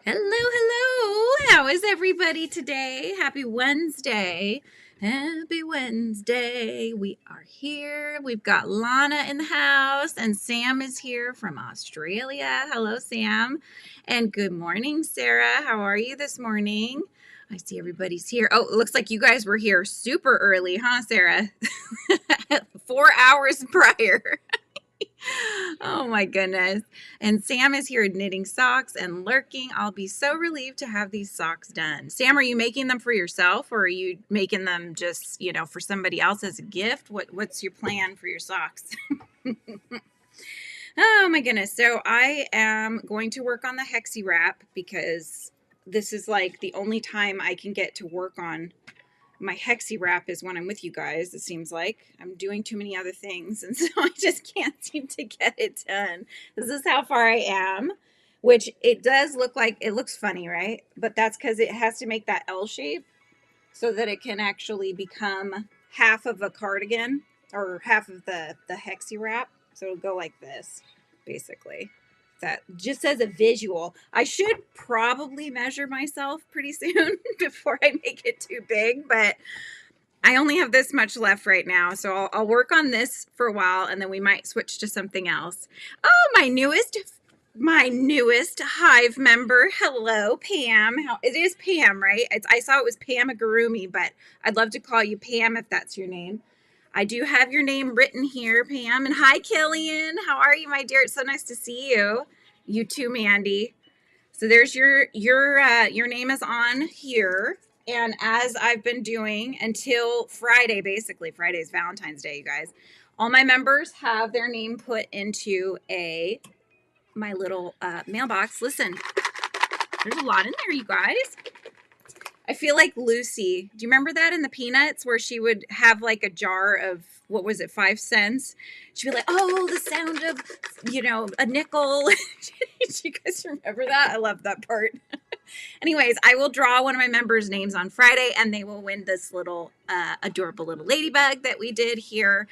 Hello, hello. How is everybody today? Happy Wednesday. Happy Wednesday. We are here. We've got Lana in the house, and Sam is here from Australia. Hello, Sam. And good morning, Sarah. How are you this morning? I see everybody's here. Oh, it looks like you guys were here super early, huh, Sarah? 4 hours prior. Oh my goodness. And Sam is here knitting socks and lurking. I'll be so relieved to have these socks done. Sam, are you making them for yourself, or are you making them just, for somebody else as a gift? What's your plan for your socks? Oh my goodness. So I am going to work on the Hexi Wrap because this is like the only time I can get to work on my Hexi Wrap is when I'm with you guys. It seems like I'm doing too many other things, and so I just can't seem to get it done. This is how far I am, which it does look like, it looks funny, right? But that's because it has to make that L shape so that it can actually become half of a cardigan or half of the Hexi Wrap. So it'll go like this, basically. That just as a visual. I should probably measure myself pretty soon before I make it too big, but I only have this much left right now, so I'll work on this for a while, and then we might switch to something else. Oh, my newest Hive member. Hello, Pam. It is Pam, right? I saw it was Pam amigurumi, but I'd love to call you Pam if that's your name. I do have your name written here, Pam. And hi, Killian. How are you, my dear? It's so nice to see you. You too, Mandy. So there's your name is on here. And as I've been doing until Friday, basically, Friday is Valentine's Day, you guys. All my members have their name put into my little mailbox. Listen, there's a lot in there, you guys. I feel like Lucy. Do you remember that in the Peanuts where she would have like a jar of, what was it, 5 cents? She'd be like, oh, the sound of, a nickel. Do you guys remember that? I love that part. Anyways, I will draw one of my members' names on Friday, and they will win this little adorable little ladybug that we did here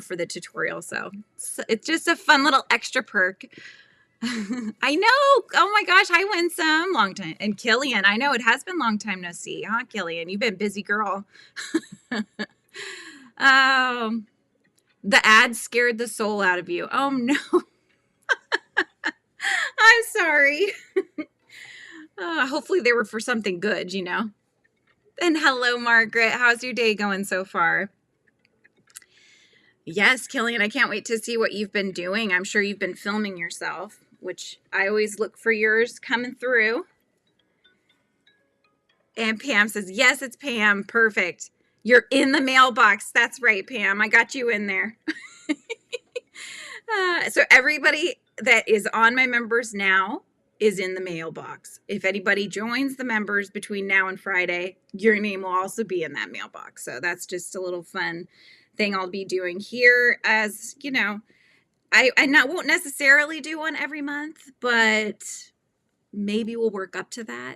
for the tutorial. So it's just a fun little extra perk. I know. Oh my gosh. Hi, Winsome. Long time. And Killian, I know it has been a long time no see, huh, Killian? You've been busy, girl. Oh, the ad scared the soul out of you. Oh no. I'm sorry. Hopefully they were for something good, And hello, Margaret. How's your day going so far? Yes, Killian, I can't wait to see what you've been doing. I'm sure you've been filming yourself, which I always look for yours coming through. And Pam says, yes, it's Pam. Perfect. You're in the mailbox. That's right, Pam. I got you in there. So everybody that is on my members now is in the mailbox. If anybody joins the members between now and Friday, your name will also be in that mailbox. So that's just a little fun thing I'll be doing here. As I won't necessarily do one every month, but maybe we'll work up to that.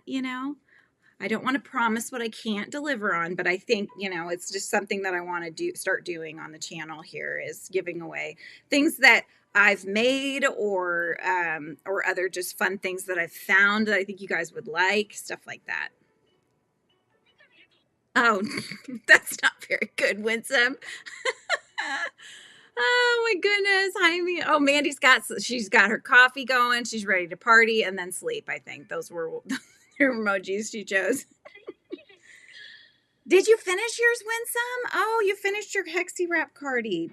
I don't want to promise what I can't deliver on, but I think it's just something that I want to start doing on the channel here, is giving away things that I've made or other just fun things that I've found that I think you guys would like, stuff like that. Oh, that's not very good, Winsome. Oh my goodness. Hi, oh, she's got her coffee going. She's ready to party and then sleep, I think. Those were her emojis she chose. Did you finish yours, Winsome? Oh, you finished your Hexi Wrap Cardi.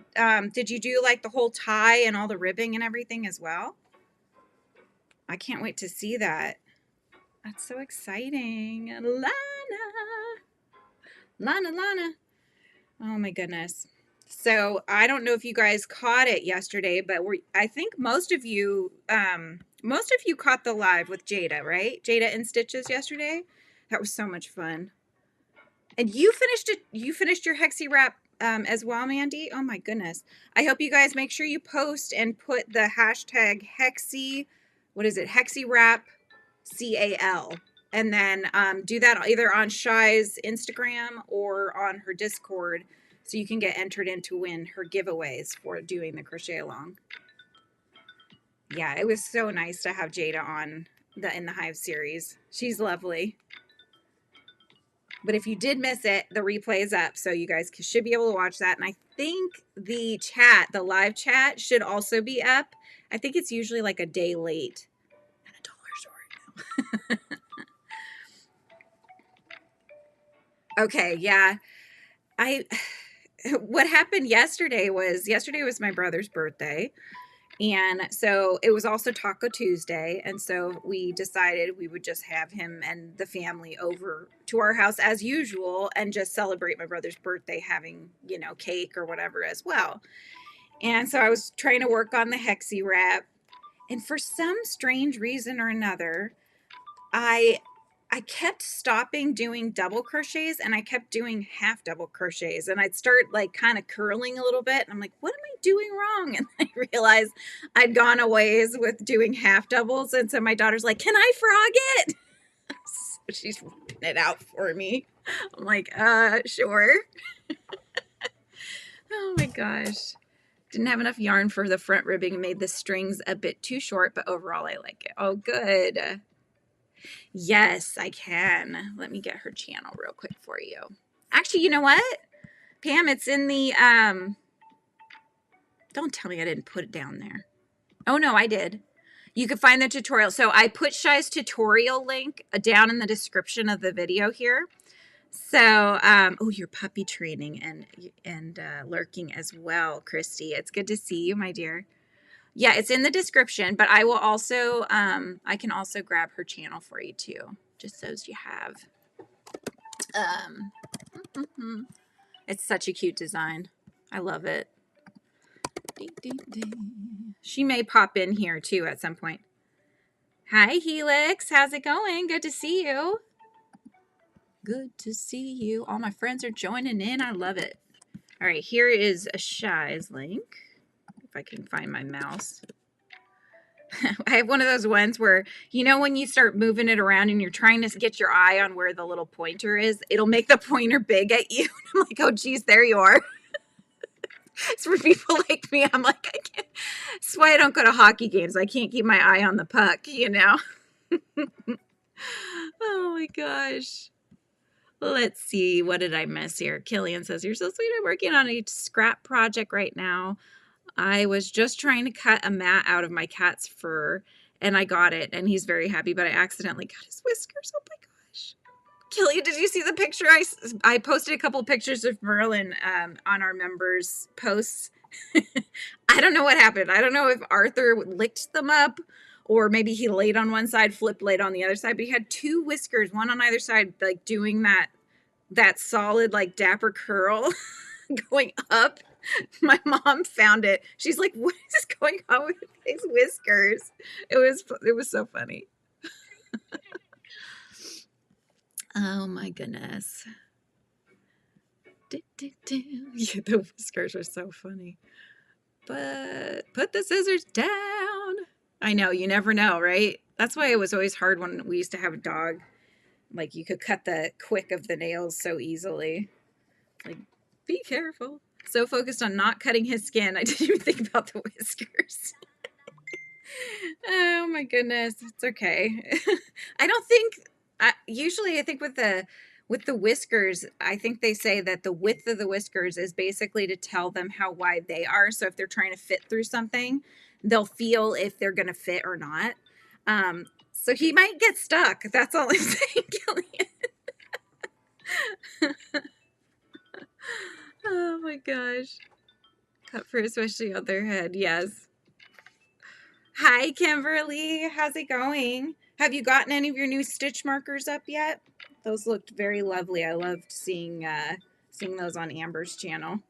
Did you do like the whole tie and all the ribbing and everything as well? I can't wait to see that. That's so exciting. Lana. Oh my goodness. So I don't know if you guys caught it yesterday, but I think most of you caught the live with Jada, right? Jada in Stitches yesterday. That was so much fun. And you finished your Hexi Wrap as well, Mandy. Oh my goodness. I hope you guys make sure you post and put the hashtag Hexi, Hexi Wrap CAL. And then do that either on Shy's Instagram or on her Discord, so you can get entered in to win her giveaways for doing the crochet along. Yeah, it was so nice to have Jada on the In the Hive series. She's lovely. But if you did miss it, the replay is up, so you guys should be able to watch that. And I think the chat, the live chat, should also be up. I think it's usually like a day late. At a dollar store now. Okay, yeah. What happened yesterday was my brother's birthday. And so it was also Taco Tuesday. And so we decided we would just have him and the family over to our house as usual and just celebrate my brother's birthday, having, you know, cake or whatever as well. And so I was trying to work on the Hexi Wrap. And for some strange reason or another, I kept stopping doing double crochets and I kept doing half double crochets, and I'd start like kind of curling a little bit. And I'm like, what am I doing wrong? And I realized I'd gone a ways with doing half doubles. And so my daughter's like, can I frog it? So she's ripping it out for me. I'm like, sure. Oh my gosh. Didn't have enough yarn for the front ribbing and made the strings a bit too short, but overall I like it. Oh, good. Yes, I can. Let me get her channel real quick for you. Actually, you know what? Pam, it's in the, don't tell me I didn't put it down there. Oh, no, I did. You can find the tutorial. So I put Shy's tutorial link down in the description of the video here. So, oh, you're puppy training and lurking as well, Christy. It's good to see you, my dear. Yeah, it's in the description, but I will also, I can also grab her channel for you too, just so you have. It's such a cute design. I love it. She may pop in here too at some point. Hi, Helix. How's it going? Good to see you. Good to see you. All my friends are joining in. I love it. All right, here is a Shy's link. If I can find my mouse. I have one of those ones where, you know, when you start moving it around and you're trying to get your eye on where the little pointer is, it'll make the pointer big at you. I'm like, oh, geez, there you are. It's for people like me. I'm like, I can't. That's why I don't go to hockey games. I can't keep my eye on the puck, you know? Oh, my gosh. Let's see. What did I miss here? Killian says, you're so sweet. I'm working on a scrap project right now. I was just trying to cut a mat out of my cat's fur, and I got it, and he's very happy, but I accidentally cut his whiskers. Oh, my gosh. Killian, did you see the picture? I posted a couple pictures of Merlin on our members' posts. I don't know what happened. I don't know if Arthur licked them up, or maybe he laid on one side, flipped, laid on the other side, but he had two whiskers, one on either side, like doing that solid, like dapper curl going up. My mom found it. She's like, what is going on with his whiskers? It was so funny. Oh my goodness. Yeah, the whiskers are so funny. But put the scissors down. I know, you never know, right? That's why it was always hard when we used to have a dog. Like, you could cut the quick of the nails so easily. Like, be careful. So focused on not cutting his skin, I didn't even think about the whiskers. Oh my goodness, it's okay. I don't think, usually I think with the whiskers, I think they say that the width of the whiskers is basically to tell them how wide they are. So if they're trying to fit through something, they'll feel if they're going to fit or not. So he might get stuck. That's all I'm saying, Killian. Oh my gosh. Cut for especially on their head. Yes. Hi, Kimberly. How's it going? Have you gotten any of your new stitch markers up yet? Those looked very lovely. I loved seeing those on Amber's channel.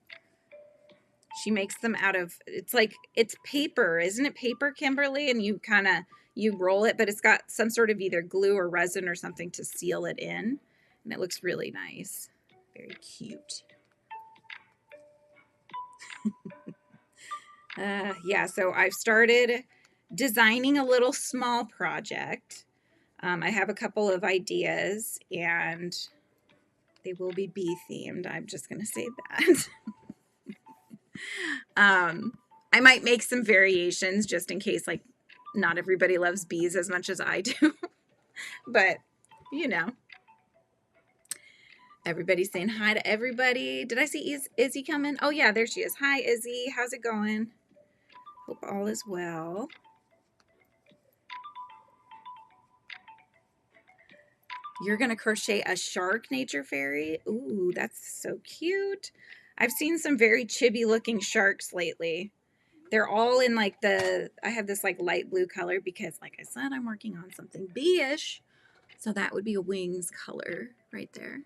She makes them out of, it's paper. Isn't it paper, Kimberly? And you roll it, but it's got some sort of either glue or resin or something to seal it in. And it looks really nice. Very cute. Yeah, so I've started designing a little small project. I have a couple of ideas, and they will be bee themed. I'm just going to say that. I might make some variations just in case, like, Not everybody loves bees as much as I do, but you know, everybody's saying hi to everybody. Did I see Izzy coming? Oh yeah, there she is. Hi Izzy, how's it going? Hope all is well. You're gonna crochet a shark nature fairy? Ooh, that's so cute. I've seen some very chibi looking sharks lately. They're all in like I have this like light blue color because like I said, I'm working on something bee-ish. So that would be a wings color right there.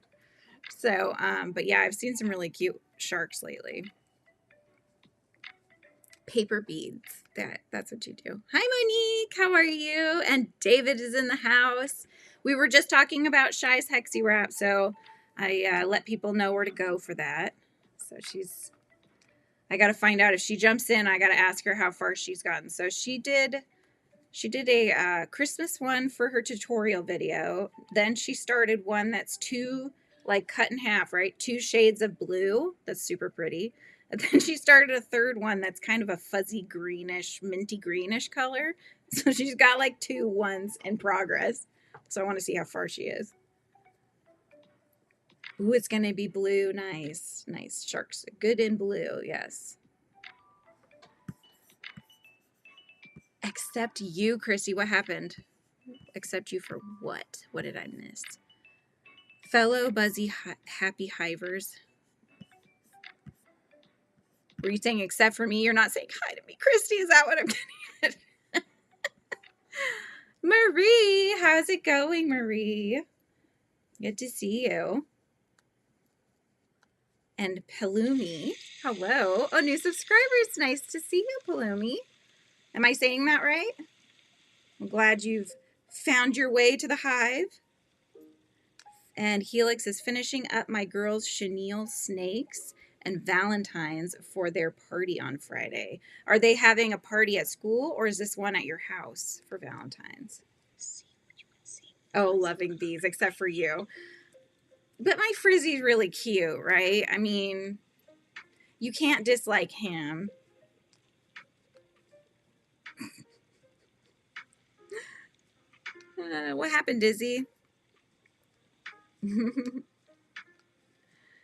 So, but yeah, I've seen some really cute sharks lately. Paper beads. That's what you do. Hi, Monique. How are you? And David is in the house. We were just talking about Shy's Hexi Wrap, so I let people know where to go for that. So I got to find out if she jumps in. I got to ask her how far she's gotten. So she did a Christmas one for her tutorial video. Then she started one that's like cut in half, right? 2 shades of blue. That's super pretty. And then she started a third one that's kind of a fuzzy greenish, minty greenish color. So she's got like 2 ones in progress. So I want to see how far she is. Ooh, it's going to be blue. Nice. Nice. Sharks. Good in blue. Yes. Except you, Chrissy. What happened? Except you for what? What did I miss? Fellow buzzy happy hivers. Were you saying except for me? You're not saying hi to me, Christy. Is that what I'm getting at? Marie, how's it going, Marie? Good to see you. And Palumi, hello. Oh, new subscribers. Nice to see you, Palumi. Am I saying that right? I'm glad you've found your way to the hive. And Helix is finishing up my girls' chenille snakes and Valentine's for their party on Friday. Are they having a party at school, or is this one at your house for Valentine's? Oh, loving these, except for you. But my Frizzy's really cute, right? I mean, you can't dislike him. What happened, Dizzy?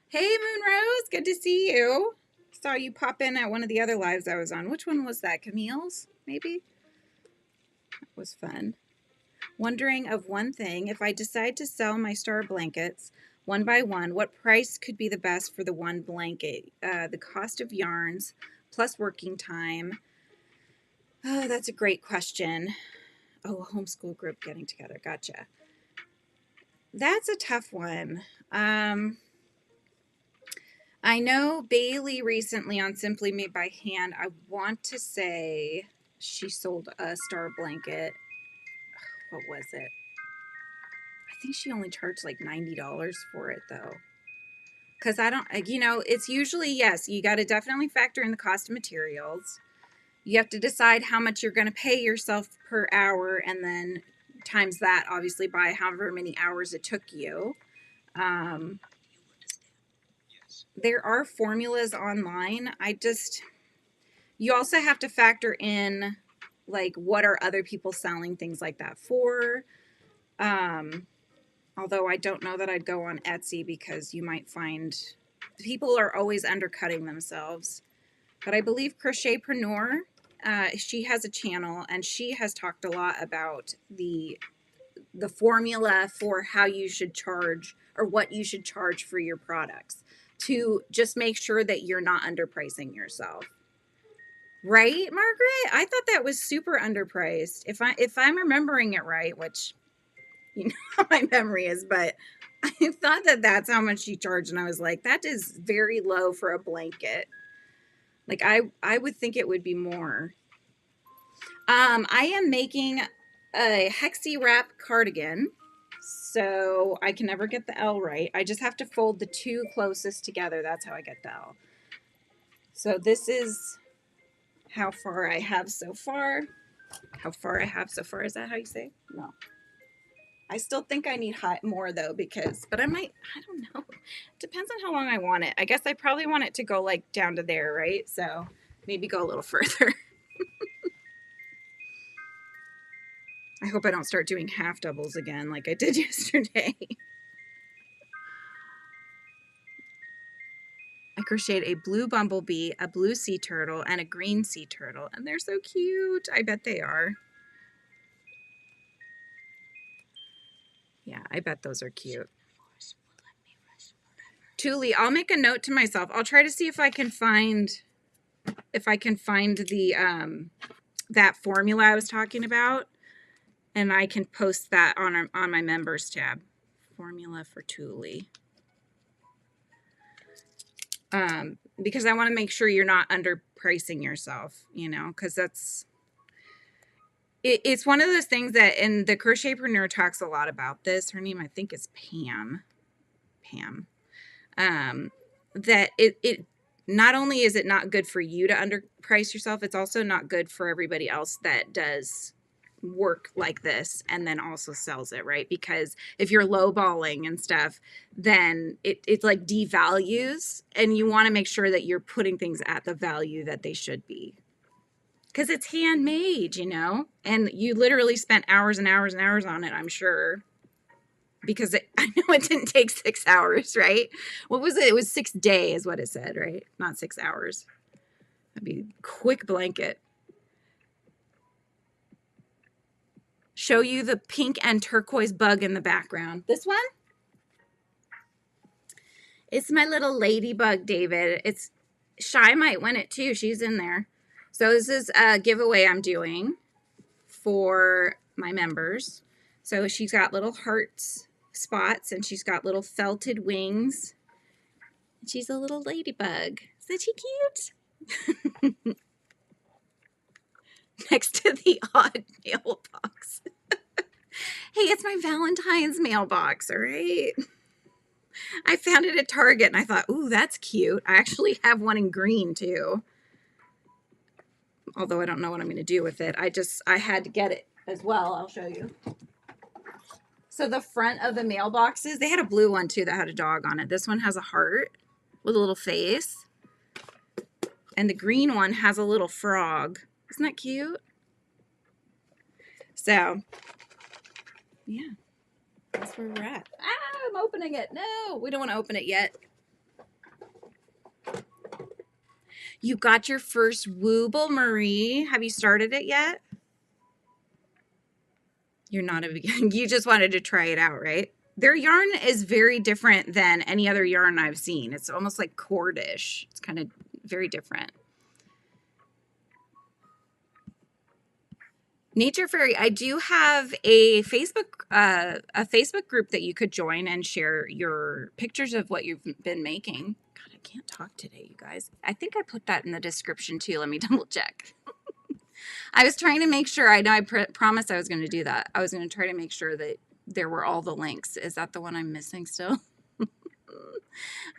Hey, Moonrose, good to see you. Saw you pop in at one of the other lives I was on. Which one was that? Camille's, maybe? That was fun. Wondering of one thing, if I decide to sell my star blankets one by one, what price could be the best for the one blanket? The cost of yarns plus working time. Oh, that's a great question. Oh, a homeschool group getting together. Gotcha. That's a tough one. I know Bailey recently on Simply Made by Hand, I want to say she sold a star blanket. What was it? I think she only charged like $90 for it though. Because I don't, it's usually, yes, you got to definitely factor in the cost of materials. You have to decide how much you're going to pay yourself per hour and then times that obviously by however many hours it took you. There are formulas online. You also have to factor in like what are other people selling things like that for. Although I don't know that I'd go on Etsy because you might find people are always undercutting themselves. But I believe Crochetpreneur, she has a channel and she has talked a lot about the formula for how you should charge or what you should charge for your products to just make sure that you're not underpricing yourself. Right, Margaret? I thought that was super underpriced. If I'm remembering it right, which you know how my memory is, but I thought that that's how much she charged, and I was like, that is very low for a blanket. Like I would think it would be more. I am making a Hexi Wrap Cardigan, so I can never get the L right. I just have to fold the 2 closest together. That's how I get the L. So this is how far I have so far. How far I have so far, is that how you say? No. I still think I need more though but I don't know. It depends on how long I want it. I guess I probably want it to go like down to there, right? So maybe go a little further. hope I don't start doing half doubles again like I did yesterday. I crocheted a blue bumblebee, a blue sea turtle, and a green sea turtle, and they're so cute. I bet they are. Yeah, I bet those are cute. Tuli, I'll make a note to myself. I'll try to see if I can find the that formula I was talking about, and I can post that on my members tab. Formula for Tuli. Because I want to make sure you're not underpricing yourself, you know, because it's one of those things that, and the Crochetpreneur talks a lot about this. Her name, I think, is Pam. That it not only is it not good for you to underprice yourself, it's also not good for everybody else that does work like this and then also sells it, right? Because if you're lowballing and stuff, then it like devalues, and you want to make sure that you're putting things at the value that they should be. Because it's handmade, you know, and you literally spent hours and hours and hours on it, I'm sure. Because I know it didn't take 6 hours, right? What was it? It was 6 days, what it said, right? Not 6 hours. That'd be a quick blanket. Show you the pink and turquoise bug in the background. This one? It's my little ladybug, David. It's Shy might win it too. She's in there. So this is a giveaway I'm doing for my members. So she's got little hearts, spots, and she's got little felted wings. She's a little ladybug. Isn't she cute? Next to the odd mailbox. Hey, it's my Valentine's mailbox, all right? I found it at Target and I thought, ooh, that's cute. I actually have one in green too. Although I don't know what I'm going to do with it. I had to get it as well. I'll show you. So the front of the mailboxes, they had a blue one too that had a dog on it. This one has a heart with a little face. And the green one has a little frog. Isn't that cute? So, yeah. That's where we're at. Ah, I'm opening it. No, we don't want to open it yet. You got your first Wooble, Marie. Have you started it yet? You're not a beginner. You just wanted to try it out, right? Their yarn is very different than any other yarn I've seen. It's almost like cordish. It's kind of very different. Nature Fairy, I do have a Facebook group that you could join and share your pictures of what you've been making. God, I can't talk today, you guys. I think I put that in the description too. Let me double check. I was trying to make sure. I know I promised I was going to do that. I was going to try to make sure that there were all the links. Is that the one I'm missing still?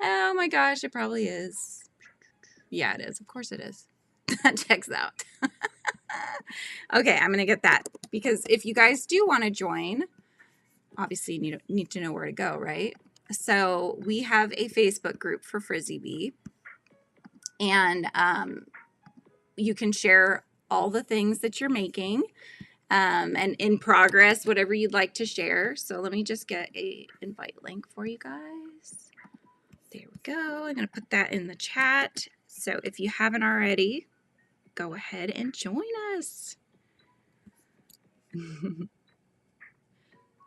Oh my gosh, it probably is. Yeah, it is. Of course it is. That checks out. Okay, I'm going to get that, because if you guys do want to join, obviously you need to know where to go, right? So we have a Facebook group for FRIZZY'S, and you can share all the things that you're making, and in progress, whatever you'd like to share. So let me just get a invite link for you guys. There we go. I'm going to put that in the chat. So if you haven't already, go ahead and join us.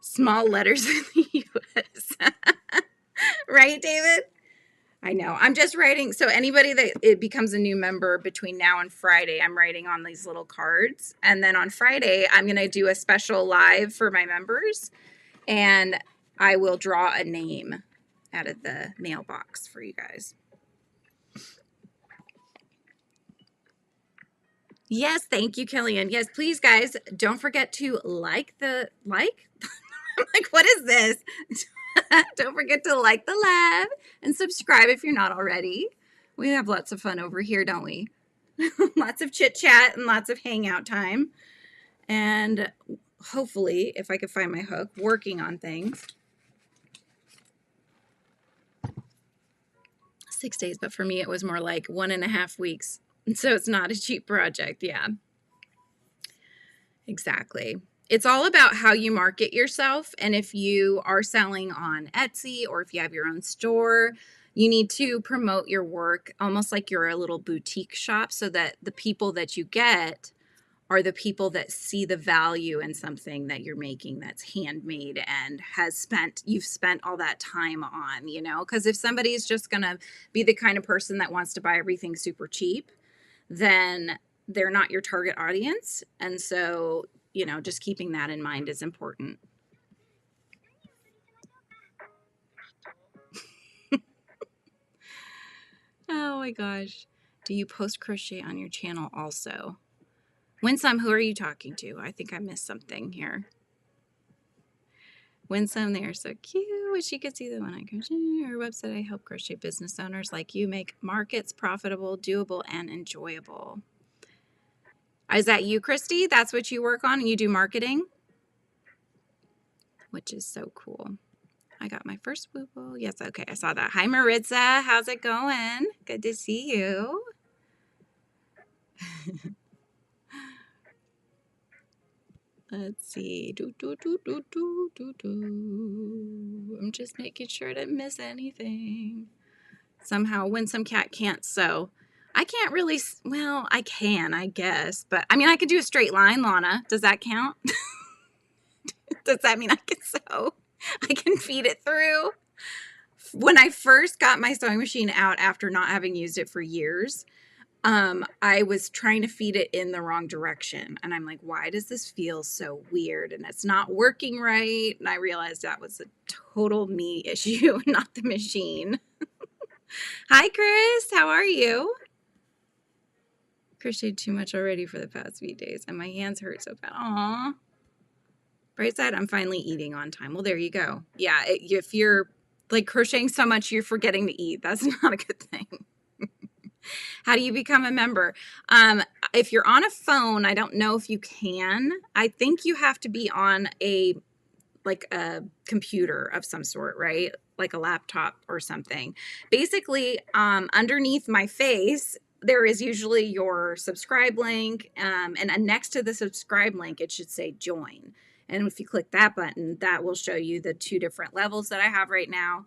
Small letters in the U.S. Right, David? I know. I'm just writing. So anybody that it becomes a new member between now and Friday, I'm writing on these little cards. And then on Friday, I'm going to do a special live for my members. And I will draw a name out of the mailbox for you guys. Yes, thank you, Killian. Yes, please, guys, don't forget to like. I'm like, what is this? Don't forget to like the live and subscribe if you're not already. We have lots of fun over here, don't we? Lots of chit chat and lots of hangout time. And hopefully, if I could find my hook, working on things. 6 days, but for me, it was more like 1.5 weeks. So it's not a cheap project. Yeah, exactly. It's all about how you market yourself. And if you are selling on Etsy or if you have your own store, you need to promote your work almost like you're a little boutique shop so that the people that you get are the people that see the value in something that you're making that's handmade and you've spent all that time on, you know, because if somebody's just going to be the kind of person that wants to buy everything super cheap, then they're not your target audience. And so, you know, just keeping that in mind is important. Oh my gosh. Do you post crochet on your channel also? Winsome, who are you talking to? I think I missed something here. Winsome, they are so cute. Wish you could see them when I crochet. Her website, I help crochet business owners like you make markets profitable, doable, and enjoyable. Is that you, Christy? That's what you work on and you do marketing? Which is so cool. I got my first woo-woo. Yes, okay, I saw that. Hi, Maritza. How's it going? Good to see you. Let's see. I'm just making sure I didn't miss anything. Somehow Winsome Cat can't sew. I can't really, well, I can, I guess. But, I mean, I could do a straight line, Lana. Does that count? Does that mean I can sew? I can feed it through? When I first got my sewing machine out after not having used it for years, I was trying to feed it in the wrong direction. And I'm like, why does this feel so weird? And it's not working right. And I realized that was a total me issue, not the machine. Hi, Chris. How are you? Crocheted too much already for the past few days, and my hands hurt so bad. Aw. Bright side, I'm finally eating on time. Well, there you go. Yeah, if you're like crocheting so much you're forgetting to eat, that's not a good thing. How do you become a member? If you're on a phone, I don't know if you can. I think you have to be on a computer of some sort, right? Like a laptop or something. Basically, underneath my face, there is usually your subscribe link, and next to the subscribe link, it should say join. And if you click that button, that will show you the 2 different levels that I have right now,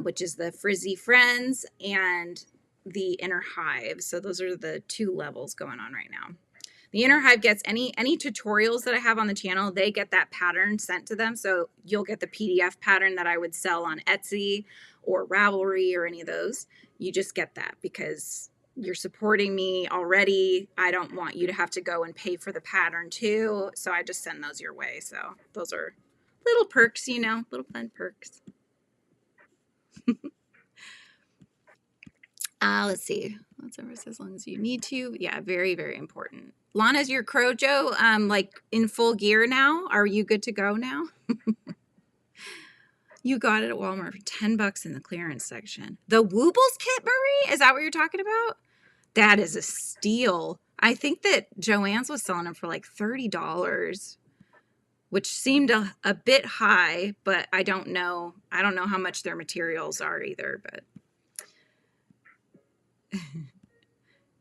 which is the Frizzy Friends and the Inner Hive. So those are the 2 levels going on right now. The Inner Hive gets any tutorials that I have on the channel, they get that pattern sent to them. So you'll get the PDF pattern that I would sell on Etsy or Ravelry or any of those. You just get that because you're supporting me already. I don't want you to have to go and pay for the pattern too. So I just send those your way. So those are little perks, you know, little fun perks. Let's see. Let's over as long as you need to. Yeah, very, very important. Lana's your Crojo like in full gear now? Are you good to go now? You got it at Walmart for $10 in the clearance section. The Woobles kit, Marie? Is that what you're talking about? That is a steal. I think that Joann's was selling them for like $30, which seemed a bit high, but I don't know. I don't know how much their materials are either, but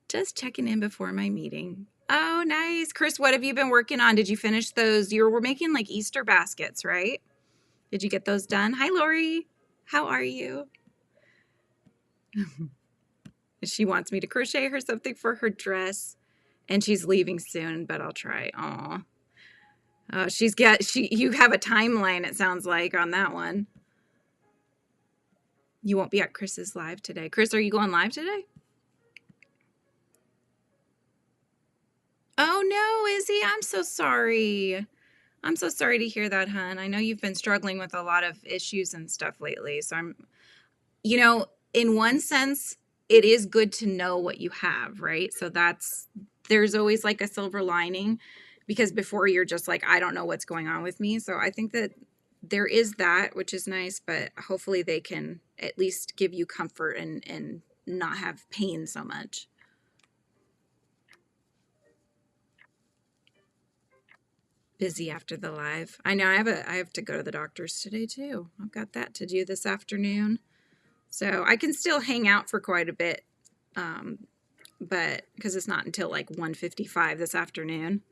just checking in before my meeting. Oh, nice. Chris, what have you been working on? Did you finish those? You were making like Easter baskets, right? Did you get those done? Hi, Lori. How are you? She wants me to crochet her something for her dress, and she's leaving soon, but I'll try. Aw. You have a timeline, it sounds like, on that one. You won't be at Chris's live today. Chris, are you going live today? Oh, no, Izzy, I'm so sorry. I'm so sorry to hear that, hon. I know you've been struggling with a lot of issues and stuff lately. So you know, in one sense, it is good to know what you have, right? So there's always like a silver lining, because before you're just like, I don't know what's going on with me. So I think that there is that, which is nice, but hopefully they can at least give you comfort and not have pain so much. Busy after the live. I know I have to go to the doctor's today too. I've got that to do this afternoon. So I can still hang out for quite a bit, but because it's not until like 1:55 this afternoon.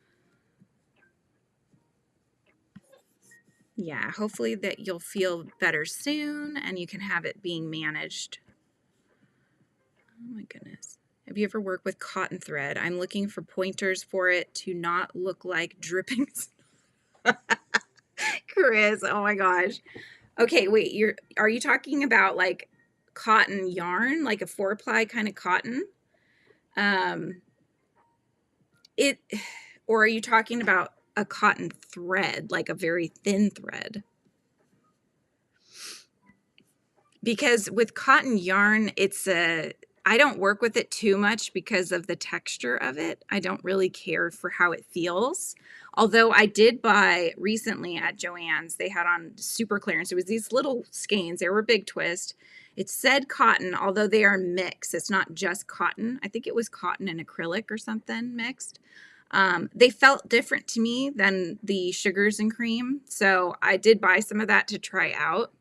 Yeah, hopefully that you'll feel better soon and you can have it being managed. Oh my goodness. Have you ever worked with cotton thread? I'm looking for pointers for it to not look like drippings. Chris, oh my gosh. Okay, wait, are you talking about like cotton yarn, like a 4-ply kind of cotton? It or are you talking about a cotton thread, like a very thin thread? Because with cotton yarn, I don't work with it too much because of the texture of it. I don't really care for how it feels. Although I did buy recently at Joann's, they had on super clearance. It was these little skeins. They were a big twist. It said cotton, although they are mixed. It's not just cotton. I think it was cotton and acrylic or something mixed. They felt different to me than the sugars and cream. So I did buy some of that to try out.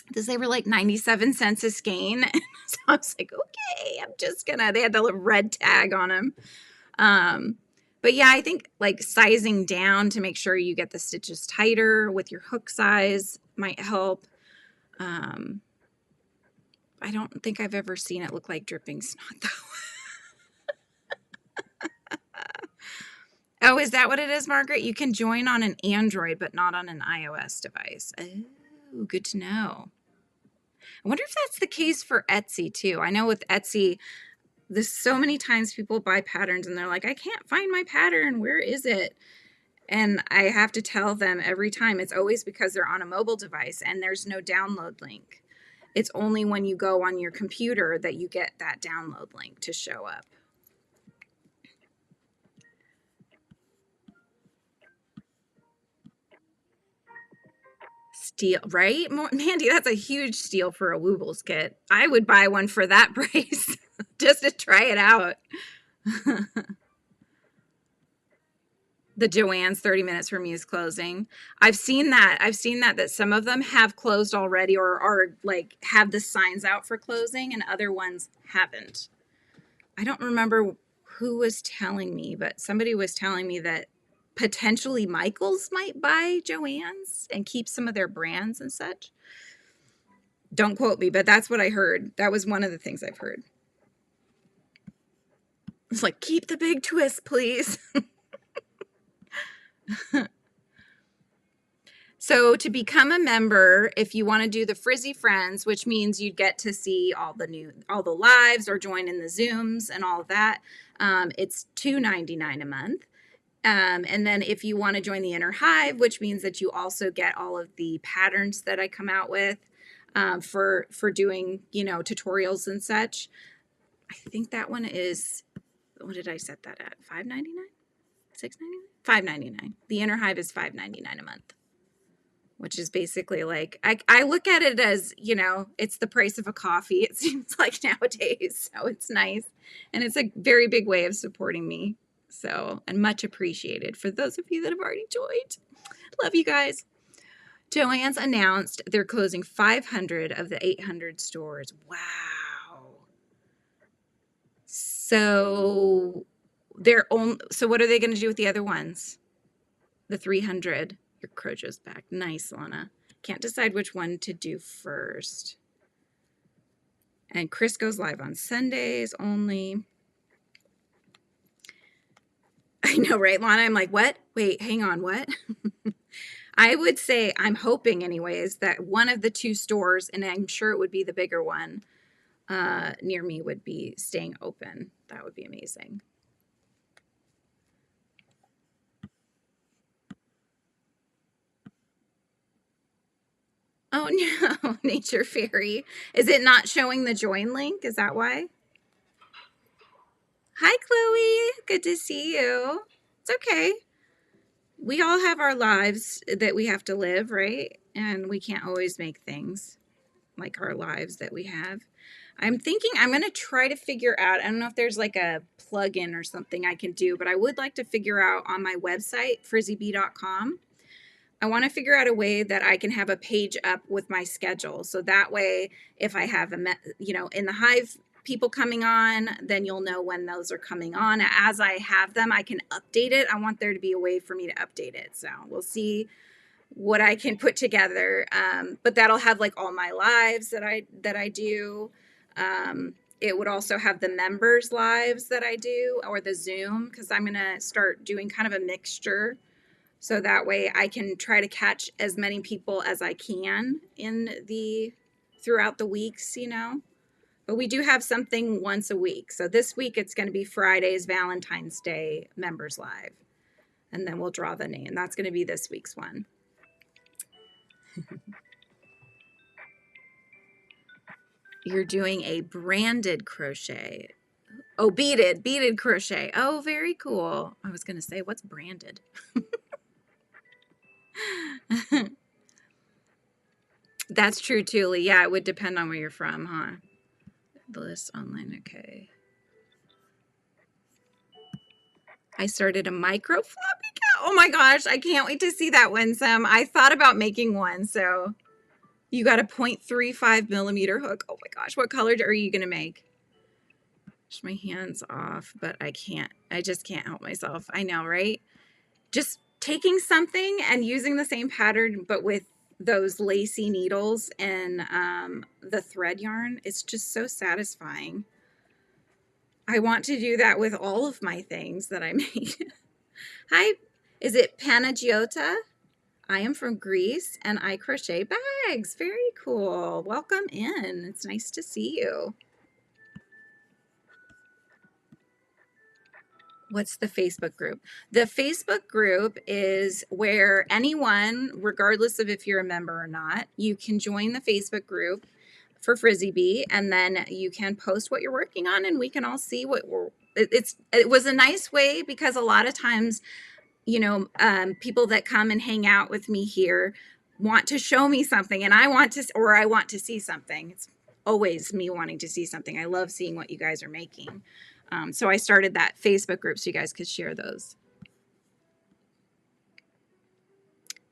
Because they were like 97 cents a skein. So I was like, okay, I'm just gonna, they had the little red tag on them. But yeah, I think like sizing down to make sure you get the stitches tighter with your hook size might help. I don't think I've ever seen it look like dripping snot though. Oh, is that what it is, Margaret? You can join on an Android, but not on an iOS device. Oh, good to know. I wonder if that's the case for Etsy too. I know with Etsy, there's so many times people buy patterns and they're like, I can't find my pattern. Where is it? And I have to tell them every time it's always because they're on a mobile device and there's no download link. It's only when you go on your computer that you get that download link to show up. Steal, right? Mandy, that's a huge steal for a Woobles kit. I would buy one for that price just to try it out. The Joann's 30 minutes for me is closing. I've seen that some of them have closed already or are like have the signs out for closing and other ones haven't. I don't remember who was telling me, but somebody was telling me that potentially Michael's might buy Joann's and keep some of their brands and such. Don't quote me, but that's what I heard. That was one of the things I've heard. It's like, keep the big twist, please. So to become a member, if you want to do the Frizzy Friends, which means you get to see all the lives or join in the Zooms and all of that, it's $2.99 a month. And then if you want to join the Inner Hive, which means that you also get all of the patterns that I come out with for doing, tutorials and such. I think that one is, what did I set that at? $5.99? $6.99? $5.99. The Inner Hive is $5.99 a month, which is basically like, I look at it as, it's the price of a coffee, it seems like nowadays. So it's nice. And it's a very big way of supporting me. So, and much appreciated for those of you that have already joined. Love you guys. Joann's announced they're closing 500 of the 800 stores. Wow. So so what are they going to do with the other ones? The 300. Your Crochet's back. Nice, Lana. Can't decide which one to do first. And Chris goes live on Sundays only. I know, right, Lana? I'm like, what? Wait, hang on, what? I would say, I'm hoping anyways, that one of the two stores, and I'm sure it would be the bigger one, near me would be staying open. That would be amazing. Oh no, Nature Fairy. Is it not showing the join link? Is that why? Hi, Chloe. Good to see you. It's okay. We all have our lives that we have to live, right? And we can't always make things like our lives that we have. I'm thinking I'm going to try to figure out, I don't know if there's like a plugin or something I can do, but I would like to figure out on my website, frizzybee.com. I want to figure out a way that I can have a page up with my schedule. So that way, if I have in the Hive people coming on, then you'll know when those are coming on. As I have them, I can update it. I want there to be a way for me to update it. So we'll see what I can put together. But that'll have like all my lives that I do. It would also have the members lives that I do, or the Zoom, because I'm gonna start doing kind of a mixture. So that way I can try to catch as many people as I can throughout the weeks, you know. But we do have something once a week. So this week it's going to be Friday's Valentine's Day members live. And then we'll draw the name. That's going to be this week's one. You're doing a branded crochet. Oh, beaded crochet. Oh, very cool. I was going to say, what's branded? That's true, Julie. Yeah, it would depend on where you're from, huh? The list online, okay. I started a micro floppy cat. Oh my gosh, I can't wait to see that one, Sam. I thought about making one, so you got a 0.35 millimeter hook. Oh my gosh, what color are you gonna make? My hand's off, but I just can't help myself. I know, right? Just taking something and using the same pattern, but with those lacy needles and the thread yarn, it's just so satisfying. I want to do that with all of my things that I make. Hi, is it Panagiota? I am from Greece and I crochet bags. Very cool. Welcome in. It's nice to see you. What's the Facebook group? The Facebook group is where anyone, regardless of if you're a member or not, you can join the Facebook group for FRIZZY'S, and then you can post what you're working on and we can all see what it was a nice way, because a lot of times, you know, people that come and hang out with me here want to show me something, and I want to see something. It's always me wanting to see something. I love seeing what you guys are making. So I started that Facebook group so you guys could share those.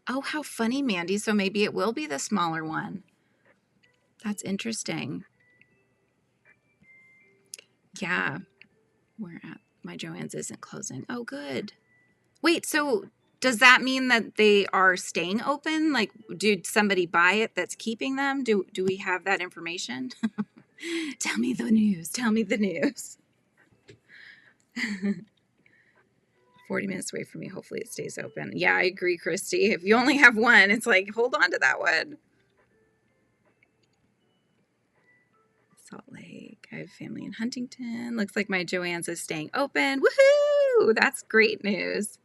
Oh, how funny, Mandy. So maybe it will be the smaller one. That's interesting. Yeah. We're at my Joann's isn't closing. Oh, good. Wait, so does that mean that they are staying open? Like, did somebody buy it that's keeping them? Do we have that information? Tell me the news. Tell me the news. 40 minutes away from me. Hopefully it stays open. Yeah, I agree, Christy. If you only have one, it's like, hold on to that one. Salt Lake. I have family in Huntington. Looks like my Joann's is staying open. Woohoo! That's great news.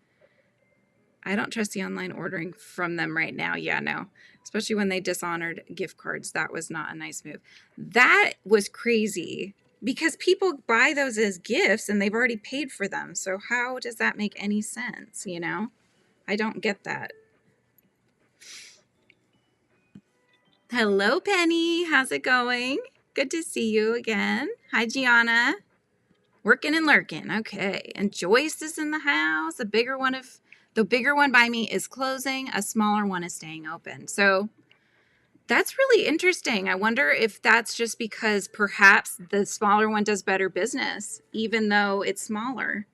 I don't trust the online ordering from them right now. Yeah, no. Especially when they dishonored gift cards. That was not a nice move. That was crazy because people buy those as gifts and they've already paid for them. So how does that make any sense, you know? I don't get that. Hello, Penny. How's it going? Good to see you again. Hi, Gianna. Working and lurking. Okay. And Joyce is in the house. The bigger one by me is closing. A smaller one is staying open. So that's really interesting. I wonder if that's just because perhaps the smaller one does better business, even though it's smaller.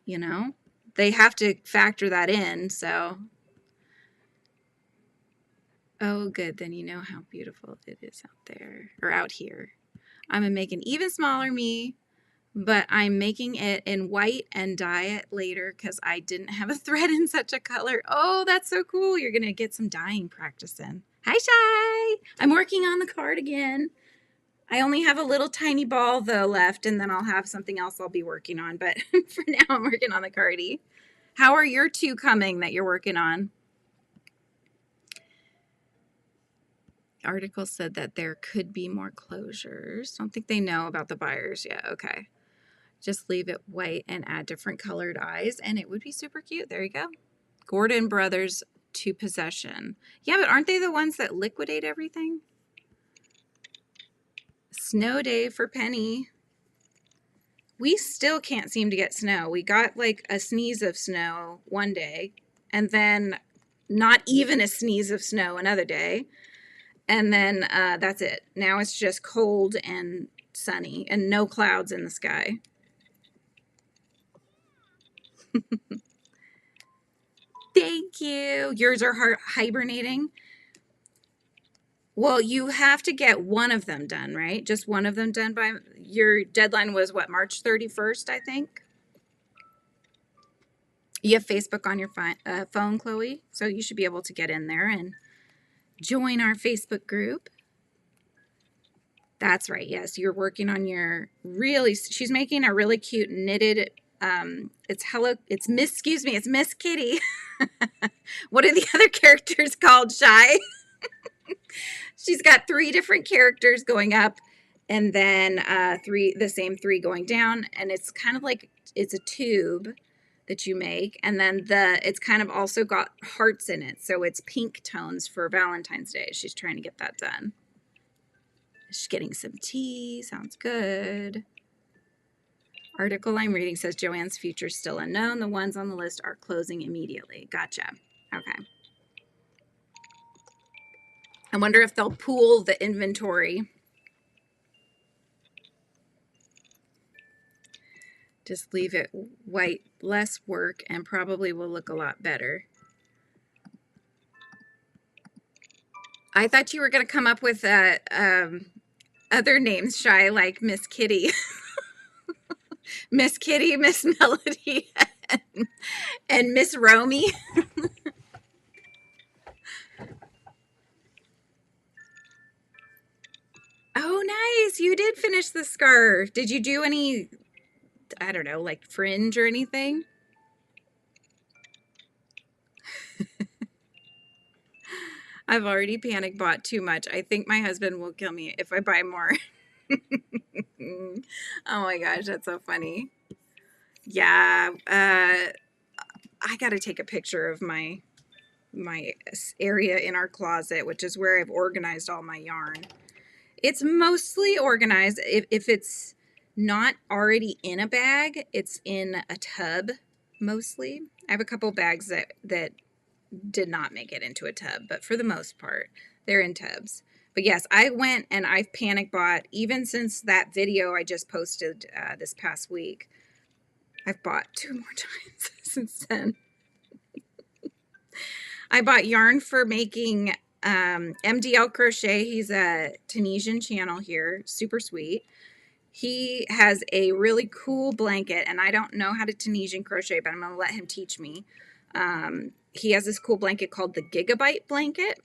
You know, they have to factor that in. So, oh, good. Then you know how beautiful it is out there or out here. I'm going to make an even smaller me, but I'm making it in white and dye it later because I didn't have a thread in such a color. Oh, that's so cool. You're going to get some dyeing practice in. Hi, Shy. I'm working on the cardigan. I only have a little tiny ball, though, left, and then I'll have something else I'll be working on. But for now, I'm working on the cardi. How are your two coming that you're working on? The article said that there could be more closures. Don't think they know about the buyers yet. Okay. Just leave it white and add different colored eyes, and it would be super cute. There you go. Gordon Brothers to Possession. Yeah, but aren't they the ones that liquidate everything? Snow day for Penny. We still can't seem to get snow. We got like a sneeze of snow one day, and then not even a sneeze of snow another day. And then that's it. Now it's just cold and sunny and no clouds in the sky. Thank you. Yours are hibernating. Well, you have to get one of them done, right? Just one of them done by your deadline was what, March 31st, I think. You have Facebook on your phone, Chloe, so you should be able to get in there and join our Facebook group. That's right. Yes, you're working on your she's making a really cute knitted, it's Miss Kitty. What are the other characters called, Shy? She's got 3 different characters going up and then the same 3 going down, and it's kind of like it's a tube that you make, and then it's kind of also got hearts in it, so it's pink tones for Valentine's Day. She's trying to get that done. She's getting some tea. Sounds good. Article I'm reading says Joann's future is still unknown. The ones on the list are closing immediately. Gotcha. Okay. I wonder if they'll pool the inventory. Just leave it white, less work, and probably will look a lot better. I thought you were going to come up with other names, Shy, like Miss Kitty. Miss Kitty, Miss Melody, and Miss Romy. Oh, nice. You did finish the scarf. Did you do any, I don't know, like fringe or anything? I've already panic bought too much. I think my husband will kill me if I buy more. Oh my gosh, that's so funny. Yeah, I got to take a picture of my area in our closet, which is where I've organized all my yarn. It's mostly organized. If it's not already in a bag, it's in a tub mostly. I have a couple bags that did not make it into a tub, but for the most part, they're in tubs. But yes, I went and I've panic bought even since that video I just posted this past week. I've bought 2 more times since then. I bought yarn for making MDL Crochet. He's a Tunisian channel here, super sweet. He has a really cool blanket, and I don't know how to Tunisian crochet, but I'm going to let him teach me. He has this cool blanket called the Gigabyte blanket,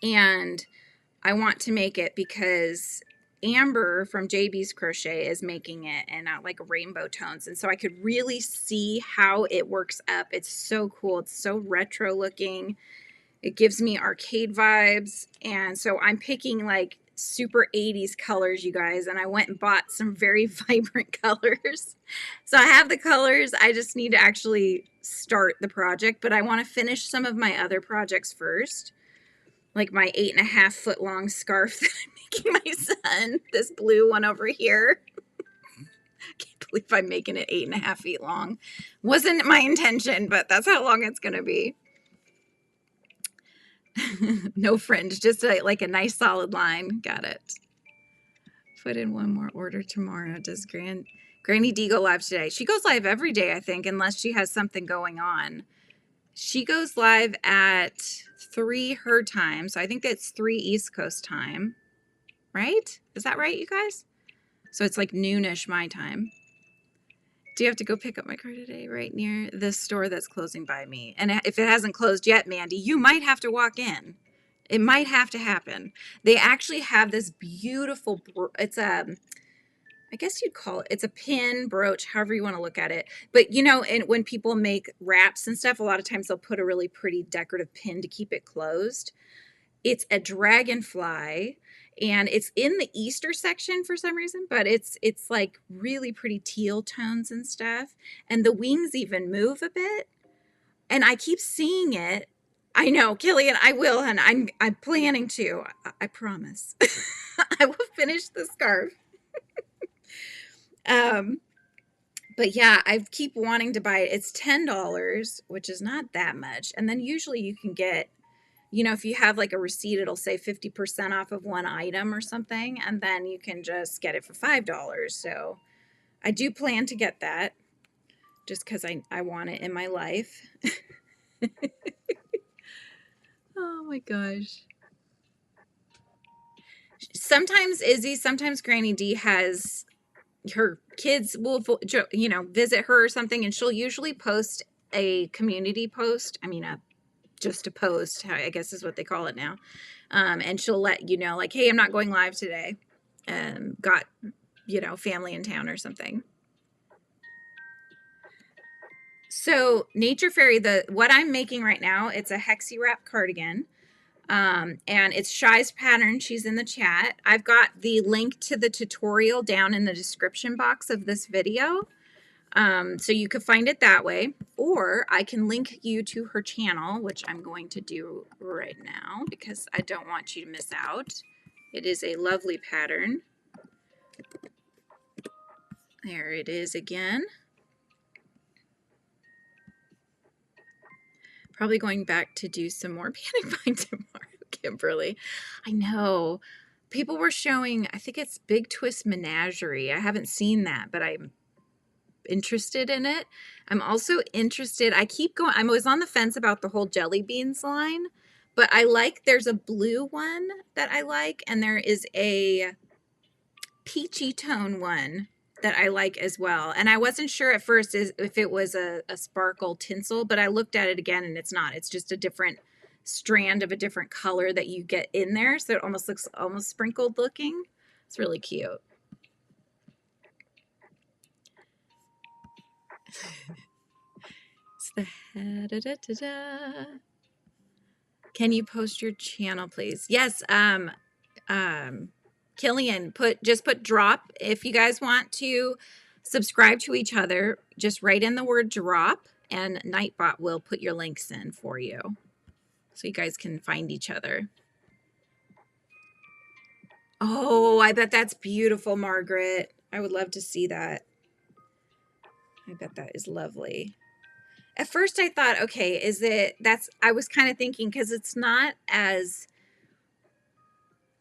and I want to make it because Amber from JB's Crochet is making it in like rainbow tones, and so I could really see how it works up. It's so cool. It's so retro looking. It gives me arcade vibes, and so I'm picking like super 80s colors, you guys, and I went and bought some very vibrant colors. So I have the colors. I just need to actually start the project, but I want to finish some of my other projects first, like my 8.5 foot long scarf that I'm making my son, this blue one over here. Can't believe I'm making it 8.5 feet long. Wasn't my intention, but that's how long it's gonna be. No fringe, just like a nice solid line. Got it. Put in one more order tomorrow. Does Granny D go live today? She goes live every day, I think, unless she has something going on. She goes live at 3 her time, so I think it's 3 East Coast time, right? Is that right, you guys? So it's like noonish my time. Do you have to go pick up my car today right near this store that's closing by me? And if it hasn't closed yet, Mandy, you might have to walk in. It might have to happen. They actually have this beautiful, it's a, I guess you'd call it, it's a pin, brooch, however you want to look at it. But you know, and when people make wraps and stuff, a lot of times they'll put a really pretty decorative pin to keep it closed. It's a dragonfly, and it's in the Easter section for some reason, but it's like really pretty teal tones and stuff. And the wings even move a bit. And I keep seeing it. I know, Killian, I will, and I'm planning to. I promise. I will finish the scarf. But yeah, I keep wanting to buy it. It's $10, which is not that much. And then usually you can get, you know, if you have like a receipt, it'll say 50% off of one item or something, and then you can just get it for $5. So I do plan to get that just because I want it in my life. Oh my gosh. Sometimes Izzy, sometimes Granny D has her kids will, you know, visit her or something, and she'll usually post a community post. I mean, just a post, I guess is what they call it now. And she'll let you know, like, hey, I'm not going live today. Got, you know, family in town or something. So Nature Fairy, what I'm making right now, it's a Hexi Wrap Cardigan. And it's Shy's pattern. She's in the chat. I've got the link to the tutorial down in the description box of this video. So you could find it that way, or I can link you to her channel, which I'm going to do right now because I don't want you to miss out. It is a lovely pattern. There it is again. Probably going back to do some more panic buying tomorrow, Kimberly. I know. People were showing, I think it's Big Twist Menagerie. I haven't seen that, but I'm interested in it. I'm also interested, I keep going, I'm always on the fence about the whole jelly beans line, but I like, there's a blue one that I like, and there is a peachy tone one that I like as well. And I wasn't sure at first if it was a sparkle tinsel, but I looked at it again and it's not. It's just a different strand of a different color that you get in there. So it almost looks almost sprinkled looking. It's really cute. It's the da-da-da-da-da. Can you post your channel, please? Yes. Killian, just put drop. If you guys want to subscribe to each other, just write in the word drop and Nightbot will put your links in for you so you guys can find each other. Oh, I bet that's beautiful, Margaret. I would love to see that. I bet that is lovely. At first I thought, okay, I was kind of thinking because it's not as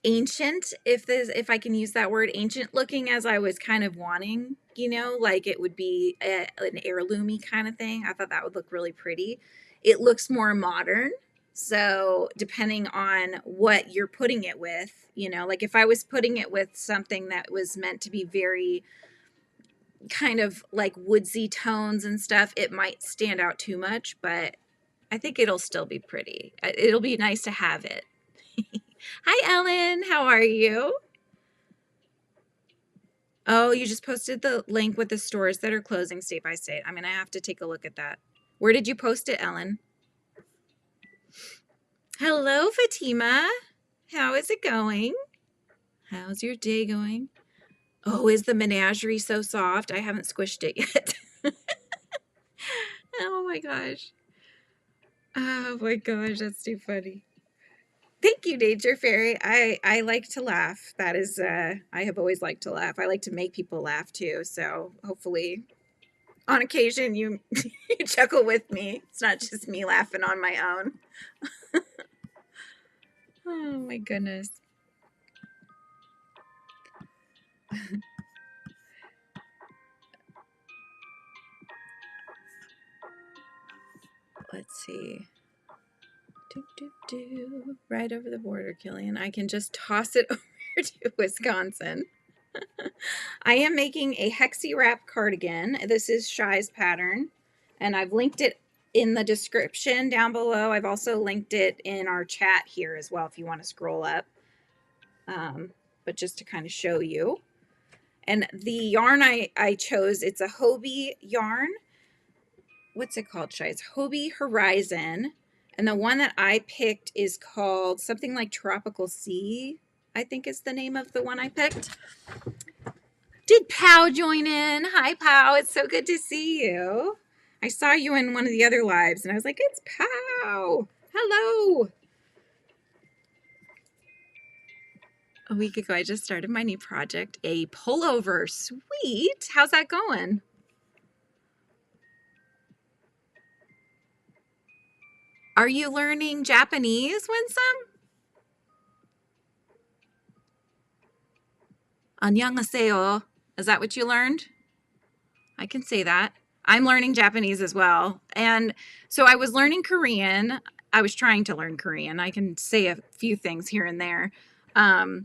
ancient, if I can use that word, ancient looking as I was kind of wanting, you know, like it would be an heirloomy kind of thing. I thought that would look really pretty. It looks more modern. So depending on what you're putting it with, you know, like if I was putting it with something that was meant to be very kind of like woodsy tones and stuff, it might stand out too much, but I think it'll still be pretty. It'll be nice to have it. Hi, Ellen. How are you? Oh, you just posted the link with the stores that are closing state by state. I'm going to have to take a look at that. Where did you post it, Ellen? Hello, Fatima. How is it going? How's your day going? Oh, is the menagerie so soft? I haven't squished it yet. Oh my gosh. Oh my gosh, that's too funny. Thank you, Nature Fairy. I like to laugh. That is, I have always liked to laugh. I like to make people laugh too. So hopefully on occasion you, you chuckle with me. It's not just me laughing on my own. Oh my goodness. Let's see. Right over the border, Killian. I can just toss it over to Wisconsin. I am making a Hexi Wrap Cardigan. This is Shy's pattern, and I've linked it in the description down below. I've also linked it in our chat here as well if you want to scroll up. But just to kind of show you. And the yarn I chose, it's a Hobie yarn. What's it called, Shy? It's Hobie Horizon. And the one that I picked is called something like Tropical Sea, I think is the name of the one I picked. Did Pow join in? Hi, Pow. It's so good to see you. I saw you in one of the other lives, and I was like, it's Pow. Hello. A week ago, I just started my new project, a pullover. Sweet. How's that going? Are you learning Japanese, Winsome? Annyeonghaseyo. Is that what you learned? I can say that. I'm learning Japanese as well. And so I was learning Korean. I was trying to learn Korean. I can say a few things here and there, but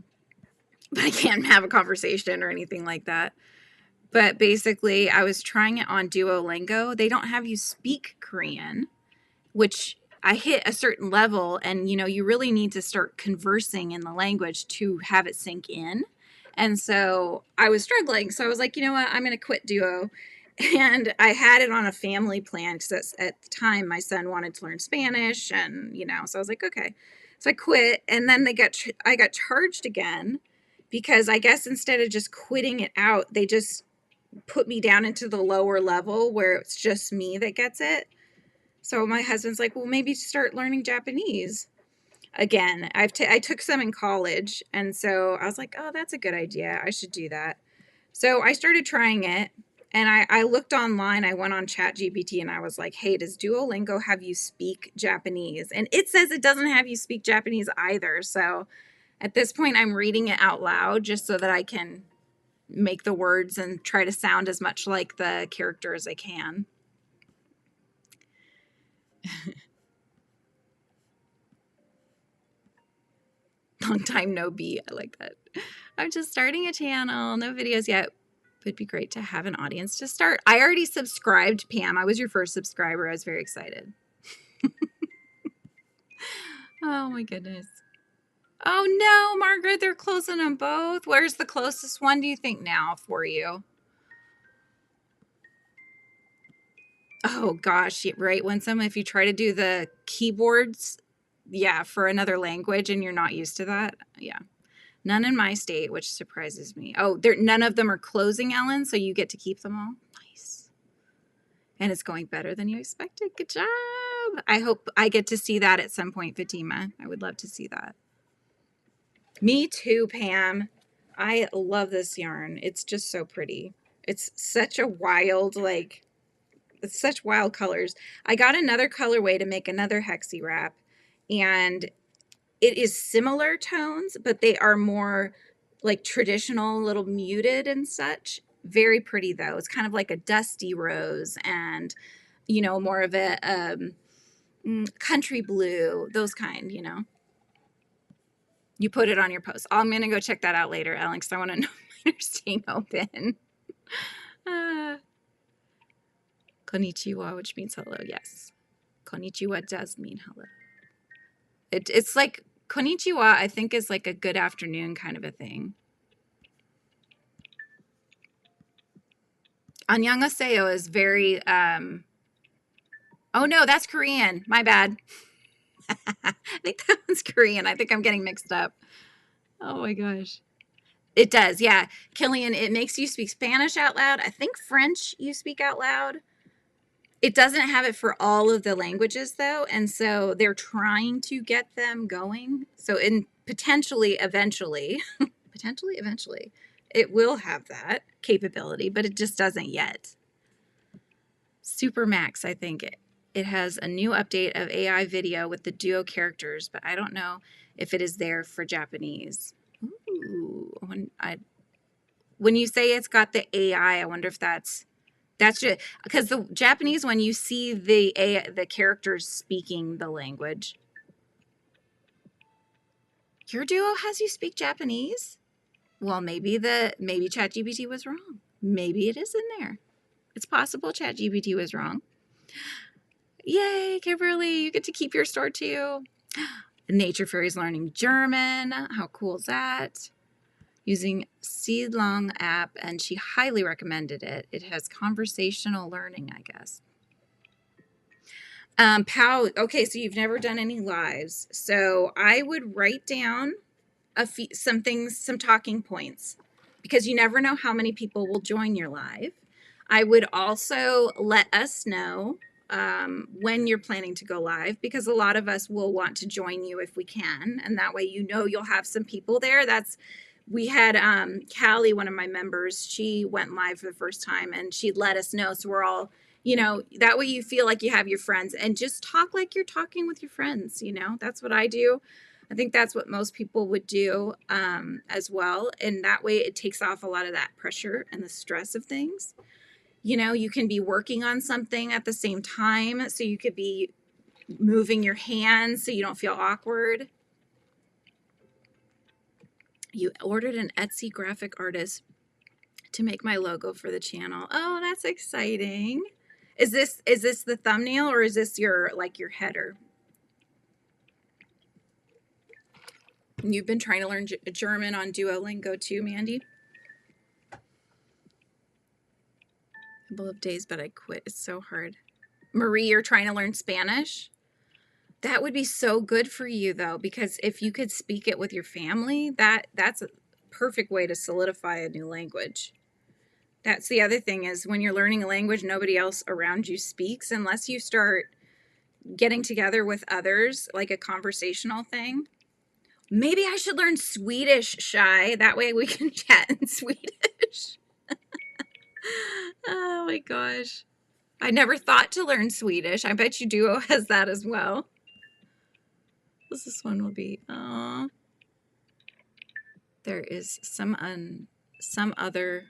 I can't have a conversation or anything like that. But basically, I was trying it on Duolingo. They don't have you speak Korean, which I hit a certain level, and you really need to start conversing in the language to have it sink in. And so I was struggling. So I was like, you know what? I'm going to quit Duo. And I had it on a family plan because at the time my son wanted to learn Spanish, and so I was like, okay. So I quit, and then I got charged again because I guess instead of just quitting it out, they just put me down into the lower level where it's just me that gets it. So my husband's like, well, maybe start learning Japanese again. I took some in college, and so I was like, oh, that's a good idea. I should do that. So I started trying it, and I looked online. I went on ChatGPT, and I was like, hey, does Duolingo have you speak Japanese? And it says it doesn't have you speak Japanese either. So at this point, I'm reading it out loud just so that I can make the words and try to sound as much like the character as I can. Long time no beat. I like that. I'm just starting a channel. No videos yet. Would be great to have an audience to start. I already subscribed, Pam. I was your first subscriber. I was very excited. Oh my goodness. Oh no, Margaret, they're closing them both. Where's the closest one, do you think, now for you? Oh gosh, right. If you try to do the keyboards, yeah, for another language and you're not used to that. Yeah. None in my state, which surprises me. Oh, none of them are closing, Ellen, so you get to keep them all. Nice. And it's going better than you expected. Good job. I hope I get to see that at some point, Fatima. I would love to see that. Me too, Pam. I love this yarn. It's just so pretty. It's such a wild, it's such wild colors. I got another colorway to make another Hexi wrap, and it is similar tones, but they are more like traditional, little muted and such. Very pretty though. It's kind of like a dusty rose and, more of a country blue, those kind, You put it on your post. I'm going to go check that out later, Ellen, because I want to know if they're staying open. Konnichiwa, which means hello. Yes. Konnichiwa does mean hello. It's like konnichiwa, I think, is like a good afternoon kind of a thing. Annyeonghaseyo is very, oh no, that's Korean. My bad. I think that one's Korean. I think I'm getting mixed up. Oh my gosh. It does, yeah. Killian, it makes you speak Spanish out loud. I think French you speak out loud. It doesn't have it for all of the languages though, and so they're trying to get them going. So potentially eventually, it will have that capability, but it just doesn't yet. Super Max, I think it has a new update of AI video with the duo characters, but I don't know if it is there for Japanese. Ooh, when you say it's got the AI, I wonder if that's just because the Japanese one, you see the characters speaking the language. Your duo has you speak Japanese? Well, maybe ChatGPT was wrong. Maybe it is in there. It's possible ChatGPT was wrong. Yay, Kimberly, you get to keep your store too. Nature Fairy's learning German. How cool is that? Using Seedlong app, and she highly recommended it. It has conversational learning, I guess. Pow, okay, so you've never done any lives. So I would write down some talking points, because you never know how many people will join your live. I would also let us know when you're planning to go live, because a lot of us will want to join you if we can, and that way you'll have some people there. We had Callie, one of my members, she went live for the first time, and she'd let us know, so we're all, that way you feel like you have your friends, and just talk like you're talking with your friends. That's what I do. I think that's what most people would do as well, and that way it takes off a lot of that pressure and the stress of things. You know, you can be working on something at the same time. So you could be moving your hands so you don't feel awkward. You ordered an Etsy graphic artist to make my logo for the channel. Oh, that's exciting. Is this the thumbnail, or is this your your header? You've been trying to learn German on Duolingo too, Mandy? A couple of days, but I quit. It's so hard. Marie, you're trying to learn Spanish? That would be so good for you, though, because if you could speak it with your family, that's a perfect way to solidify a new language. That's the other thing, is when you're learning a language nobody else around you speaks, unless you start getting together with others, like a conversational thing. Maybe I should learn Swedish, Shy. That way we can chat in Swedish. Oh my gosh. I never thought to learn Swedish. I bet you Duo has that as well. This one will be, oh. There is some other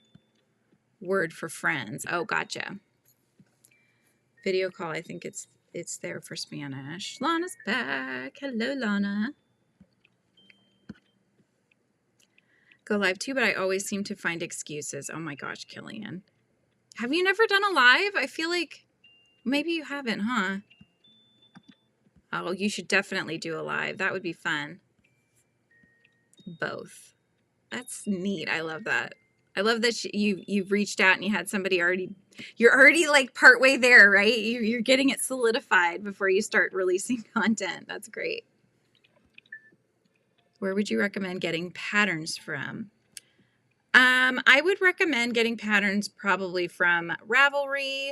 word for friends. Oh, gotcha. Video call, I think it's there for Spanish. Lana's back. Hello, Lana. Go live too, but I always seem to find excuses. Oh my gosh, Killian. Have you never done a live? I feel like maybe you haven't, huh? Oh, you should definitely do a live. That would be fun. Both. That's neat. I love that. I love that you've reached out and you had somebody already. You're already like partway there, right? You're getting it solidified before you start releasing content. That's great. Where would you recommend getting patterns from? I would recommend getting patterns probably from Ravelry.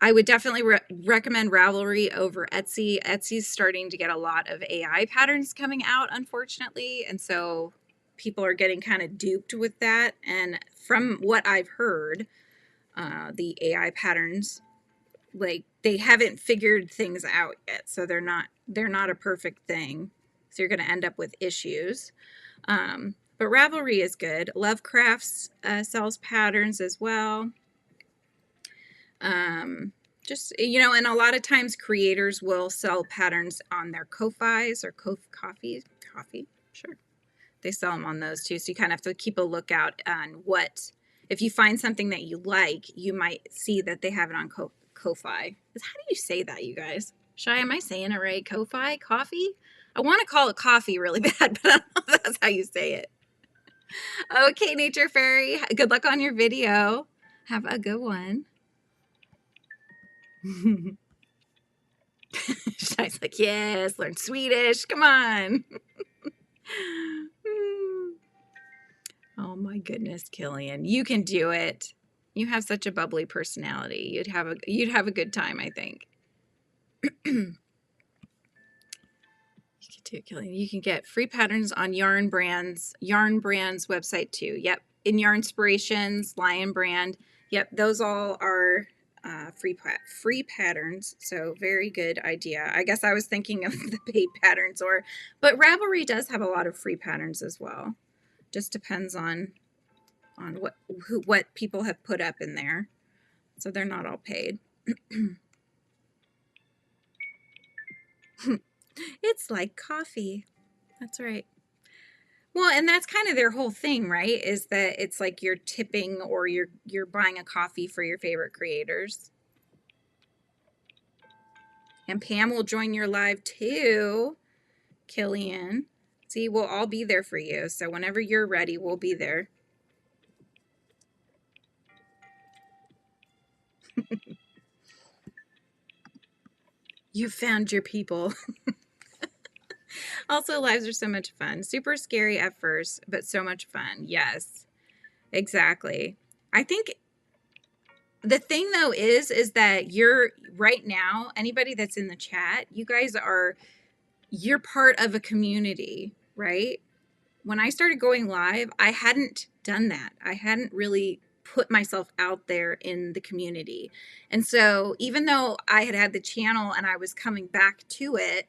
I would definitely recommend Ravelry over Etsy. Etsy's starting to get a lot of AI patterns coming out, unfortunately. And so people are getting kind of duped with that. And from what I've heard, the AI patterns, like, they haven't figured things out yet. So they're not a perfect thing. So you're going to end up with issues. But Ravelry is good. Lovecrafts sells patterns as well. Just, you know, and a lot of times creators will sell patterns on their Ko-Fis or coffee, sure. They sell them on those too. So you kind of have to keep a lookout on what, if you find something that you like, you might see that they have it on Ko-Fi. How do you say that, you guys? Shy, am I saying it right? Ko-Fi? Coffee? I want to call it coffee really bad, but I don't know if that's how you say it. Okay, Nature Fairy, good luck on your video. Have a good one. Shy's like, yes, learn Swedish. Come on. Oh my goodness, Killian, you can do it. You have such a bubbly personality. You'd have a good time, I think. You can do it, Killian. You can get free patterns on Yarn Brand's website too. Yep, in Yarn Inspirations, Lion Brand. Yep, those all are free patterns. So very good idea. I guess I was thinking of the paid patterns, but Ravelry does have a lot of free patterns as well. Just depends on what people have put up in there. So they're not all paid. It's like coffee. That's right. Well, and that's kind of their whole thing, right? Is that it's like you're tipping, or you're buying a coffee for your favorite creators. And Pam will join your live too, Killian. See, we'll all be there for you. So whenever you're ready, we'll be there. You found your people. Also, lives are so much fun. Super scary at first, but so much fun. Yes, exactly. I think the thing though is that you're right now, anybody that's in the chat, you guys you're part of a community, right? When I started going live, I hadn't done that. I hadn't really put myself out there in the community. And so even though I had the channel and I was coming back to it,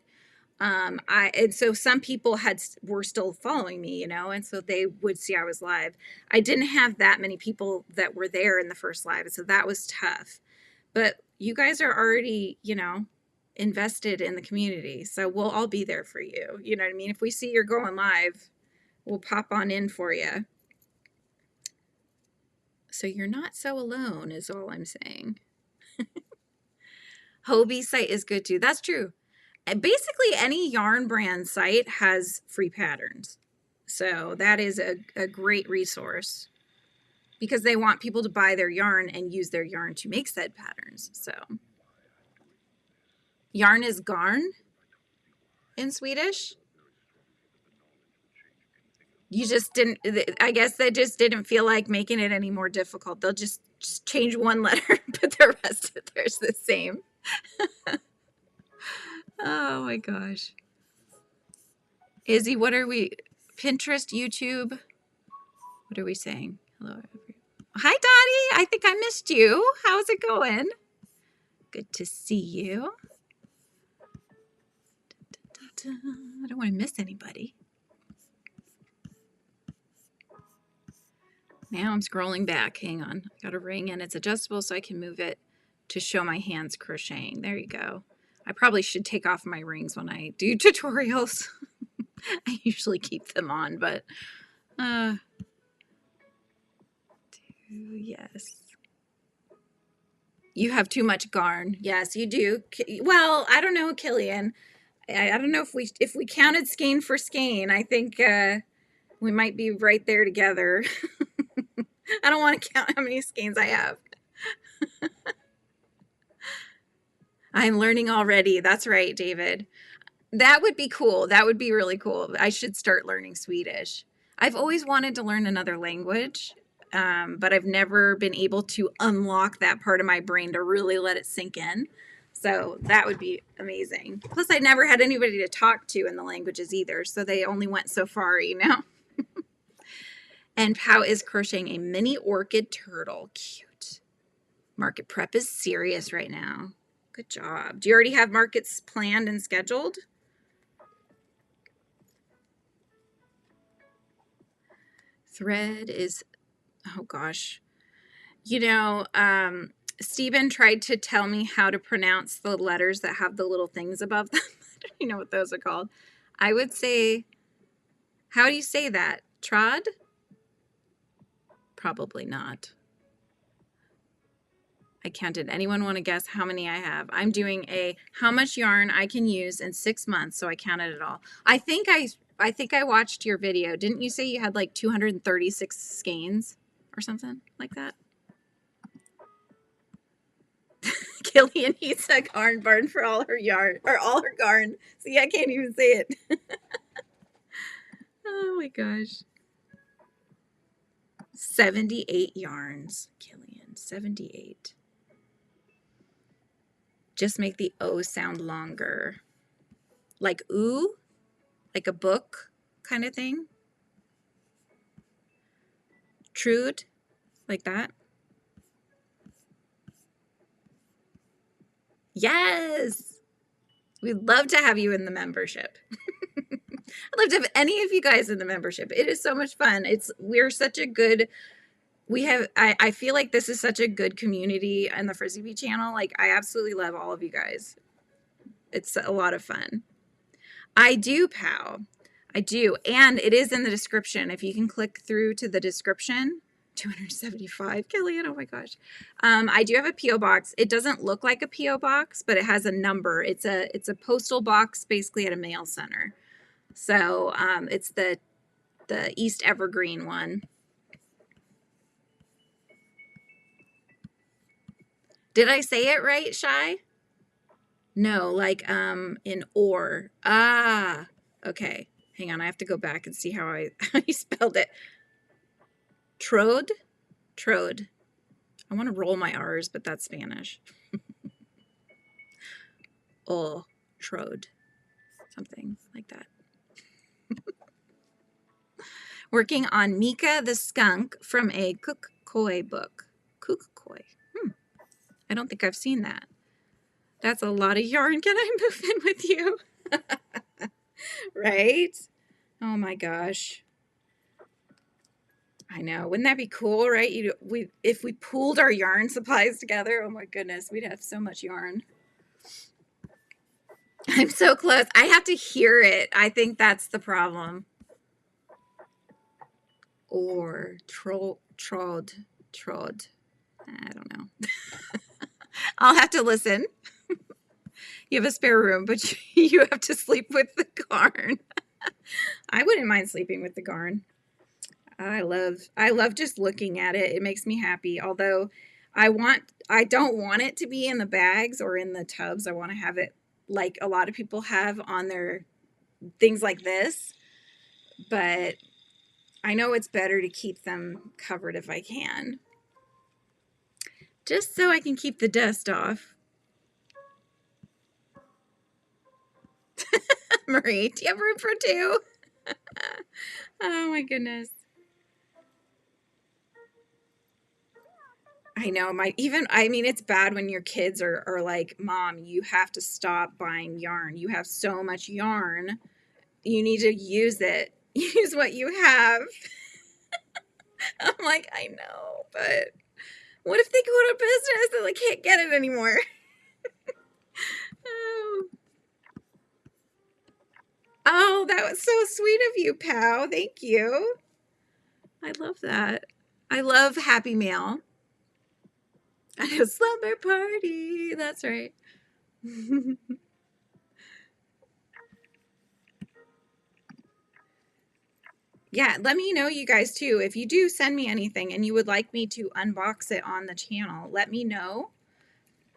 And so some people were still following me, you know, and so they would see I was live. I didn't have that many people that were there in the first live, so that was tough. But you guys are already, you know, invested in the community, so we'll all be there for you. You know what I mean? If we see you're going live, we'll pop on in for you. So you're not so alone is all I'm saying. Hobie site is good too. That's true. Basically any yarn brand site has free patterns. So that is a great resource because they want people to buy their yarn and use their yarn to make said patterns. So yarn is garn in Swedish. You just didn't, I guess they just didn't feel like making it any more difficult. They'll just change one letter, but the rest of theirs the same. Oh my gosh. Izzy, what are we? Pinterest, YouTube? What are we saying? Hello. Hi, Dottie. I think I missed you. How's it going? Good to see you. I don't want to miss anybody. Now I'm scrolling back. Hang on. I got a ring and it's adjustable so I can move it to show my hands crocheting. There you go. I probably should take off my rings when I do tutorials. I usually keep them on, but yes. You have too much garn. Yes, you do. Well, I don't know, Killian. I don't know if we counted skein for skein. I think we might be right there together. I don't want to count how many skeins I have. I'm learning already. That's right, David. That would be cool. That would be really cool. I should start learning Swedish. I've always wanted to learn another language, but I've never been able to unlock that part of my brain to really let it sink in. So that would be amazing. Plus, I never had anybody to talk to in the languages either, so they only went so far, you know? And Pow is crocheting a mini orchid turtle. Cute. Market prep is serious right now. Good job. Do you already have markets planned and scheduled? Thread is, oh gosh. You know, Stephen tried to tell me how to pronounce the letters that have the little things above them. I don't even know what those are called. I would say, how do you say that? Trod? Probably not. I counted. Anyone want to guess how many I have? I'm doing a how much yarn I can use in 6 months, so I counted it all. I think I watched your video. Didn't you say you had like 236 skeins or something like that? Killian eats a garn barn for all her yarn or all her garn. See, I can't even say it. Oh my gosh. 78 yarns, Killian. 78. Just make the O sound longer. Like ooh? Like a book kind of thing? Trude? Like that? Yes! We'd love to have you in the membership. I'd love to have any of you guys in the membership. It is so much fun. We're such a good... I feel like this is such a good community on the FRIZZY'S channel. Like, I absolutely love all of you guys. It's a lot of fun. I do, Pow. I do. And it is in the description. If you can click through to the description, 275, Killian, oh my gosh. I do have a P.O. box. It doesn't look like a P.O. box, but it has a number. It's a postal box basically at a mail center. So it's the East Evergreen one. Did I say it right, Shy? No, like in or. Ah, okay. Hang on, I have to go back and see how I spelled it. Trode? Trode. I want to roll my R's, but that's Spanish. Oh, trode. Something like that. Working on Mika the skunk from a Cook Koi book. Cook Koi. I don't think I've seen that. That's a lot of yarn. Can I move in with you? Right? Oh my gosh. I know. Wouldn't that be cool, right? If we pooled our yarn supplies together, oh my goodness, we'd have so much yarn. I'm so close. I have to hear it. I think that's the problem. Or trod. I don't know. I'll have to listen. You have a spare room, but you have to sleep with the garn. I wouldn't mind sleeping with the garn. I love just looking at it. It makes me happy. Although I don't want it to be in the bags or in the tubs. I want to have it like a lot of people have on their things like this. But I know it's better to keep them covered if I can. Just so I can keep the dust off. Marie, do you have room for two? Oh my goodness. I know, I mean, it's bad when your kids are like, Mom, you have to stop buying yarn. You have so much yarn. You need to use it. Use what you have. I'm like, I know, but what if they go to business and they can't get it anymore? Oh, that was so sweet of you, Pow. Thank you. I love that. I love Happy Mail. I know, slumber party. That's right. Yeah, let me know, you guys, too. If you do send me anything and you would like me to unbox it on the channel, let me know.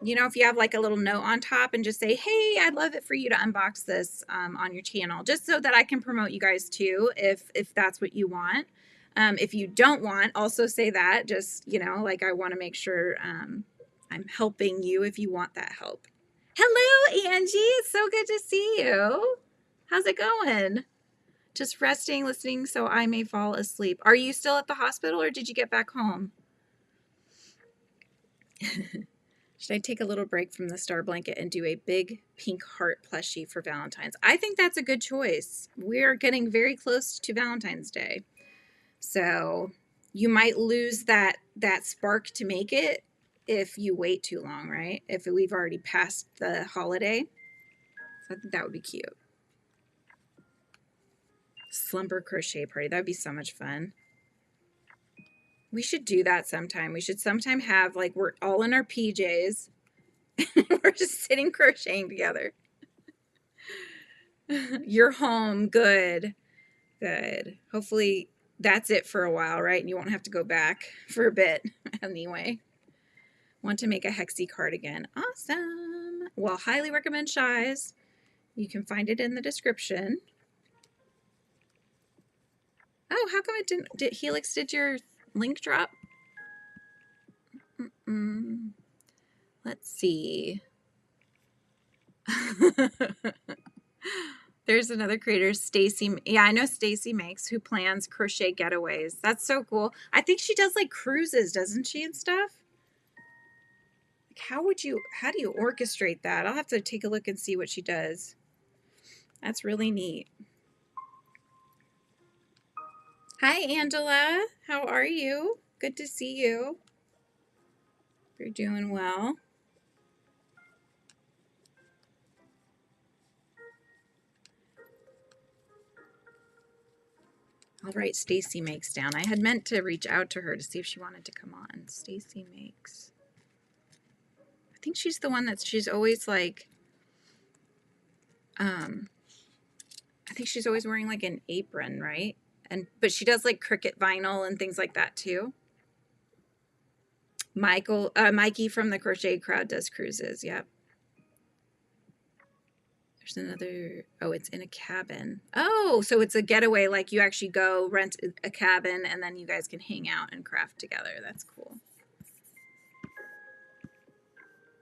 You know, if you have like a little note on top and just say, hey, I'd love it for you to unbox this on your channel, just so that I can promote you guys too, if that's what you want. If you don't want, also say that. Just, you know, like I want to make sure I'm helping you if you want that help. Hello, Angie. It's so good to see you. How's it going? Just resting, listening so I may fall asleep. Are you still at the hospital or did you get back home? Should I take a little break from the star blanket and do a big pink heart plushie for Valentine's? I think that's a good choice. We're getting very close to Valentine's Day. So you might lose that spark to make it if you wait too long, right? If we've already passed the holiday. So I think that would be cute. Slumber crochet party. That would be so much fun. We should do that sometime. We should sometime have, like, we're all in our PJs. We're just sitting crocheting together. You're home. Good. Good. Hopefully that's it for a while, right? And you won't have to go back for a bit anyway. Want to make a Hexi cardigan. Awesome. Well, highly recommend Shy's. You can find it in the description. Oh, how come it didn't? Helix, did your link drop? Let's see. There's another creator, Stacy. Yeah, I know Stacy makes, who plans crochet getaways. That's so cool. I think she does like cruises, doesn't she, and stuff? Like, how do you orchestrate that? I'll have to take a look and see what she does. That's really neat. Hi, Angela. How are you? Good to see you. You're doing well. I'll write Stacy Makes down. I had meant to reach out to her to see if she wanted to come on. Stacy Makes. I think she's the one she's always like, I think she's always wearing like an apron, right? But she does like Cricut vinyl and things like that too. Mikey from the Crochet Crowd does cruises. Yep. There's another, oh, it's in a cabin. Oh, so it's a getaway, like you actually go rent a cabin and then you guys can hang out and craft together. That's cool.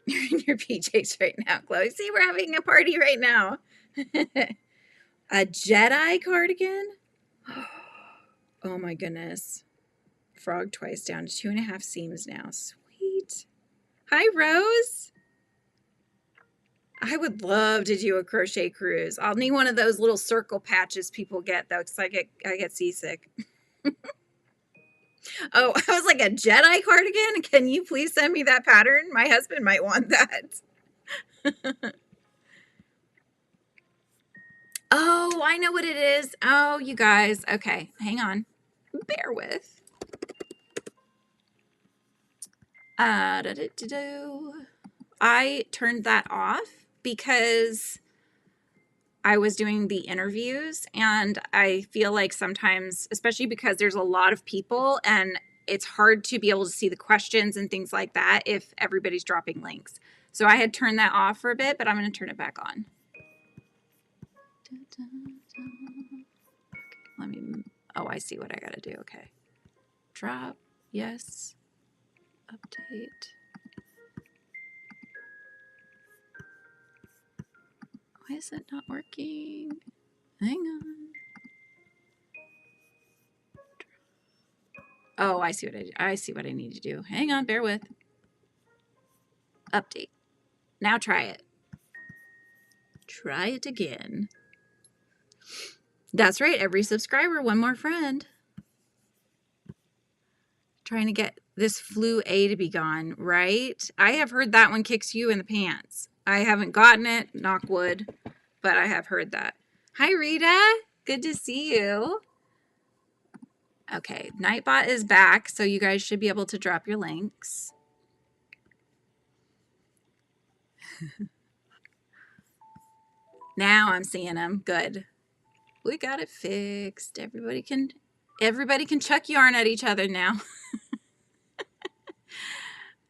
You're in your PJs right now, Chloe. See, we're having a party right now. A Jedi cardigan? Oh my goodness. Frog twice down to 2.5 seams now. Sweet. Hi, Rose. I would love to do a crochet cruise. I'll need one of those little circle patches people get though, because I get seasick. Oh, I was like, a Jedi cardigan? Can you please send me that pattern? My husband might want that. Oh, I know what it is. Oh, you guys. Okay, hang on. Bear with. I turned that off because I was doing the interviews, and I feel like sometimes, especially because there's a lot of people and it's hard to be able to see the questions and things like that if everybody's dropping links. So I had turned that off for a bit, but I'm going to turn it back on. Let me, oh, I see what I got to do. Okay. Drop. Yes. Update. Why is it not working? Hang on. Oh, I see what I need to do. Hang on, bear with. Update. Now try it. Try it again. That's right, every subscriber, one more friend. Trying to get this flu A to be gone, right? I have heard that one kicks you in the pants. I haven't gotten it, knock wood, but I have heard that. Hi, Rita. Good to see you. Okay, Nightbot is back, so you guys should be able to drop your links. Now I'm seeing them. Good. We got it fixed. Everybody can chuck yarn at each other now.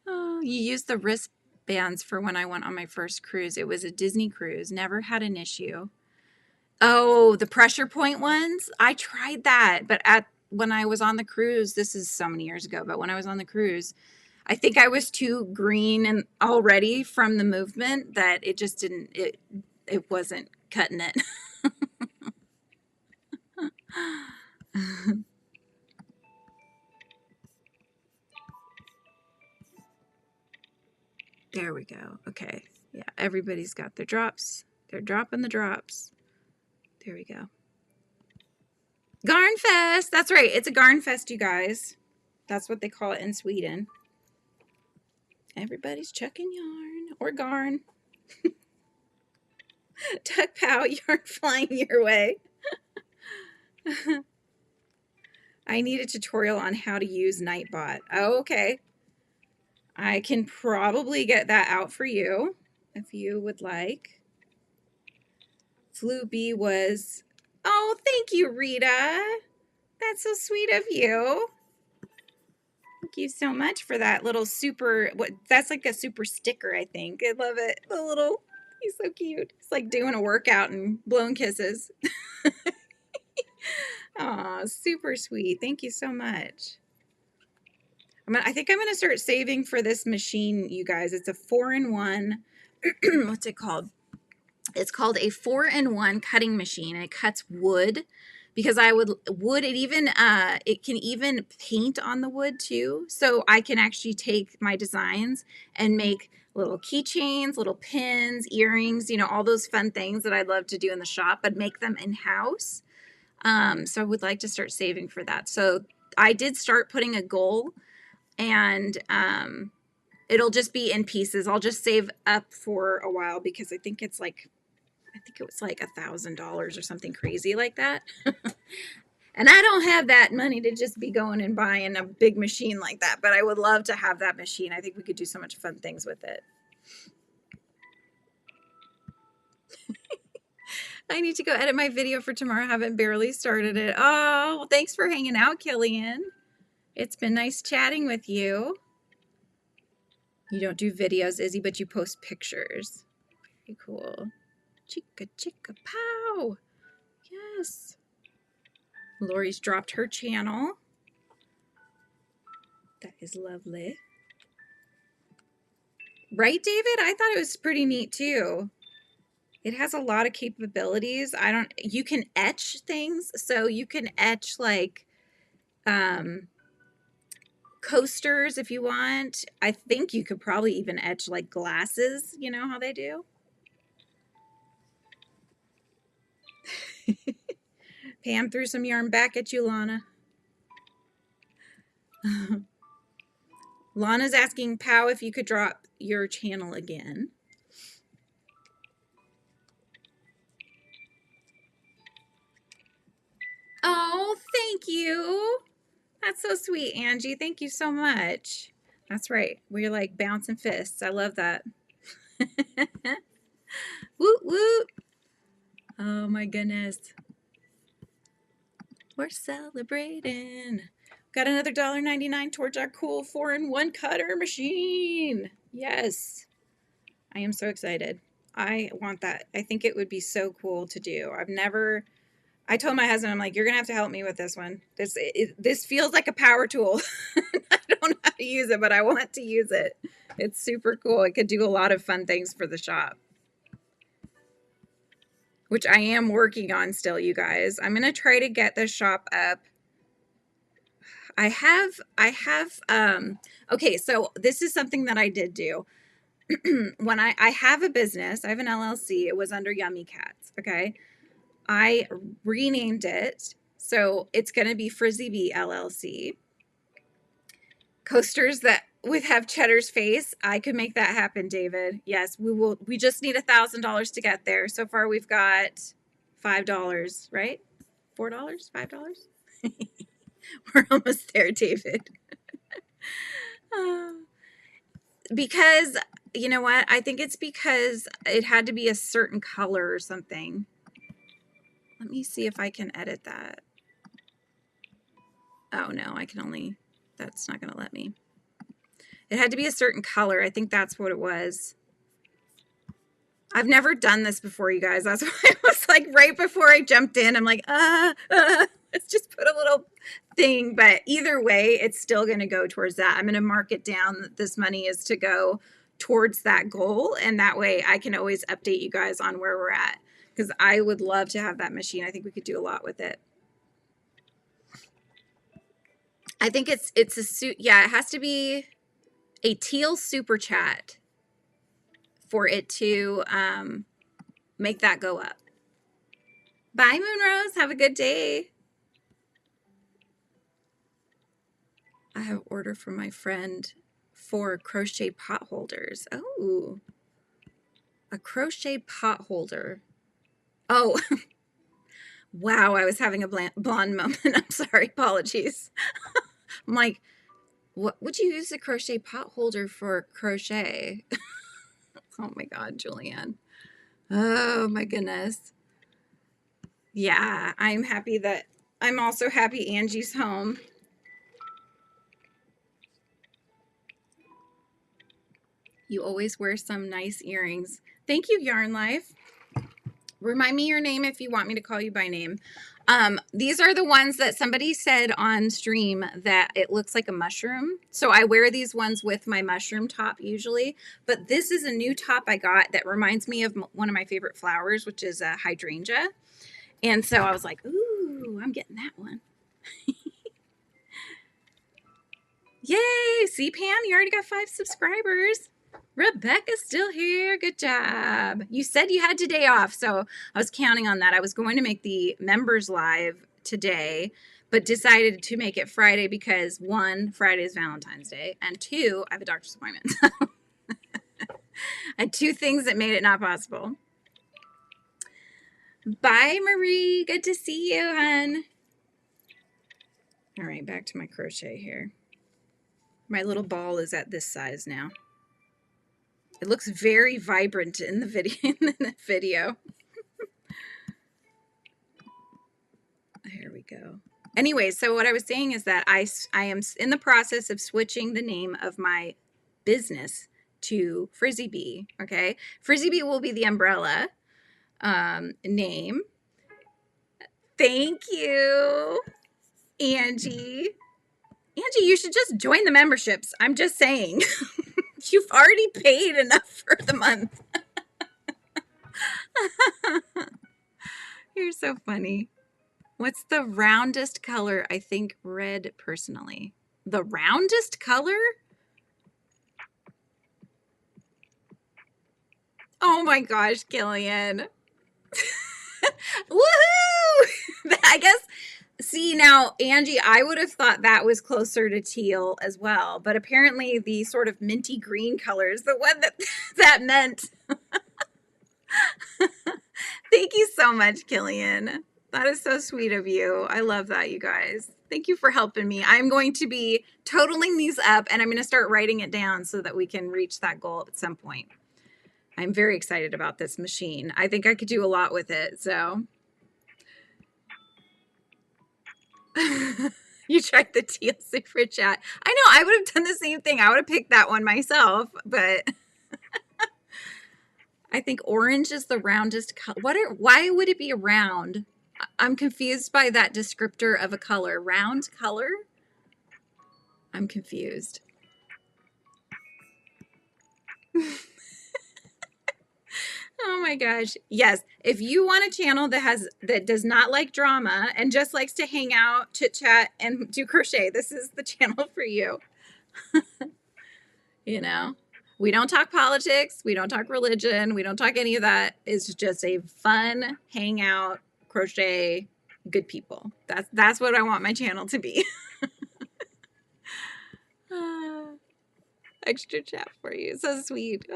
Oh, you used the wristbands for when I went on my first cruise. It was a Disney cruise. Never had an issue. Oh, the pressure point ones? I tried that, but when I was on the cruise, this is so many years ago, but when I was on the cruise, I think I was too green and already from the movement that it just didn't, it wasn't cutting it. There we go. Okay. Yeah, everybody's got their drops. They're dropping the drops. There we go. Garn Fest. That's right. It's a Garn Fest, you guys. That's what they call it in Sweden. Everybody's chucking yarn or garn. Tuck pow, yarn flying your way. I need a tutorial on how to use Nightbot. Oh, okay. I can probably get that out for you if you would like. Flu B was, oh, thank you, Rita. That's so sweet of you. Thank you so much for that little super, that's like a super sticker, I think. I love it. The little, he's so cute. It's like doing a workout and blowing kisses. Aw, super sweet. Thank you so much. I think I'm going to start saving for this machine, you guys. It's a 4-in-1. What's it called? It's called a 4-in-1 cutting machine. It cuts wood because it can even paint on the wood too. So I can actually take my designs and make little keychains, little pins, earrings, all those fun things that I'd love to do in the shop, but make them in-house. So I would like to start saving for that. So I did start putting a goal, and it'll just be in pieces. I'll just save up for a while because I think it was like $1,000 or something crazy like that. And I don't have that money to just be going and buying a big machine like that, but I would love to have that machine. I think we could do so much fun things with it. I need to go edit my video for tomorrow. I haven't barely started it. Oh, well, thanks for hanging out, Killian. It's been nice chatting with you. You don't do videos, Izzy, but you post pictures. Very cool. Chicka, chicka, pow. Yes. Lori's dropped her channel. That is lovely. Right, David? I thought it was pretty neat too. It has a lot of capabilities. You can etch things. So you can etch like coasters if you want. I think you could probably even etch like glasses. You know how they do? Pam threw some yarn back at you, Lana. Lana's asking Pow if you could drop your channel again. Oh, thank you. That's so sweet, Angie. Thank you so much. That's right. We're like bouncing fists. I love that. Woot woot. Oh my goodness. We're celebrating. Got another $1.99 towards our cool 4-in-1 cutter machine. Yes. I am so excited. I want that. I think it would be so cool to do. I told my husband, I'm like, you're going to have to help me with this one. This feels like a power tool. I don't know how to use it, but I want to use it. It's super cool. It could do a lot of fun things for the shop, which I am working on still, you guys. I'm going to try to get the shop up. Okay, so this is something that I did do. When I have a business, I have an LLC. It was under Yummy Cats, okay? I renamed it, so it's going to be FRIZZY'S LLC. Coasters that would have Cheddar's face. I could make that happen, David. Yes, we will. We just need $1,000 to get there. So far, we've got $5, right? $4, $5. We're almost there, David. Because, you know what? I think it's because it had to be a certain color or something. Let me see if I can edit that. Oh, no, I can only, that's not going to let me. It had to be a certain color. I think that's what it was. I've never done this before, you guys. That's why I was like, right before I jumped in, I'm like, let's just put a little thing. But either way, it's still going to go towards that. I'm going to mark it down that this money is to go towards that goal. And that way I can always update you guys on where we're at. Because I would love to have that machine. I think we could do a lot with it. I think it's a suit. Yeah, it has to be a teal super chat for it to make that go up. Bye, Moonrose. Have a good day. I have an order from my friend for crochet pot holders. Oh, a crochet pot holder. Oh, wow. I was having a blonde moment. I'm sorry. Apologies. I'm like, what would you use a crochet pot holder for crochet? Oh my God, Julianne. Oh my goodness. Yeah, I'm happy that I'm also happy Angie's home. You always wear some nice earrings. Thank you, Yarn Life. Remind me your name if you want me to call you by name. These are the ones that somebody said on stream that it looks like a mushroom. So I wear these ones with my mushroom top usually. But this is a new top I got that reminds me of one of my favorite flowers, which is a hydrangea. And so I was like, ooh, I'm getting that one. Yay! See, Pam, you already got 5 subscribers. Rebecca's still here. Good job. You said you had today off, so I was counting on that. I was going to make the members live today, but decided to make it Friday because 1, Friday is Valentine's Day, and 2, I have a doctor's appointment. I had 2 things that made it not possible. Bye, Marie. Good to see you, hon. All right, back to my crochet here. My little ball is at this size now. It looks very vibrant in the video. Here we go. Anyway, so what I was saying is that I am in the process of switching the name of my business to FRIZZY'S. Okay, FRIZZY'S will be the umbrella name. Thank you, Angie. Angie, you should just join the memberships. I'm just saying. You've already paid enough for the month. You're so funny. What's the roundest color? I think red personally. The roundest color? Oh my gosh, Killian. Woohoo! I guess, see now, Angie, I would have thought that was closer to teal as well, but apparently the sort of minty green color is the one that that meant. Thank you so much, Killian. That is so sweet of you. I love that, you guys. Thank you for helping me. I'm going to be totaling these up, and I'm going to start writing it down so that we can reach that goal at some point. I'm very excited about this machine. I think I could do a lot with it, so. You tried the teal super chat. I know, I would have done the same thing. I would have picked that one myself, but I think orange is the roundest color. Why would it be round? I'm confused by that descriptor of a color. Round color? I'm confused. Oh my gosh. Yes. If you want a channel that does not like drama and just likes to hang out, chit chat, and do crochet, this is the channel for you. You know, we don't talk politics. We don't talk religion. We don't talk any of that. It's just a fun hangout, crochet, good people. That's what I want my channel to be. Extra chat for you. So sweet.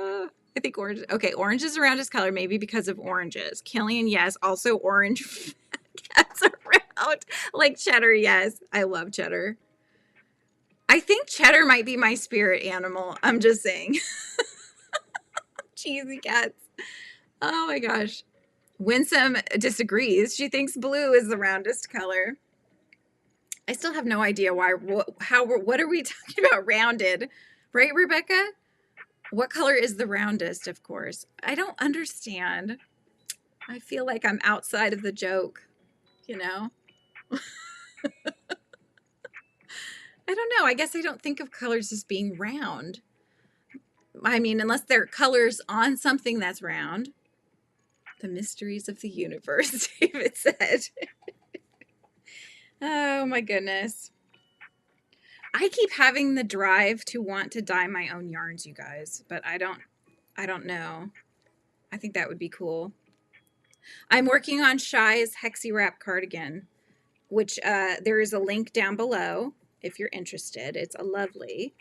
I think orange. Okay, orange is the roundest color, maybe because of oranges. Killian, yes. Also orange cats around. Like cheddar, yes. I love cheddar. I think cheddar might be my spirit animal. I'm just saying. Cheesy cats. Oh my gosh. Winsome disagrees. She thinks blue is the roundest color. I still have no idea why. What are we talking about? Rounded. Right, Rebecca? What color is the roundest, of course? I don't understand. I feel like I'm outside of the joke, you know? I don't know. I guess I don't think of colors as being round. I mean, unless they're colors on something that's round. The mysteries of the universe, David said. Oh my goodness. I keep having the drive to want to dye my own yarns, you guys, but I don't know. I think that would be cool. I'm working on Shy's Hexi Wrap Cardigan, which there is a link down below if you're interested. It's a lovely,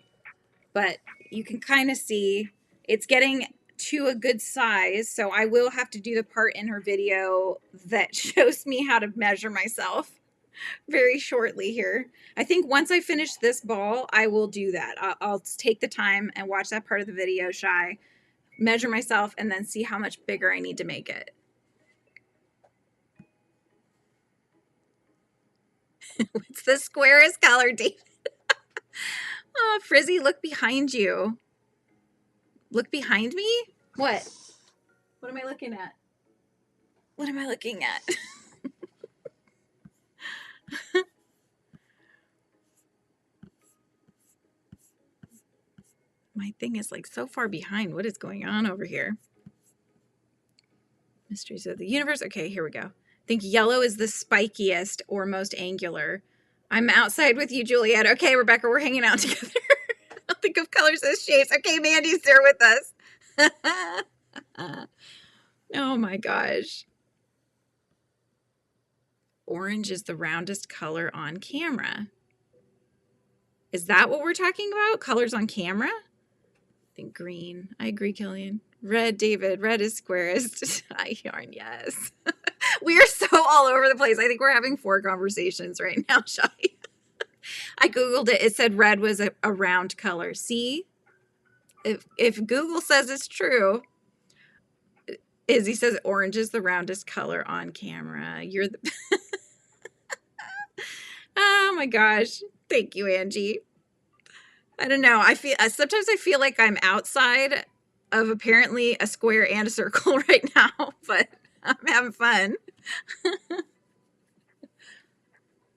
but you can kind of see it's getting to a good size, so I will have to do the part in her video that shows me how to measure myself very shortly here. I think once I finish this ball, I will do that. I'll take the time and watch that part of the video, Shy, measure myself, and then see how much bigger I need to make it. What's the squarest color, David? Oh, Frizzy, look behind you. Look behind me? What? What am I looking at? What am I looking at? My thing is like so far behind. What is going on over here? Mysteries of the universe. Okay, here we go. I think yellow is the spikiest or most angular. I'm outside with you, Juliet. Okay, Rebecca, we're hanging out together. I'll think of colors as shapes. Okay, Mandy's there with us. Oh my gosh. Orange is the roundest color on camera. Is that what we're talking about? Colors on camera? I think green. I agree, Killian. Red, David. Red is squarest. I yarn, yes. We are so all over the place. I think we're having 4 conversations right now, Shy. I Googled it. It said red was a round color. See? If Google says it's true, Izzy says orange is the roundest color on camera. You're the... Oh my gosh. Thank you, Angie. I don't know. Sometimes I feel like I'm outside of apparently a square and a circle right now, but I'm having fun.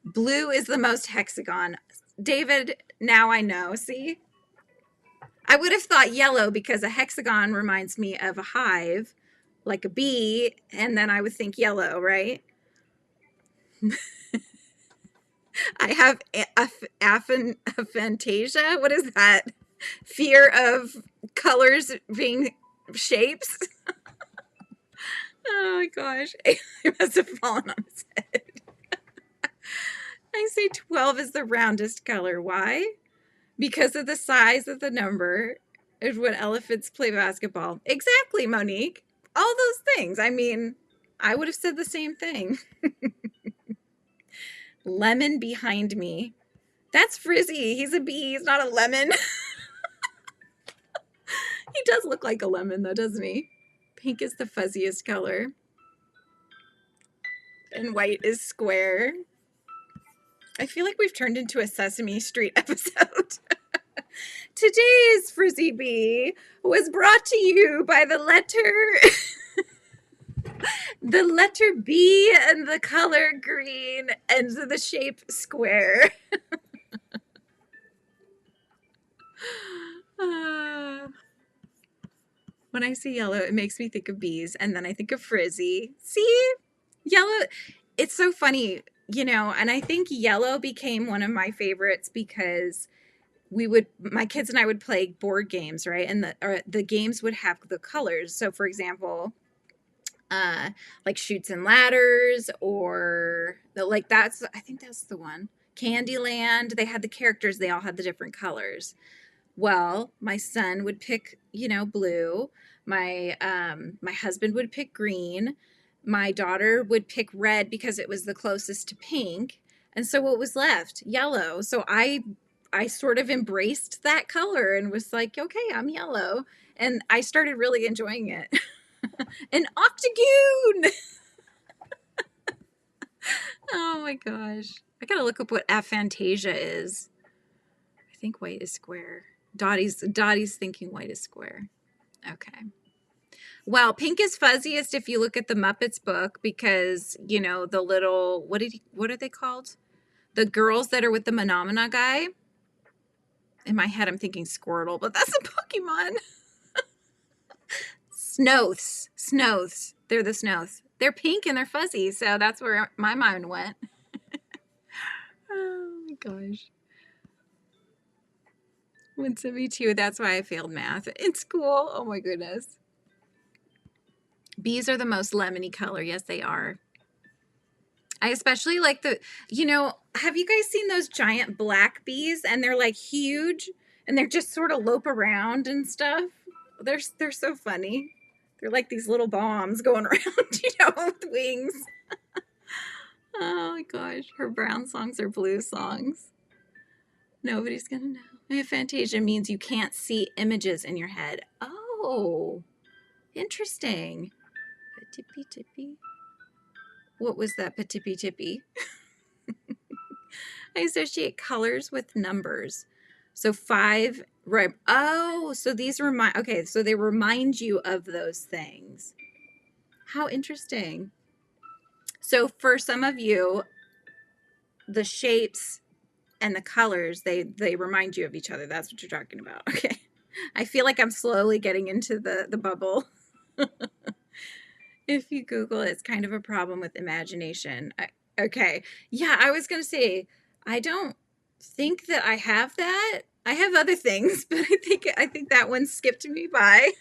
Blue is the most hexagon. David, now I know. See? I would have thought yellow because a hexagon reminds me of a hive, like a bee, and then I would think yellow, right? I have aphantasia. What is that? Fear of colors being shapes. Oh my gosh. It must have fallen on his head. I say 12 is the roundest color. Why? Because of the size of the number is when elephants play basketball. Exactly, Monique. All those things. I mean, I would have said the same thing. Lemon behind me. That's Frizzy. He's a bee. He's not a lemon. He does look like a lemon, though, doesn't he? Pink is the fuzziest color. And white is square. I feel like we've turned into a Sesame Street episode. Today's Frizzy Bee was brought to you by the letter B and the color green and the shape square. When I see yellow, it makes me think of bees, and then I think of Frizzy. See? Yellow, it's so funny, you know, and I think yellow became one of my favorites because my kids and I would play board games, right? And the games would have the colors. So for example, like Chutes and Ladders, or I think that's the one. Candyland, they had the characters, they all had the different colors. Well, my son would pick, you know, blue. My husband would pick green. My daughter would pick red because it was the closest to pink. And so what was left? Yellow. So I sort of embraced that color and was like, okay, I'm yellow. And I started really enjoying it. An octagoon! Oh my gosh. I gotta look up what aphantasia is. I think white is square. Dottie's thinking white is square. Okay. Well, pink is fuzziest if you look at the Muppets book because, you know, the little, what are they called? The girls that are with the Phenomena guy. In my head, I'm thinking Squirtle, but that's a Pokemon. Snoths. They're the Snoths. They're pink and they're fuzzy, so that's where my mind went. Oh my gosh. Me too. That's why I failed math in school. Oh my goodness. Bees are the most lemony color. Yes, they are. I especially like you know, have you guys seen those giant black bees? And they're like huge and they're just sort of lope around and stuff. They're so funny. They're like these little bombs going around, you know, with wings. Oh my gosh. Her brown songs are blue songs. Nobody's gonna know. Aphantasia means you can't see images in your head. Oh, interesting. Tippy tippy. What was that? Tippy tippy. I associate colors with numbers. So 5, right? Oh, so these okay, so they remind you of those things. How interesting. So for some of you, the shapes and the colors, they remind you of each other. That's what you're talking about. Okay. I feel like I'm slowly getting into the bubble. If you Google, it's kind of a problem with imagination. Okay. Yeah, I was going to say, I don't think that I have that. I have other things, but I think that one skipped me by.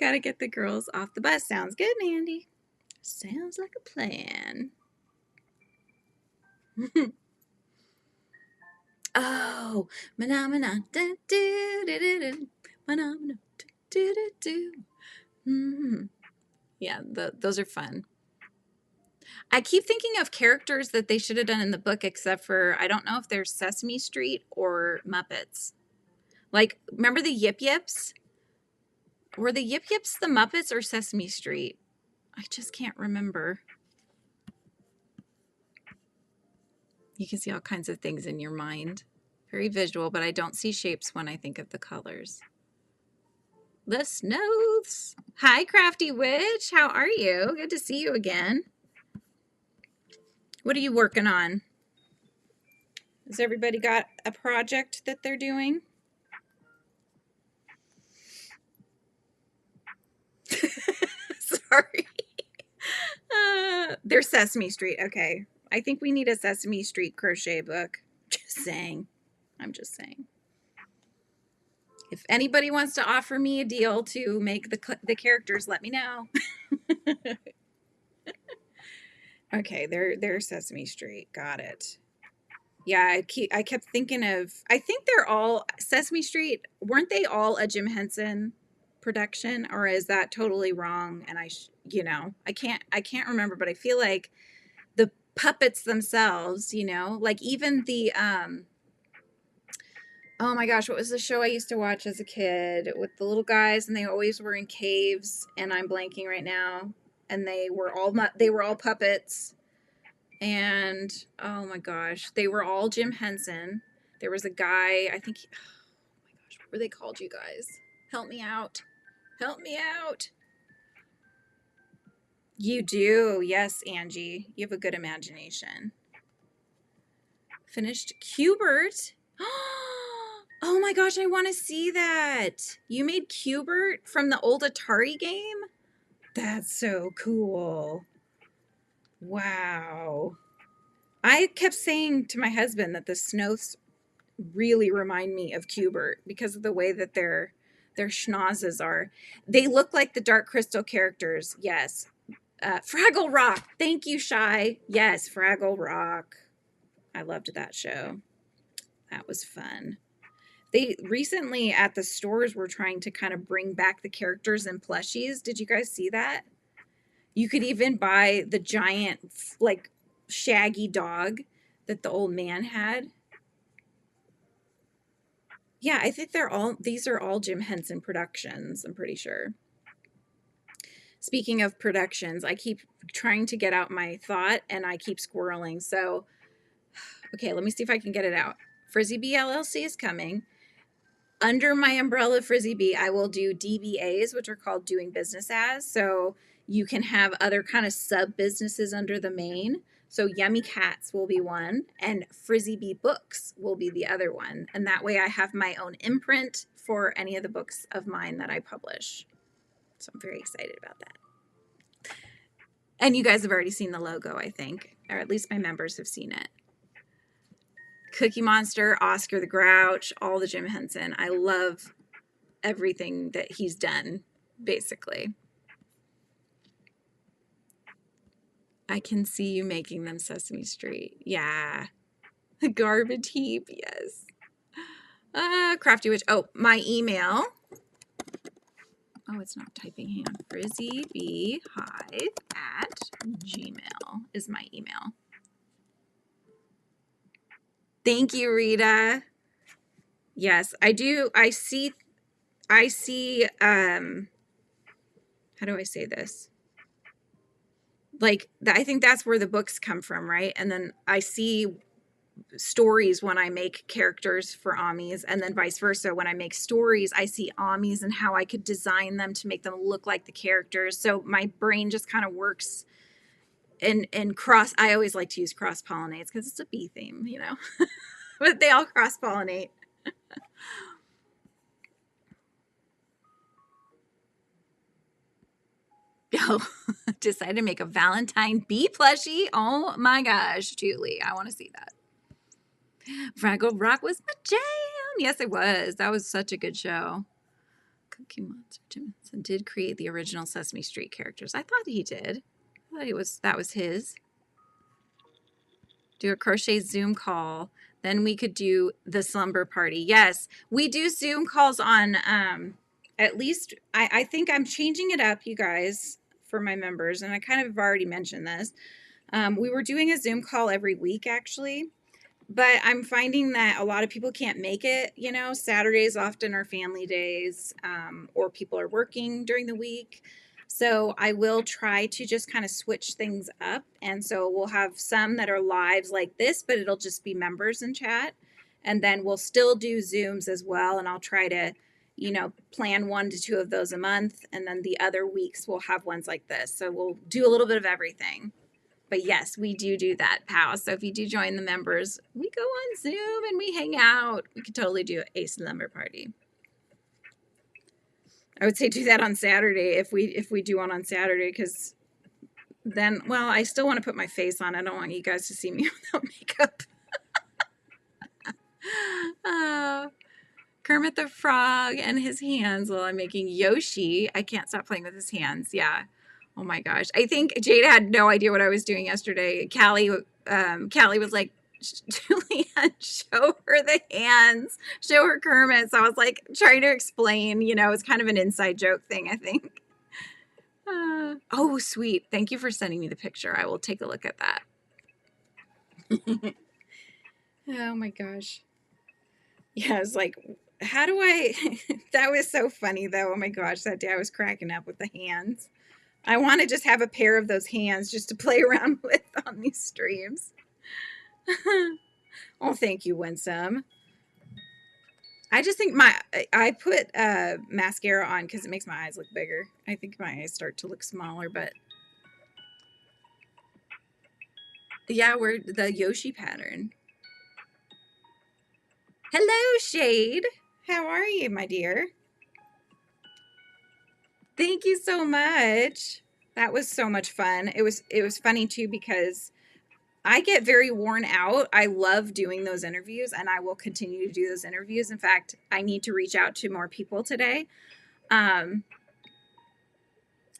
Gotta get the girls off the bus. Sounds good, Mandy. Sounds like a plan. Oh, phenomena. Phenomena. Yeah, those are fun. I keep thinking of characters that they should have done in the book, except for I don't know if they're Sesame Street or Muppets. Like, remember the Yip Yips? Were the Yip Yips the Muppets or Sesame Street? I just can't remember. You can see all kinds of things in your mind. Very visual, but I don't see shapes when I think of the colors. The Snoths. Hi, Crafty Witch. How are you? Good to see you again. What are you working on? Has everybody got a project that they're doing? Sorry. They're Sesame Street. Okay. I think we need a Sesame Street crochet book. Just saying. I'm just saying. If anybody wants to offer me a deal to make the characters, let me know. Okay, they're Sesame Street. Got it. Yeah, I kept thinking of, I think they're all Sesame Street. Weren't they all a Jim Henson production, or is that totally wrong? And I can't remember, but I feel like the puppets themselves, like even the oh my gosh, what was the show I used to watch as a kid with the little guys and they always were in caves, and I'm blanking right now, and they were all puppets. And oh my gosh, they were all Jim Henson. There was a guy, I think, oh my gosh, what were they called, you guys? Help me out. Help me out. You do. Yes, Angie. You have a good imagination. Finished Cubert. Oh my gosh, I want to see that. You made Cubert from the old Atari game? That's so cool. Wow. I kept saying to my husband that the Snows really remind me of Cubert because of the way that their schnozzes are. They look like the Dark Crystal characters. Yes. Fraggle Rock. Thank you, Shy. Yes, Fraggle Rock. I loved that show. That was fun. They recently at the stores were trying to kind of bring back the characters in plushies. Did you guys see that? You could even buy the giant, like, shaggy dog that the old man had. Yeah, I think these are all Jim Henson productions, I'm pretty sure. Speaking of productions, I keep trying to get out my thought and I keep squirreling. So, okay, let me see if I can get it out. FRIZZY'S LLC is coming. Under my umbrella of FRIZZY'S, I will do DBAs, which are called doing business as. So you can have other kind of sub businesses under the main. So Yummy Cats will be one, and FRIZZY'S Books will be the other one. And that way I have my own imprint for any of the books of mine that I publish. So I'm very excited about that. And you guys have already seen the logo, I think, or at least my members have seen it. Cookie Monster, Oscar the Grouch, all the Jim Henson. I love everything that he's done, basically. I can see you making them Sesame Street. Yeah. The garbage heap, yes. Crafty Witch. Oh, my email. Oh, it's not typing. Hang on. FRIZZYBeehive@gmail is my email. Thank you, Rita. Yes, I do. I see, how do I say this? Like, I think that's where the books come from, right? And then I see stories when I make characters for Amis, and then vice versa. When I make stories, I see Amis and how I could design them to make them look like the characters. So my brain just kind of works in cross. I always like to use cross pollinates because it's a bee theme, but they all cross pollinate. Oh, decided to make a Valentine bee plushie. Oh my gosh, Julie, I want to see that. Fraggle Rock was my jam. Yes, it was. That was such a good show. Cookie Monster Jim Henson did create the original Sesame Street characters. I thought he did. I thought that was his. Do a crochet Zoom call. Then we could do the slumber party. Yes, we do Zoom calls on, at least, I think I'm changing it up, you guys, for my members. And I kind of have already mentioned this. We were doing a Zoom call every week, actually. But I'm finding that a lot of people can't make it. Saturdays often are family days, or people are working during the week. So I will try to just kind of switch things up. And so we'll have some that are lives like this, but it'll just be members in chat. And then we'll still do Zooms as well. And I'll try to, plan 1 to 2 of those a month. And then the other weeks we'll have ones like this. So we'll do a little bit of everything. But yes, we do that, pal. So if you do join the members, we go on Zoom and we hang out. We could totally do a slumber party. I would say do that on Saturday if we do one on Saturday, because then, well, I still want to put my face on. I don't want you guys to see me without makeup. Kermit the Frog and his hands while I'm making Yoshi. I can't stop playing with his hands. Yeah. Oh my gosh. I think Jada had no idea what I was doing yesterday. Callie was like, Julianne, show her the hands, show her Kermit. So I was like trying to explain, you know, it's kind of an inside joke thing, I think. Oh, sweet. Thank you for sending me the picture. I will take a look at that. Oh my gosh. Yeah, I was like, how do I, that was so funny though. Oh my gosh, that day I was cracking up with the hands. I want to just have a pair of those hands just to play around with on these streams. Oh, thank you, Winsome. I just think I put mascara on because it makes my eyes look bigger. I think my eyes start to look smaller, but yeah, we're the Yoshi pattern. Hello, Shade. How are you, my dear? Thank you so much. That was so much fun. It was funny too because I get very worn out. I love doing those interviews and I will continue to do those interviews. In fact, I need to reach out to more people today. Yay,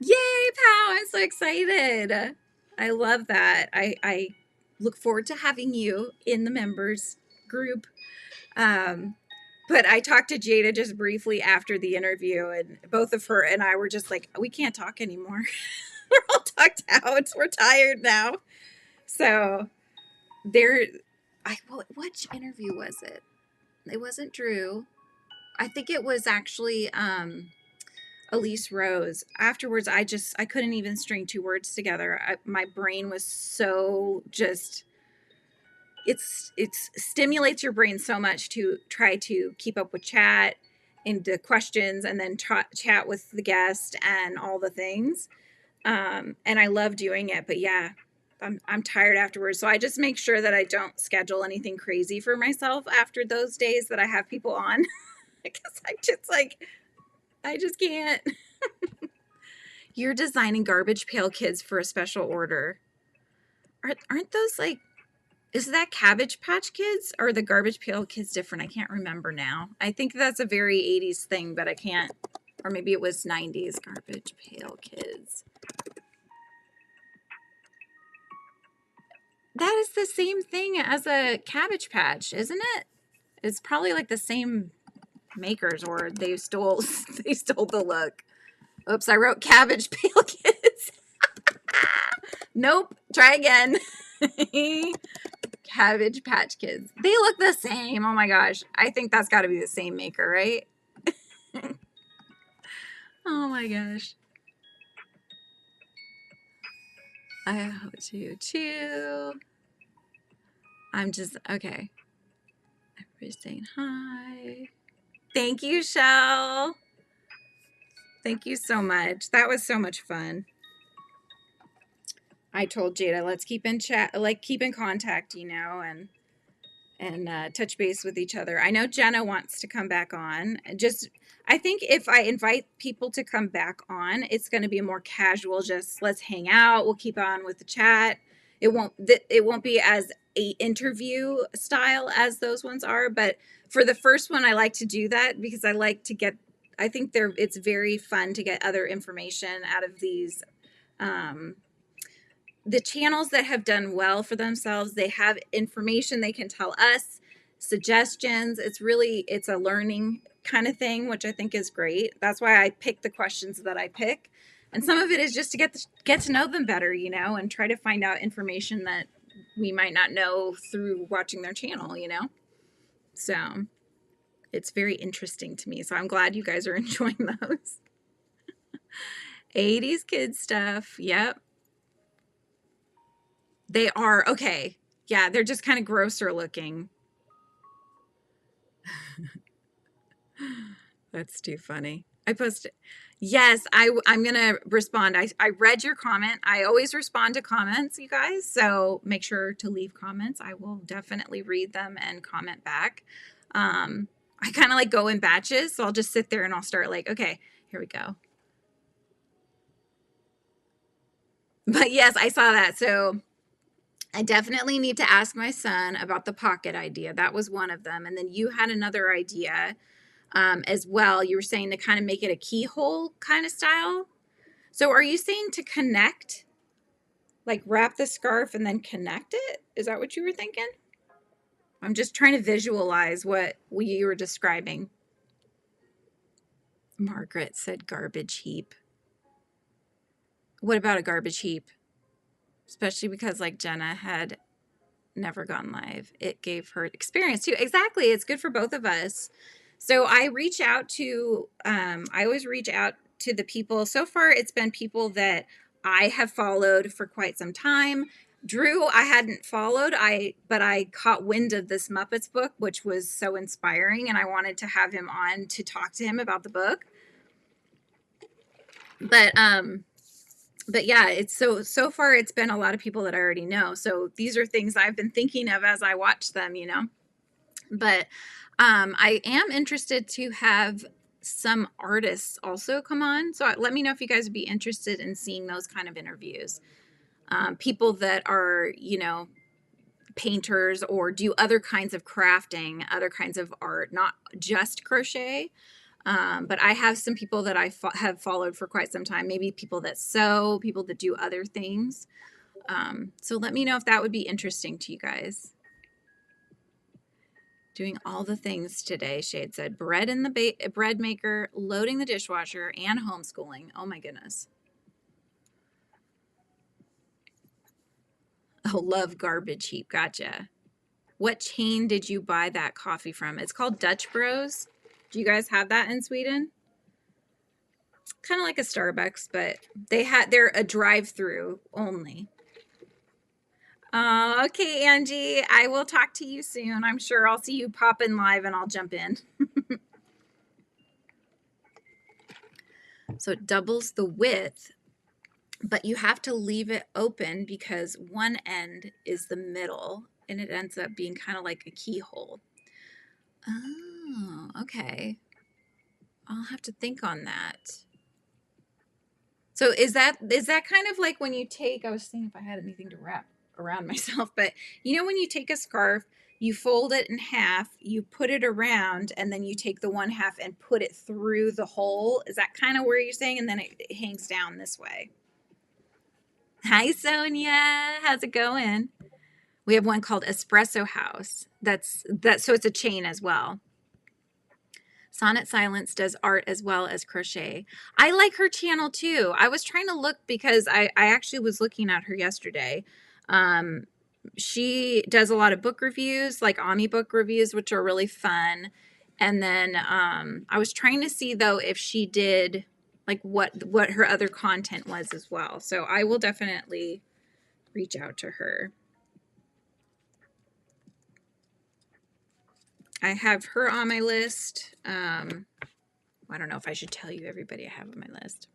Pow! I'm so excited. I love that. I look forward to having you in the members group. But I talked to Jada just briefly after the interview, and both of her and I were just like, we can't talk anymore. We're all tucked out. We're tired now. So which interview was it? It wasn't Drew. I think it was actually Elise Rose. Afterwards, I couldn't even string two words together. My brain was so just, it stimulates your brain so much to try to keep up with chat and the questions and then chat with the guest and all the things. And I love doing it, but yeah, I'm tired afterwards. So I just make sure that I don't schedule anything crazy for myself after those days that I have people on. Because I just can't. You're designing Garbage Pail Kids for a special order. Aren't those like, is that Cabbage Patch Kids or the Garbage Pail Kids different? I can't remember now. I think that's a very 80s thing, but I can't, or maybe it was 90s Garbage Pail Kids. That is the same thing as a Cabbage Patch, isn't it? It's probably like the same makers, or they stole the look. Oops, I wrote Cabbage Pail Kids. Nope, try again. Cabbage Patch Kids. They look the same. Oh my gosh. I think that's got to be the same maker, right? Oh my gosh. I hope to. I'm just, okay. Everybody's saying hi. Thank you, Shell. Thank you so much. That was so much fun. I told Jada, let's keep in chat, like keep in contact, you know, and touch base with each other. I know Jenna wants to come back on. I think if I invite people to come back on, it's going to be a more casual, just let's hang out. We'll keep on with the chat. It won't be as a interview style as those ones are. But for the first one, I like to do that because I like to get, I think it's very fun to get other information out of these, the channels that have done well for themselves. They have information they can tell us, suggestions. It's a learning kind of thing, which I think is great. That's why I pick the questions that I pick. And some of it is just to get to know them better, you know, and try to find out information that we might not know through watching their channel, you know. So it's very interesting to me. So I'm glad you guys are enjoying those. 80s kids stuff. Yep. They are. Okay. Yeah, they're just kind of grosser looking. That's too funny. I posted. Yes, I'm going to respond. I read your comment. I always respond to comments, you guys. So make sure to leave comments. I will definitely read them and comment back. I kind of like go in batches. So I'll just sit there and I'll start like, okay, here we go. But yes, I saw that. So I definitely need to ask my son about the pocket idea. That was one of them. And then you had another idea. as well. You were saying to kind of make it a keyhole kind of style. So are you saying to connect, like wrap the scarf and then connect it? Is that what you were thinking? I'm just trying to visualize what you were describing. Margaret said garbage heap. What about a garbage heap? Especially because like Jenna had never gone live. It gave her experience too. Exactly. It's good for both of us. So I reach out to, I always reach out to the people. So far, it's been people that I have followed for quite some time. Drew, I hadn't followed, but I caught wind of this Muppets book, which was so inspiring, and I wanted to have him on to talk to him about the book. But yeah, it's so far it's been a lot of people that I already know. So these are things I've been thinking of as I watch them, you know. But I am interested to have some artists also come on. So let me know if you guys would be interested in seeing those kind of interviews. People that are, you know, painters or do other kinds of crafting, other kinds of art, not just crochet. But I have some people that I have followed for quite some time, maybe people that sew, people that do other things. So let me know if that would be interesting to you guys. Doing all the things today, Shade said. Bread in the bread maker, loading the dishwasher, and homeschooling. Oh my goodness. Oh, love garbage heap. Gotcha. What chain did you buy that coffee from? It's called Dutch Bros. Do you guys have that in Sweden? Kind of like a Starbucks, but they're a drive-through only. Okay, Angie, I will talk to you soon. I'm sure I'll see you pop in live and I'll jump in. So it doubles the width, but you have to leave it open because one end is the middle and it ends up being kind of like a keyhole. Oh, okay. I'll have to think on that. So is that kind of like when you take, I was thinking if I had anything to wrap around myself, but you know when you take a scarf, you fold it in half, you put it around, and then you take the one half and put it through the hole. Is that kind of where you're saying? And then it hangs down this way. Hi, Sonia. How's it going? We have one called Espresso House. So it's a chain as well. Sonnet Silence does art as well as crochet. I like her channel too. I was trying to look because I actually was looking at her yesterday. She does a lot of book reviews, like Ami book reviews, which are really fun. And then I was trying to see though if she did like what her other content was as well. So I will definitely reach out to her. I have her on my list. I don't know if I should tell you everybody I have on my list.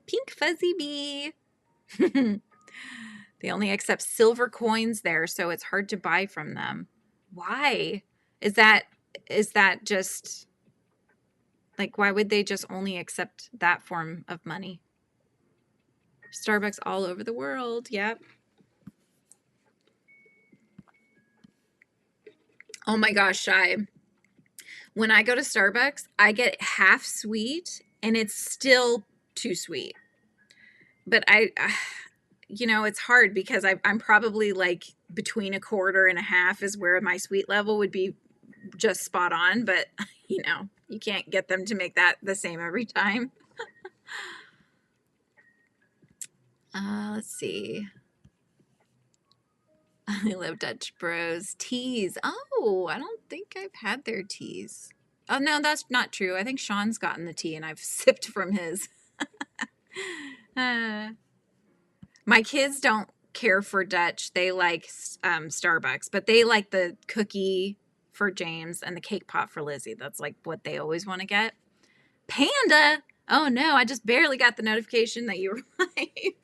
Pink Fuzzy Bee. They only accept silver coins there, so it's hard to buy from them. Why? Is that just like, why would they just only accept that form of money? Starbucks all over the world. Yep. Oh my gosh, Shy. When I go to Starbucks, I get half sweet and it's still too sweet. But you know, it's hard because I'm probably like between a quarter and a half is where my sweet level would be just spot on. But, you know, you can't get them to make that the same every time. Let's see. I love Dutch Bros. Teas. Oh, I don't think I've had their teas. Oh, no, that's not true. I think Sean's gotten the tea and I've sipped from his. My kids don't care for Dutch. They like Starbucks, but they like the cookie for James and the cake pop for Lizzie. That's like what they always want to get. Panda! Oh no, I just barely got the notification that you were live.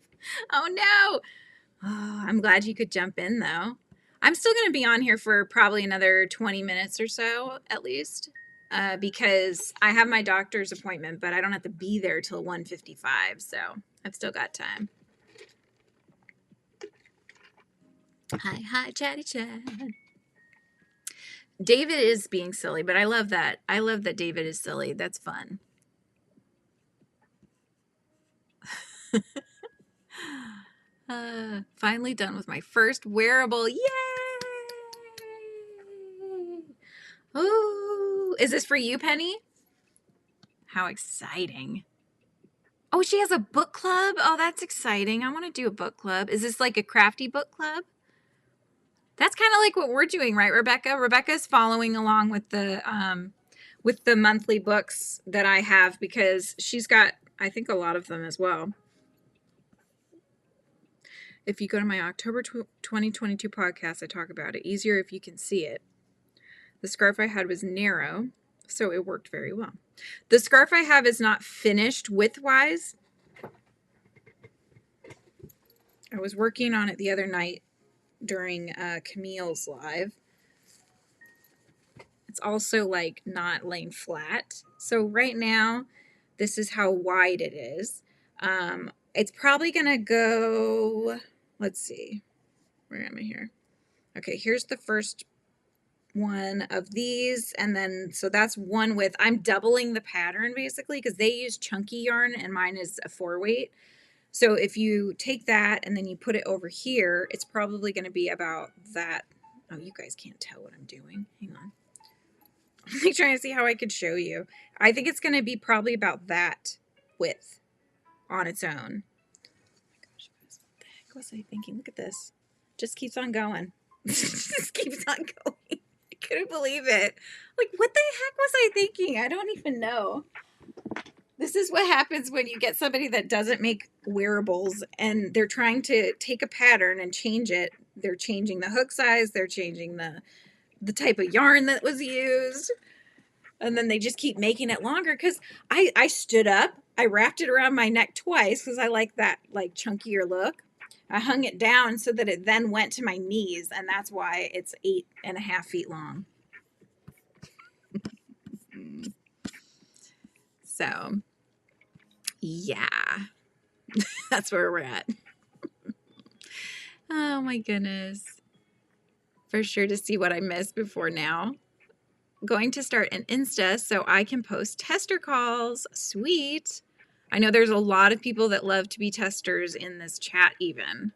Oh no! Oh, I'm glad you could jump in though. I'm still going to be on here for probably another 20 minutes or so at least because I have my doctor's appointment, but I don't have to be there till 1:55, so I've still got time. Hi, Chatty Chat. David is being silly, but I love that. I love that David is silly. That's fun. Finally done with my first wearable. Yay! Oh, is this for you, Penny? How exciting. Oh, she has a book club? Oh, that's exciting. I want to do a book club. Is this like a crafty book club? That's kind of like what we're doing, right, Rebecca? Rebecca's following along with the monthly books that I have because she's got, I think, a lot of them as well. If you go to my October 2022 podcast, I talk about it. Easier if you can see it. The scarf I had was narrow, so it worked very well. The scarf I have is not finished width-wise. I was working on it the other night during Camille's live. It's also like not laying flat. So right now, this is how wide it is. It's probably going to go, let's see, where am I here? Okay, here's the first one of these, and then so that's one width. I'm doubling the pattern basically because they use chunky yarn and mine is a 4-weight. So if you take that and then you put it over here, it's probably going to be about that. Oh, you guys can't tell what I'm doing. Hang on. I'm like trying to see how I could show you. I think it's going to be probably about that width on its own. Oh my gosh, what the heck was I thinking? Look at this. Just keeps on going. Just keeps on going. I couldn't believe it. Like, what the heck was I thinking? I don't even know. This is what happens when you get somebody that doesn't make wearables and they're trying to take a pattern and change it. They're changing the hook size. They're changing the type of yarn that was used. And then they just keep making it longer because I stood up. I wrapped it around my neck twice because I like that like chunkier look. I hung it down so that it then went to my knees, and that's why it's 8.5 feet long. So, yeah, that's where we're at. Oh my goodness. For sure to see what I missed before now. Going to start an Insta so I can post tester calls. Sweet. I know there's a lot of people that love to be testers in this chat even.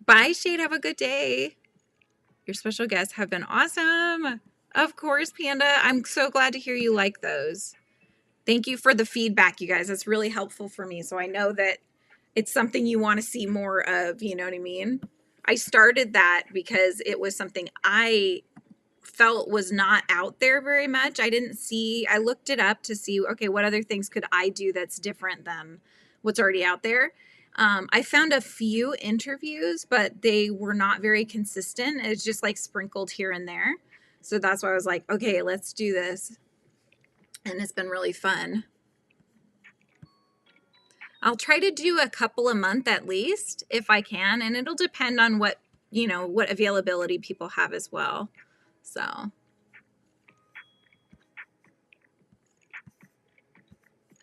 Bye, Shade. Have a good day. Your special guests have been awesome. Of course, Panda. I'm so glad to hear you like those. Thank you for the feedback, you guys. That's really helpful for me. So I know that it's something you want to see more of, you know what I mean? I started that because it was something I felt was not out there very much. I looked it up to see, okay, what other things could I do that's different than what's already out there? I found a few interviews, but they were not very consistent. It's just like sprinkled here and there. So that's why I was like, okay, let's do this. And it's been really fun. I'll try to do a couple a month at least if I can. And it'll depend on what, what availability people have as well. So. Oh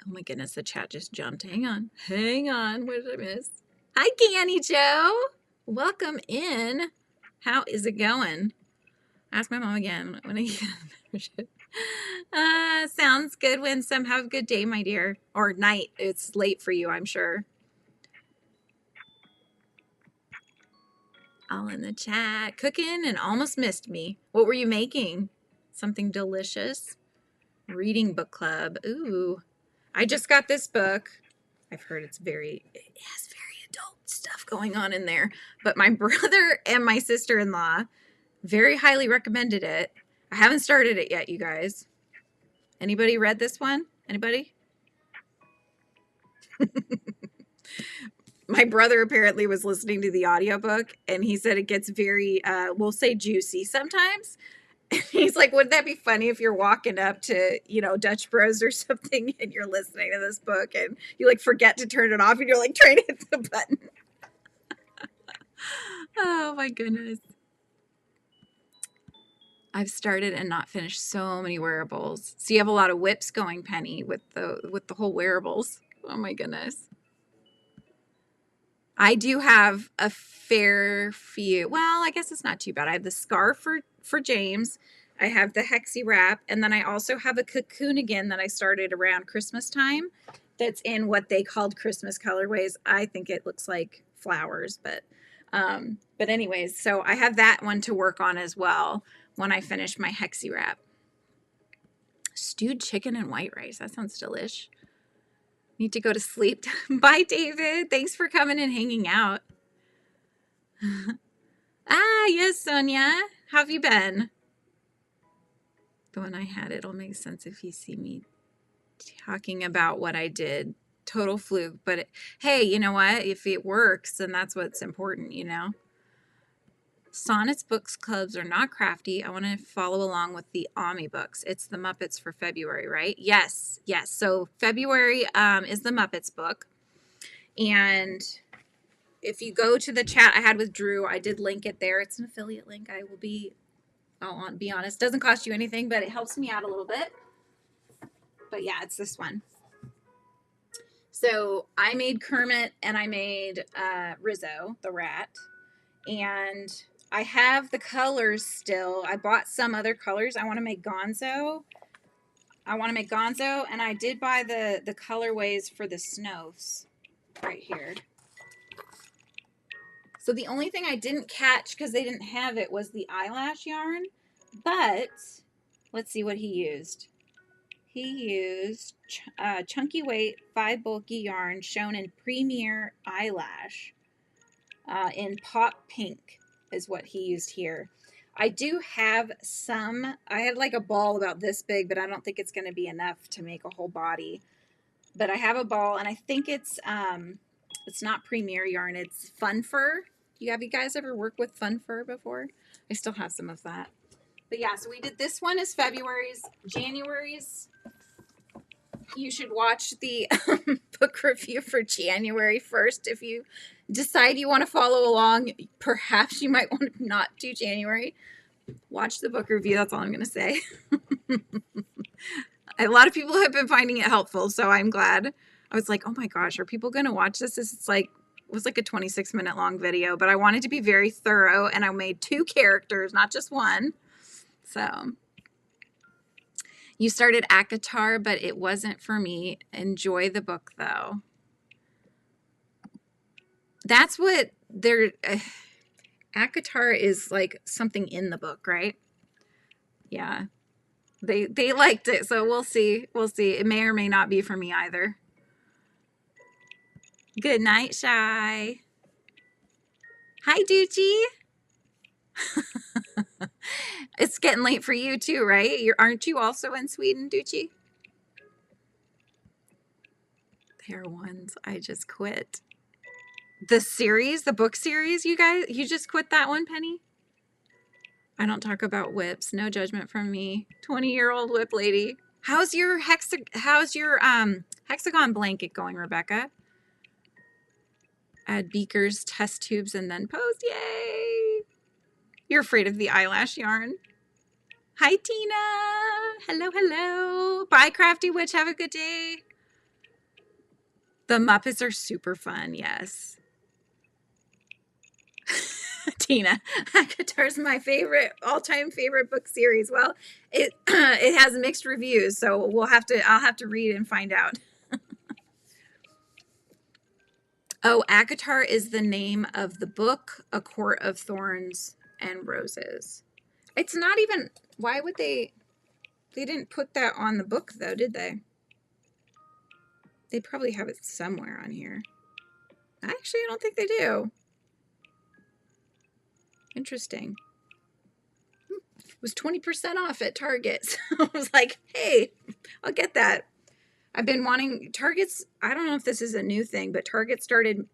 my goodness, the chat just jumped. Hang on. What did I miss? Hi, Canny Joe. Welcome in. How is it going? Ask my mom again when I get a membership. Sounds good, Winsome. Have a good day, my dear. Or night. It's late for you, I'm sure. All in the chat. Cooking and almost missed me. What were you making? Something delicious? Reading book club. Ooh. I just got this book. I've heard it has very adult stuff going on in there. But my brother and my sister-in-law very highly recommended it. I haven't started it yet, you guys. Anybody read this one? Anybody? My brother apparently was listening to the audiobook and he said it gets very, we'll say juicy sometimes. And he's like, wouldn't that be funny if you're walking up to, Dutch Bros or something and you're listening to this book and you like forget to turn it off and you're like trying to hit the button. Oh my goodness. I've started and not finished so many wearables. So you have a lot of whips going, Penny, with the whole wearables. Oh my goodness. I do have a fair few. Well, I guess it's not too bad. I have the scarf for James. I have the Hexi Wrap, and then I also have a cocoon again that I started around Christmas time that's in what they called Christmas colorways. I think it looks like flowers, but anyways, so I have that one to work on as well when I finish my Hexi Wrap. Stewed chicken and white rice. That sounds delish. Need to go to sleep. Bye, David. Thanks for coming and hanging out. Ah, yes, Sonia. How have you been? The one I had, it'll make sense if you see me talking about what I did. Total fluke. But hey, you know what? If it works, then that's what's important, you know? Sonnet's Books Clubs are not crafty. I want to follow along with the Ami books. It's the Muppets for February, right? Yes, yes. So February is the Muppets book. And if you go to the chat I had with Drew, I did link it there. It's an affiliate link. I'll be honest, doesn't cost you anything, but it helps me out a little bit. But yeah, it's this one. So I made Kermit and I made Rizzo, the rat. And I have the colors still. I bought some other colors. I want to make Gonzo. And I did buy the colorways for the Snowfs right here. So the only thing I didn't catch because they didn't have it was the eyelash yarn. But let's see what he used. He used chunky weight 5 bulky yarn shown in Premier Eyelash in Pop Pink is what he used here. I do have some. I had like a ball about this big, but I don't think it's going to be enough to make a whole body. But I have a ball, and I think it's not Premier yarn. It's Fun Fur. Have you guys ever worked with Fun Fur before? I still have some of that. But yeah, so we did this one is February's. January's, you should watch the book review for January 1st. If you decide you want to follow along, perhaps you might want to not do January. Watch the book review. That's all I'm going to say. A lot of people have been finding it helpful, so I'm glad. I was like, oh my gosh, are people going to watch this? It was like a 26-minute long video, but I wanted to be very thorough, and I made 2 characters, not just one. So you started ACOTAR, but it wasn't for me. Enjoy the book, though. That's what ACOTAR is like something in the book, right? Yeah. They liked it, so we'll see. We'll see. It may or may not be for me either. Good night, Shy. Hi, Doochie. It's getting late for you too, right? Aren't you also in Sweden, Doochie? There are ones I just quit. The book series, you guys, you just quit that one, Penny? I don't talk about whips. No judgment from me. 20-year-old whip lady. How's your hexagon blanket going, Rebecca? Add beakers, test tubes, and then pose. Yay! You're afraid of the eyelash yarn. Hi, Tina. Hello, hello. Bye, Crafty Witch. Have a good day. The Muppets are super fun. Yes. Tina, ACOTAR's my all-time favorite book series. Well, it has mixed reviews, so I'll have to read and find out. Oh, ACOTAR is the name of the book, A Court of Thorns and Roses. It's not even, why would they didn't put that on the book though, did they? They probably have it somewhere on here. Actually, I don't think they do. Interesting. It was 20% off at Target. So I was like, hey, I'll get that. I've been wanting Target's, I don't know if this is a new thing, but Target started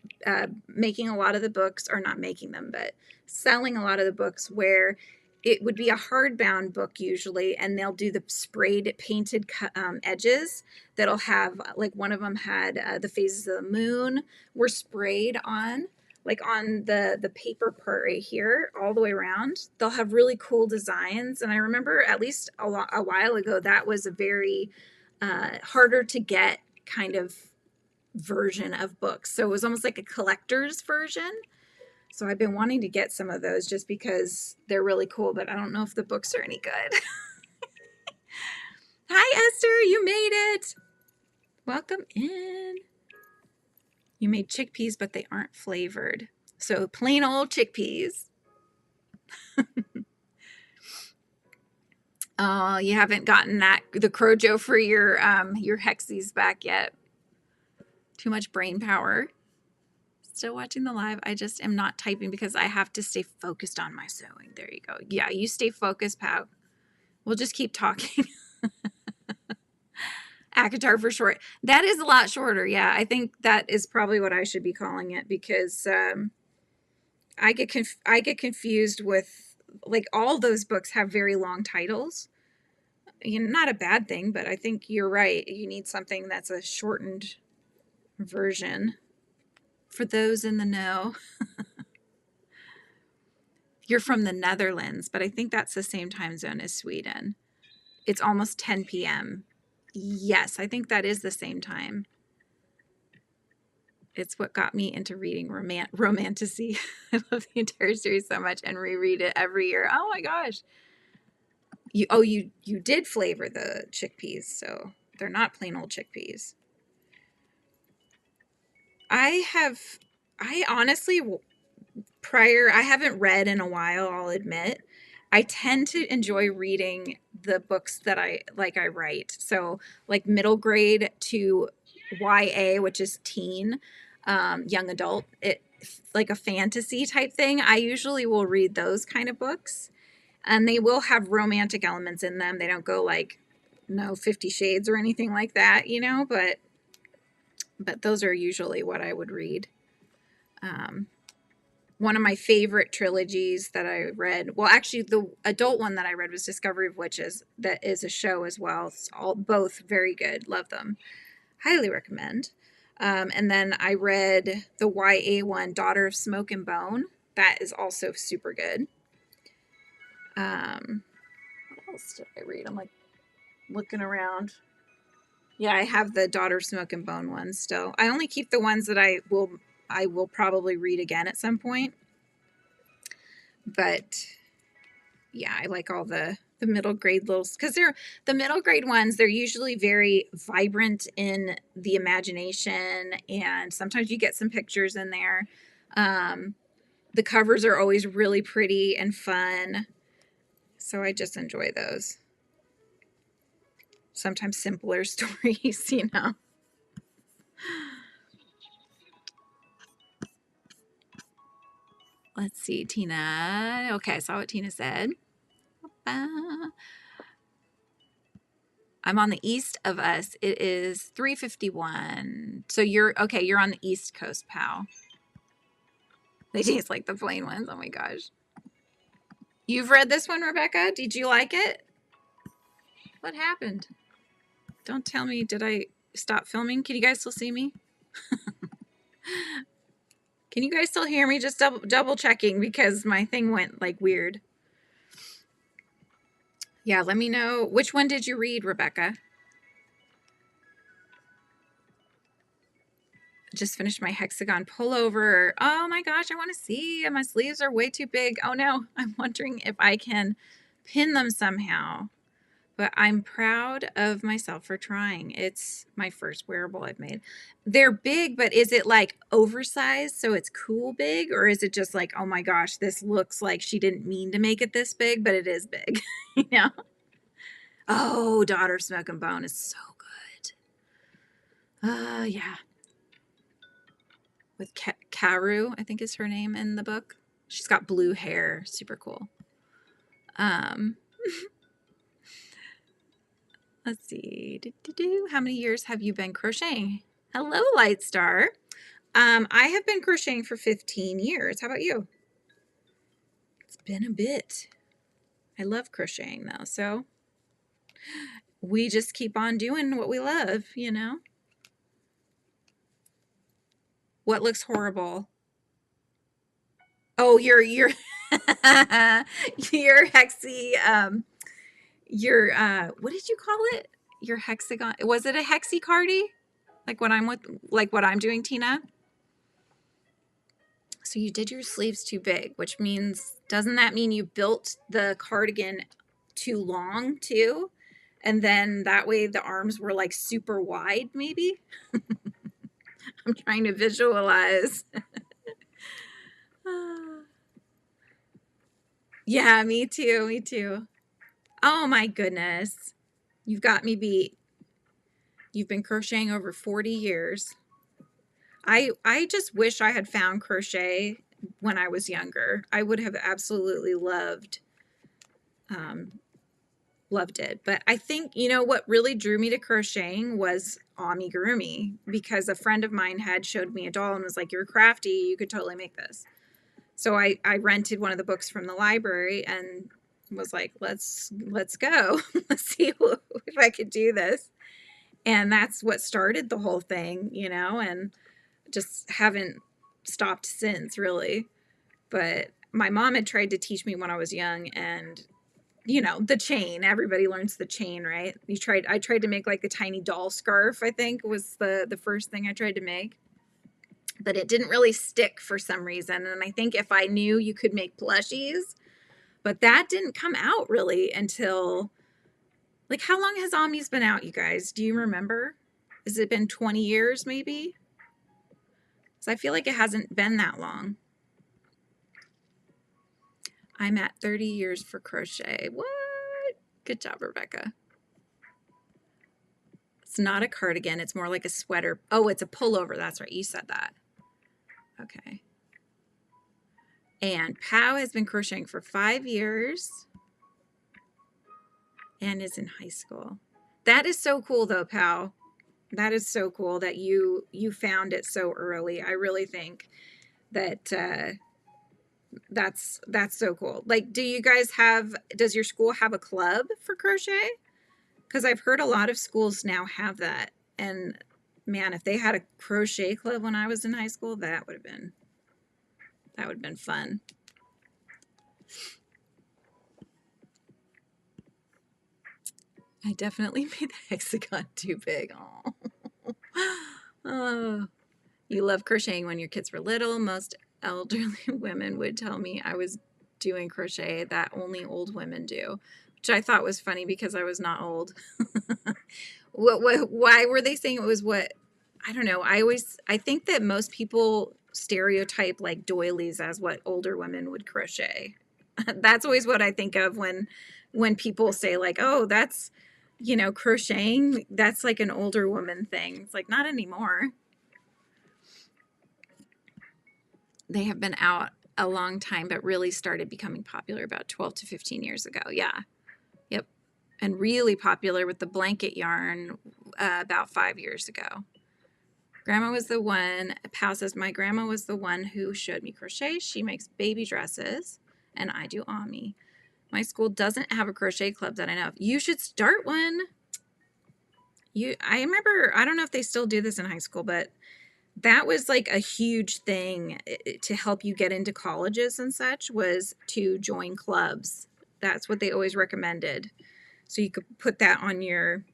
making a lot of the books, or not making them, but selling a lot of the books where it would be a hardbound book usually, and they'll do the sprayed painted edges that'll have, like one of them had the phases of the moon were sprayed on, like on the paper part right here all the way around. They'll have really cool designs, and I remember at least a while ago that was a very harder to get kind of version of books. So it was almost like a collector's version. So I've been wanting to get some of those just because they're really cool, but I don't know if the books are any good. Hi, Esther, you made it. Welcome in. You made chickpeas, but they aren't flavored. So plain old chickpeas. Oh, you haven't gotten the Crojo for your Hexis back yet. Too much brain power. Still watching the live. I just am not typing because I have to stay focused on my sewing. There you go. Yeah, you stay focused, Pau. We'll just keep talking. Akatar for short. That is a lot shorter. Yeah, I think that is probably what I should be calling it because I get confused with, like, all those books have very long titles. You know, not a bad thing, but I think you're right. You need something that's a shortened version. For those in the know. You're from the Netherlands, but I think that's the same time zone as Sweden. It's almost 10 p.m. Yes, I think that is the same time. It's what got me into reading romantasy. I love the entire series so much and reread it every year. Oh my gosh. You did flavor the chickpeas, so they're not plain old chickpeas. I honestly, I haven't read in a while, I'll admit. I tend to enjoy reading the books that I write. So like middle grade to YA, which is teen, young adult, like a fantasy type thing. I usually will read those kind of books, and they will have romantic elements in them. They don't go like, no 50 Shades or anything like that, you know, but those are usually what I would read. One of my favorite trilogies that I read, well, actually the adult one that I read was Discovery of Witches. That is a show as well. It's both very good. Love them. Highly recommend. And then I read the YA one, Daughter of Smoke and Bone. That is also super good. What else did I read? I'm like looking around. Yeah, I have the Daughter of Smoke and Bone one still. I only keep the ones that I will probably read again at some point. But yeah, I like all the middle grade because the middle grade ones. They're usually very vibrant in the imagination, and sometimes you get some pictures in there. The covers are always really pretty and fun, so I just enjoy those. Sometimes simpler stories, you know. Let's see, Tina. Okay, I saw what Tina said. I'm on the east of us. It is 3:51. So you're on the East Coast, pal. They taste like the plain ones. Oh my gosh. You've read this one, Rebecca? Did you like it? What happened? Don't tell me, did I stop filming? Can you guys still see me? Can you guys still hear me? Just double checking because my thing went like weird. Yeah, let me know. Which one did you read, Rebecca? Just finished my hexagon pullover. Oh my gosh, I want to see. My sleeves are way too big. Oh no, I'm wondering if I can pin them somehow. But I'm proud of myself for trying. It's my first wearable I've made. They're big, but is it like oversized so it's cool big? Or is it just like, oh my gosh, this looks like she didn't mean to make it this big, but it is big, you know? Oh, Daughter of Smoke and Bone is so good. Yeah. With Karu, I think is her name in the book. She's got blue hair. Super cool. Let's see. How many years have you been crocheting? Hello, Lightstar. I have been crocheting for 15 years. How about you? It's been a bit. I love crocheting though, so we just keep on doing what we love, you know? What looks horrible? Oh, your your Hexi, your what did you call it? Your hexagon. Was it a Hexi cardi? like what I'm doing, Tina. So you did your sleeves too big, which means, doesn't that mean you built the cardigan too long too? And then that way the arms were like super wide, maybe? I'm trying to visualize. Yeah, me too. Me too. Oh my goodness. You've got me beat. You've been crocheting over 40 years. I just wish I had found crochet when I was younger. I would have absolutely loved it. But I think, you know, what really drew me to crocheting was amigurumi, because a friend of mine had showed me a doll and was like, "You're crafty, you could totally make this." So I rented one of the books from the library and was like, let's go. Let's see if I could do this. And that's what started the whole thing, you know, and just haven't stopped since, really. But my mom had tried to teach me when I was young, and you know, the chain, everybody learns the chain, right? I tried to make like the tiny doll scarf, I think was the first thing I tried to make. But it didn't really stick for some reason. And I think if I knew you could make plushies, but that didn't come out really until, like, how long has Ami's been out, you guys? Do you remember? Has it been 20 years maybe? So I feel like it hasn't been that long. I'm at 30 years for crochet. What? Good job, Rebecca. It's not a cardigan. It's more like a sweater. Oh, it's a pullover. That's right. You said that. Okay. And Pow has been crocheting for 5 years and is in high school. That is so cool though, Pow. That is so cool that you found it so early. I really think that that's so cool. Like, does your school have a club for crochet? Because I've heard a lot of schools now have that. And man, if they had a crochet club when I was in high school, that would have been fun. I definitely made the hexagon too big. Oh, you love crocheting when your kids were little. Most elderly women would tell me I was doing crochet that only old women do, which I thought was funny because I was not old. Why were they saying it was what? I don't know. I think that most people stereotype like doilies as what older women would crochet. That's always what I think of when people say like, oh, that's, you know, crocheting, that's like an older woman thing. It's like, not anymore. They have been out a long time, but really started becoming popular about 12 to 15 years ago. Yeah. Yep. And really popular with the blanket yarn about 5 years ago. Grandma was the one, Pal says, my grandma was the one who showed me crochet. She makes baby dresses and I do Ami. My school doesn't have a crochet club that I know of. You should start one. I remember, I don't know if they still do this in high school, but that was like a huge thing to help you get into colleges and such, was to join clubs. That's what they always recommended. So you could put that on your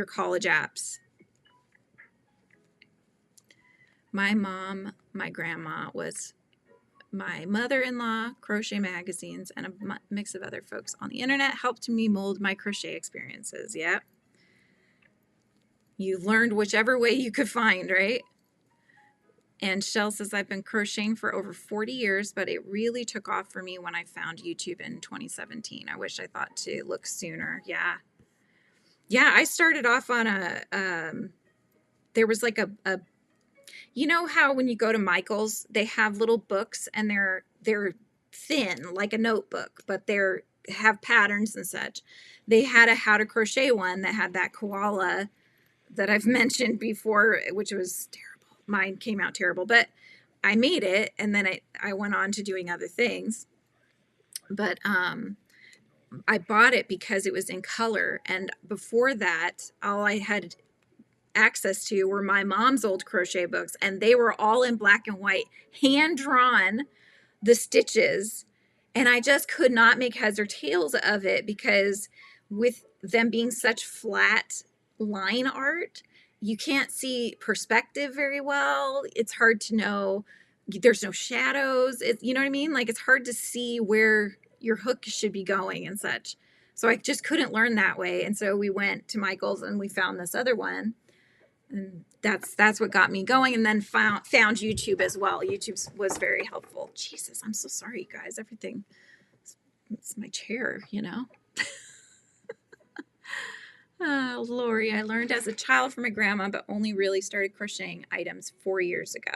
college apps. My mom, my grandma was my mother-in-law. Crochet magazines and a mix of other folks on the internet helped me mold my crochet experiences. Yep. You learned whichever way you could find, right? And Shell says, I've been crocheting for over 40 years, but it really took off for me when I found YouTube in 2017. I wish I thought to look sooner. Yeah. Yeah, I started off on there was like a you know how when you go to Michael's, they have little books and they're thin, like a notebook, but have patterns and such. They had a how to crochet one that had that koala that I've mentioned before, which was terrible. Mine came out terrible, but I made it, and then I went on to doing other things. But I bought it because it was in color, and before that, all I had access to were my mom's old crochet books, and they were all in black and white, hand drawn, the stitches, and I just could not make heads or tails of it because with them being such flat line art, you can't see perspective very well. It's hard to know. There's no shadows. You know what I mean? Like, it's hard to see where your hook should be going and such. So I just couldn't learn that way. And so we went to Michael's and we found this other one. And that's what got me going. And then found YouTube as well. YouTube was very helpful. Jesus, I'm so sorry, you guys. Everything. It's my chair, you know. Oh, Lori, I learned as a child from my grandma, but only really started crocheting items 4 years ago.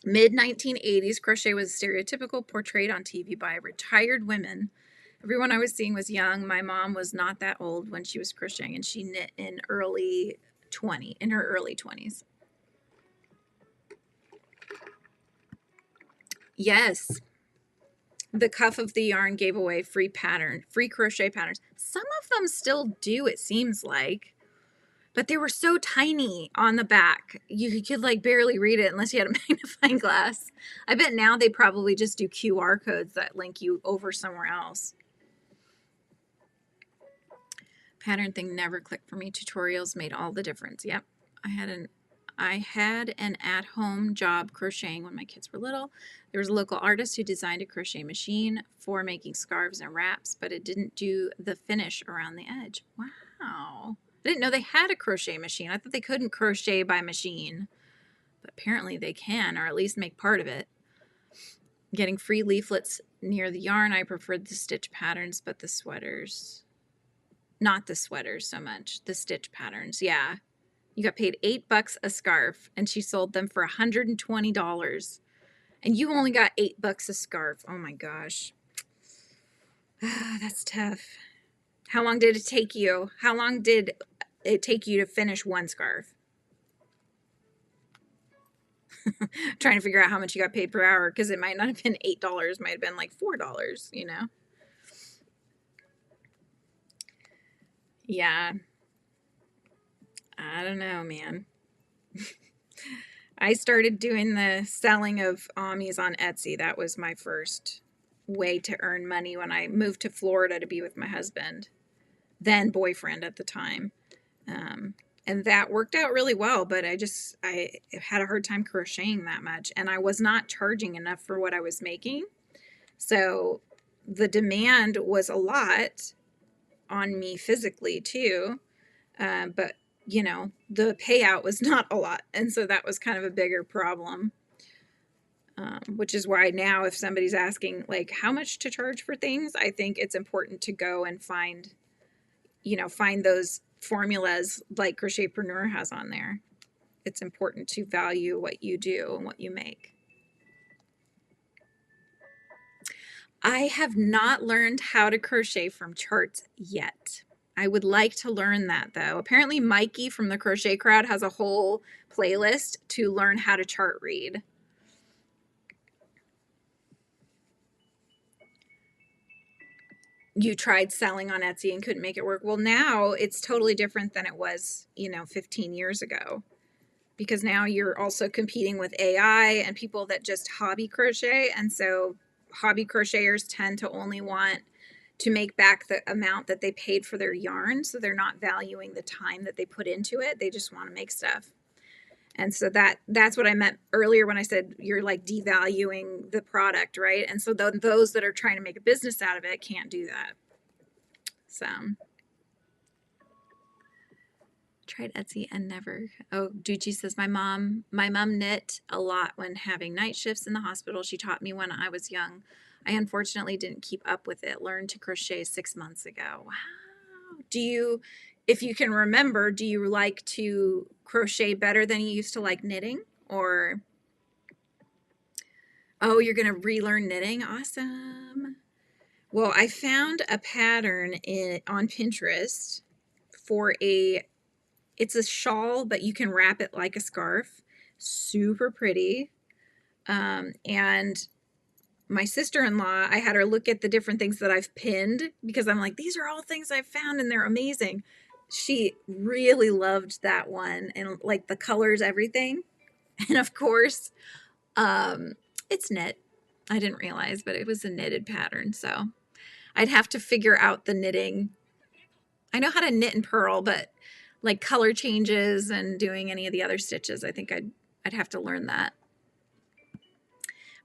Mid-1980s, crochet was stereotypical, portrayed on TV by retired women. Everyone I was seeing was young. My mom was not that old when she was crocheting, and she knit in her early 20s. Yes. The cuff of the yarn gave away free crochet patterns. Some of them still do, it seems like. But they were so tiny on the back. You could like barely read it unless you had a magnifying glass. I bet now they probably just do QR codes that link you over somewhere else. Pattern thing never clicked for me. Tutorials made all the difference. Yep. I had an at-home job crocheting when my kids were little. There was a local artist who designed a crochet machine for making scarves and wraps, but it didn't do the finish around the edge. Wow. I didn't know they had a crochet machine. I thought they couldn't crochet by machine, but apparently they can, or at least make part of it. Getting free leaflets near the yarn. I preferred the stitch patterns, but the sweaters, not the sweaters so much, the stitch patterns. Yeah. You got paid $8 a scarf, and she sold them for $120. And you only got $8 a scarf. Oh my gosh. That's tough. How long did it take you? How long did it take you to finish one scarf? Trying to figure out how much you got paid per hour, because it might not have been $8. Might have been like $4, you know? Yeah. I don't know, man. I started doing the selling of amis on Etsy. That was my first way to earn money when I moved to Florida to be with my husband, then boyfriend at the time. And that worked out really well, but I had a hard time crocheting that much, and I was not charging enough for what I was making. So the demand was a lot on me physically too, but you know, the payout was not a lot. And so that was kind of a bigger problem, which is why now if somebody's asking like how much to charge for things, I think it's important to go and find those formulas like Crochetpreneur has on there. It's important to value what you do and what you make. I have not learned how to crochet from charts yet. I would like to learn that though. Apparently Mikey from the Crochet Crowd has a whole playlist to learn how to chart read. You tried selling on Etsy and couldn't make it work. Well, now it's totally different than it was, 15 years ago, because now you're also competing with AI and people that just hobby crochet. And so hobby crocheters tend to only want to make back the amount that they paid for their yarn. So they're not valuing the time that they put into it. They just want to make stuff. And so that's what I meant earlier when I said you're like devaluing the product, right? And so those that are trying to make a business out of it can't do that. So tried Etsy and never. Oh, Ducci says my mom knit a lot when having night shifts in the hospital. She taught me when I was young. I unfortunately didn't keep up with it. Learned to crochet 6 months ago. Wow. If you can remember, do you like to crochet better than you used to like knitting? Or, oh, you're going to relearn knitting? Awesome. Well, I found a pattern on Pinterest for it's a shawl, but you can wrap it like a scarf. Super pretty. And my sister-in-law, I had her look at the different things that I've pinned, because I'm like, these are all things I've found and they're amazing. She really loved that one, and like the colors, everything. And of course, it's knit. I didn't realize, but it was a knitted pattern. So I'd have to figure out the knitting. I know how to knit and purl, but like color changes and doing any of the other stitches. I think I'd have to learn that.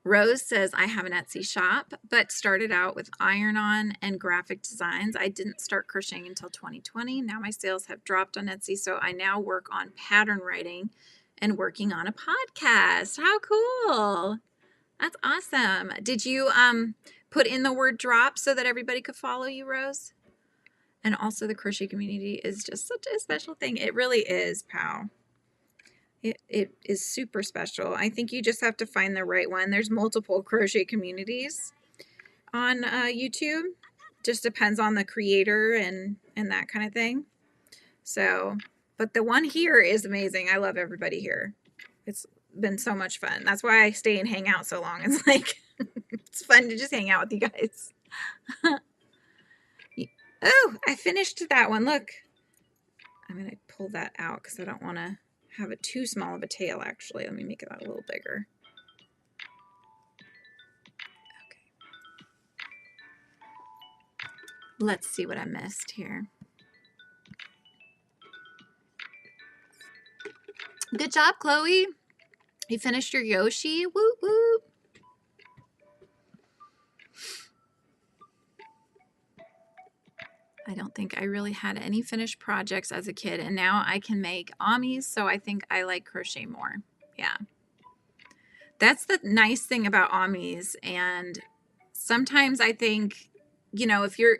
Rose says, I have an Etsy shop, but started out with iron-on and graphic designs. I didn't start crocheting until 2020. Now my sales have dropped on Etsy, so I now work on pattern writing and working on a podcast. How cool. That's awesome. Did you put in the word drop so that everybody could follow you, Rose? And also the crochet community is just such a special thing. It really is, pal. It is super special. I think you just have to find the right one. There's multiple crochet communities on YouTube. Just depends on the creator and that kind of thing. So, but the one here is amazing. I love everybody here. It's been so much fun. That's why I stay and hang out so long. It's like, it's fun to just hang out with you guys. Oh, I finished that one. Look, I'm going to pull that out because I don't want to have it too small of a tail, actually. Let me make it a little bigger. Okay. Let's see what I missed here. Good job, Chloe. You finished your Yoshi. Woo woo. I don't think I really had any finished projects as a kid, and now I can make amis, so I think I like crochet more. Yeah. That's the nice thing about amis, and sometimes I think, you know, if you're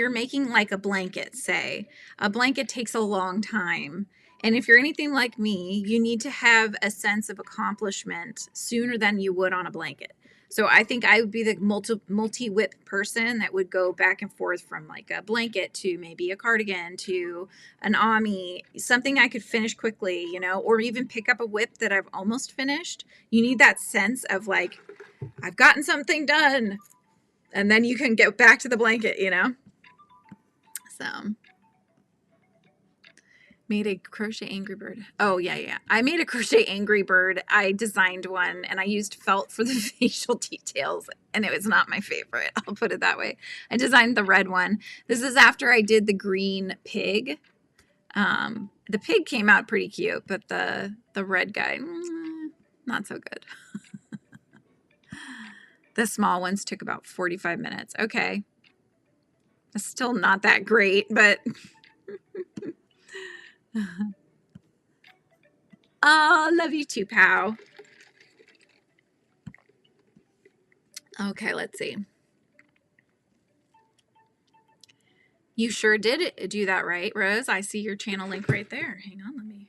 making like a blanket, say, a blanket takes a long time. And if you're anything like me, you need to have a sense of accomplishment sooner than you would on a blanket. So I think I would be the multi-whip person that would go back and forth from like a blanket to maybe a cardigan to an ami, something I could finish quickly, you know, or even pick up a whip that I've almost finished. You need that sense of like, I've gotten something done. And then you can get back to the blanket, you know. So, made a crochet Angry Bird. Oh, yeah. I made a crochet Angry Bird. I designed one, and I used felt for the facial details, and it was not my favorite. I'll put it that way. I designed the red one. This is after I did the green pig. The pig came out pretty cute, but the red guy, not so good. The small ones took about 45 minutes. Okay. It's still not that great, but oh, love you too, pal. Okay, let's see. You sure did do that right, Rose. I see your channel link right there. Hang on, let me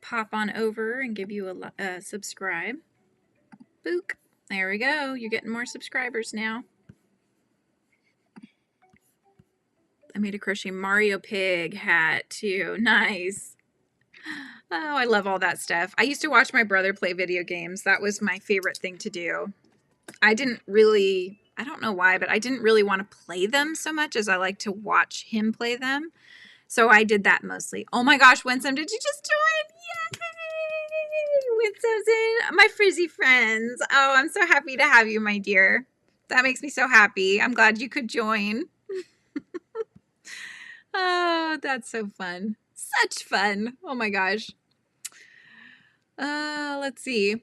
pop on over and give you a subscribe. Book. There we go. You're getting more subscribers now. I made a crochet Mario Pig hat too. Nice. Oh, I love all that stuff. I used to watch my brother play video games. That was my favorite thing to do. I don't know why, but I didn't really want to play them so much as I like to watch him play them. So I did that mostly. Oh my gosh, Winsome, did you just join? Yay! Winsome's in. My Frizzy friends. Oh, I'm so happy to have you, my dear. That makes me so happy. I'm glad you could join. Oh, that's so fun. Such fun. Oh my gosh. Let's see.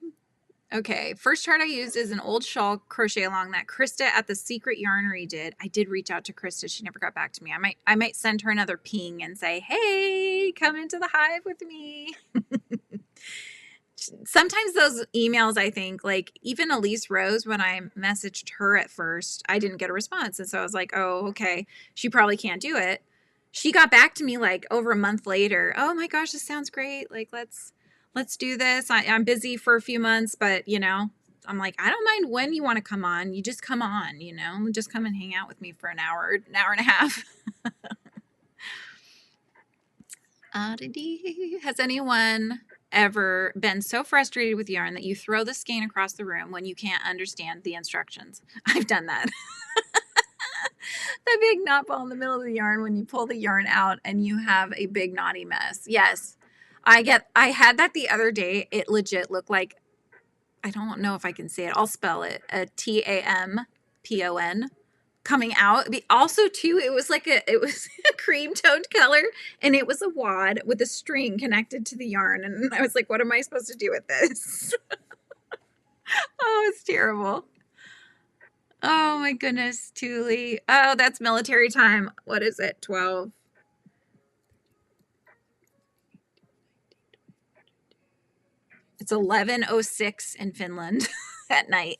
Okay, first chart I used is an old shawl crochet along that Krista at the Secret Yarnery did. I did reach out to Krista. She never got back to me. I might send her another ping and say, hey, come into the hive with me. Sometimes those emails, I think, like even Elise Rose, when I messaged her at first, I didn't get a response. And so I was like, oh, okay, she probably can't do it. She got back to me like over a month later. Oh my gosh, this sounds great. Like, let's do this. I'm busy for a few months, but you know, I'm like, I don't mind when you want to come on. You just come on, you know, just come and hang out with me for an hour and a half. Has anyone ever been so frustrated with yarn that you throw the skein across the room when you can't understand the instructions? I've done that. The big knot ball in the middle of the yarn when you pull the yarn out and you have a big knotty mess. Yes. I had that the other day. It legit looked like, I don't know if I can say it. I'll spell it. A TAMPON coming out. Also too, it was a cream toned color, and it was a wad with a string connected to the yarn, and I was like, what am I supposed to do with this? Oh, it's terrible. Oh my goodness, Julie. Oh, that's military time. What is it? 12. It's 11:06 in Finland at night.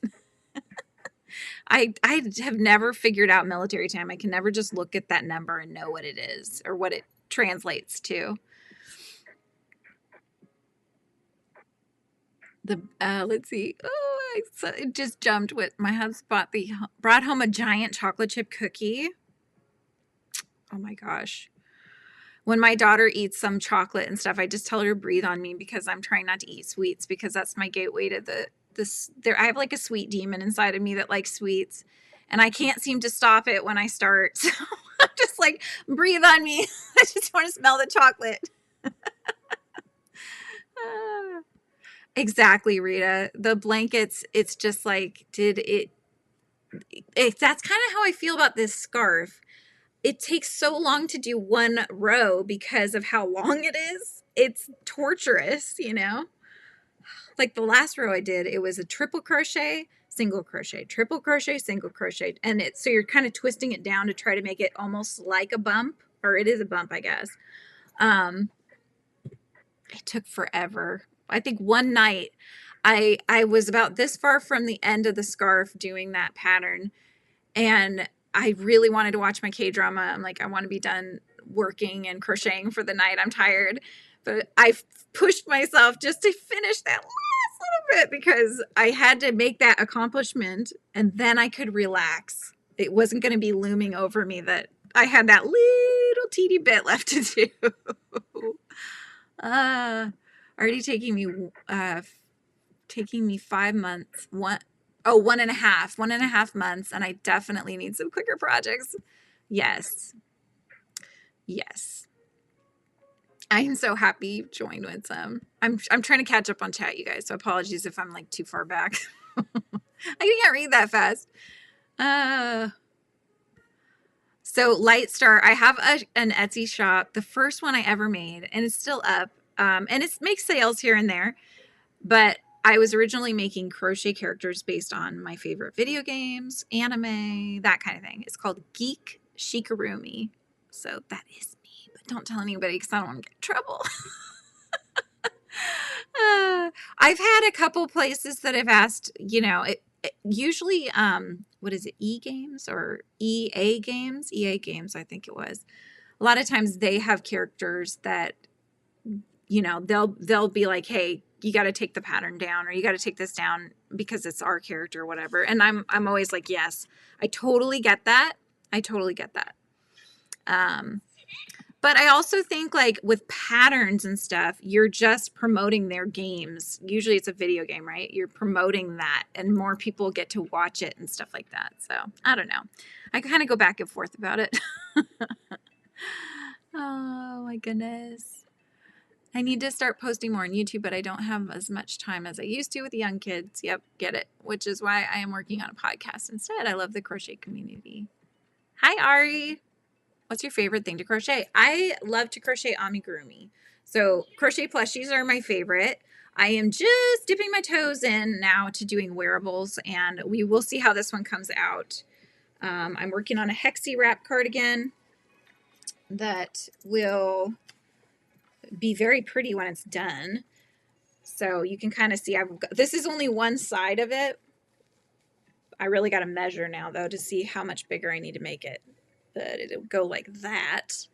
I have never figured out military time. I can never just look at that number and know what it is or what it translates to. Let's see. Oh, it just jumped with my husband brought home a giant chocolate chip cookie. Oh my gosh. When my daughter eats some chocolate and stuff, I just tell her to breathe on me because I'm trying not to eat sweets, because that's my gateway to I have like a sweet demon inside of me that likes sweets, and I can't seem to stop it when I start. So I'm just like, breathe on me. I just want to smell the chocolate. Exactly, Rita. The blankets, it's just like, that's kind of how I feel about this scarf. It takes so long to do one row because of how long it is. It's torturous, you know? Like the last row I did, it was a triple crochet, single crochet, triple crochet, single crochet. And so you're kind of twisting it down to try to make it almost like a bump, or it is a bump, I guess. It took forever. I think one night I was about this far from the end of the scarf doing that pattern, and I really wanted to watch my K-drama. I'm like, I want to be done working and crocheting for the night. I'm tired. But I pushed myself just to finish that last little bit because I had to make that accomplishment, and then I could relax. It wasn't going to be looming over me that I had that little teeny bit left to do. Already taking me 5 months. 1.5 months, and I definitely need some quicker projects. Yes. I am so happy you joined with some. I'm trying to catch up on chat, you guys, so apologies if I'm like too far back. I can't read that fast. So Light Star, I have an Etsy shop, the first one I ever made, and it's still up. And it makes sales here and there, but I was originally making crochet characters based on my favorite video games, anime, that kind of thing. It's called Geek Shikarumi. So that is me, but don't tell anybody because I don't want to get in trouble. I've had a couple places that have asked, usually, what is it, E-Games or EA Games? EA Games, I think it was. A lot of times they have characters that, they'll be like, hey, you got to take the pattern down, or you got to take this down because it's our character or whatever. And I'm always like, yes, I totally get that. But I also think like with patterns and stuff, you're just promoting their games. Usually it's a video game, right? You're promoting that, and more people get to watch it and stuff like that. So I don't know. I kind of go back and forth about it. Oh my goodness. I need to start posting more on YouTube, but I don't have as much time as I used to with the young kids. Yep, get it. Which is why I am working on a podcast instead. I love the crochet community. Hi, Ari. What's your favorite thing to crochet? I love to crochet amigurumi. So crochet plushies are my favorite. I am just dipping my toes in now to doing wearables, and we will see how this one comes out. I'm working on a Hexi Wrap Cardigan that will be very pretty when it's done. So you can kind of see this is only one side of it. I really got to measure now though to see how much bigger I need to make it. But it'll go like that.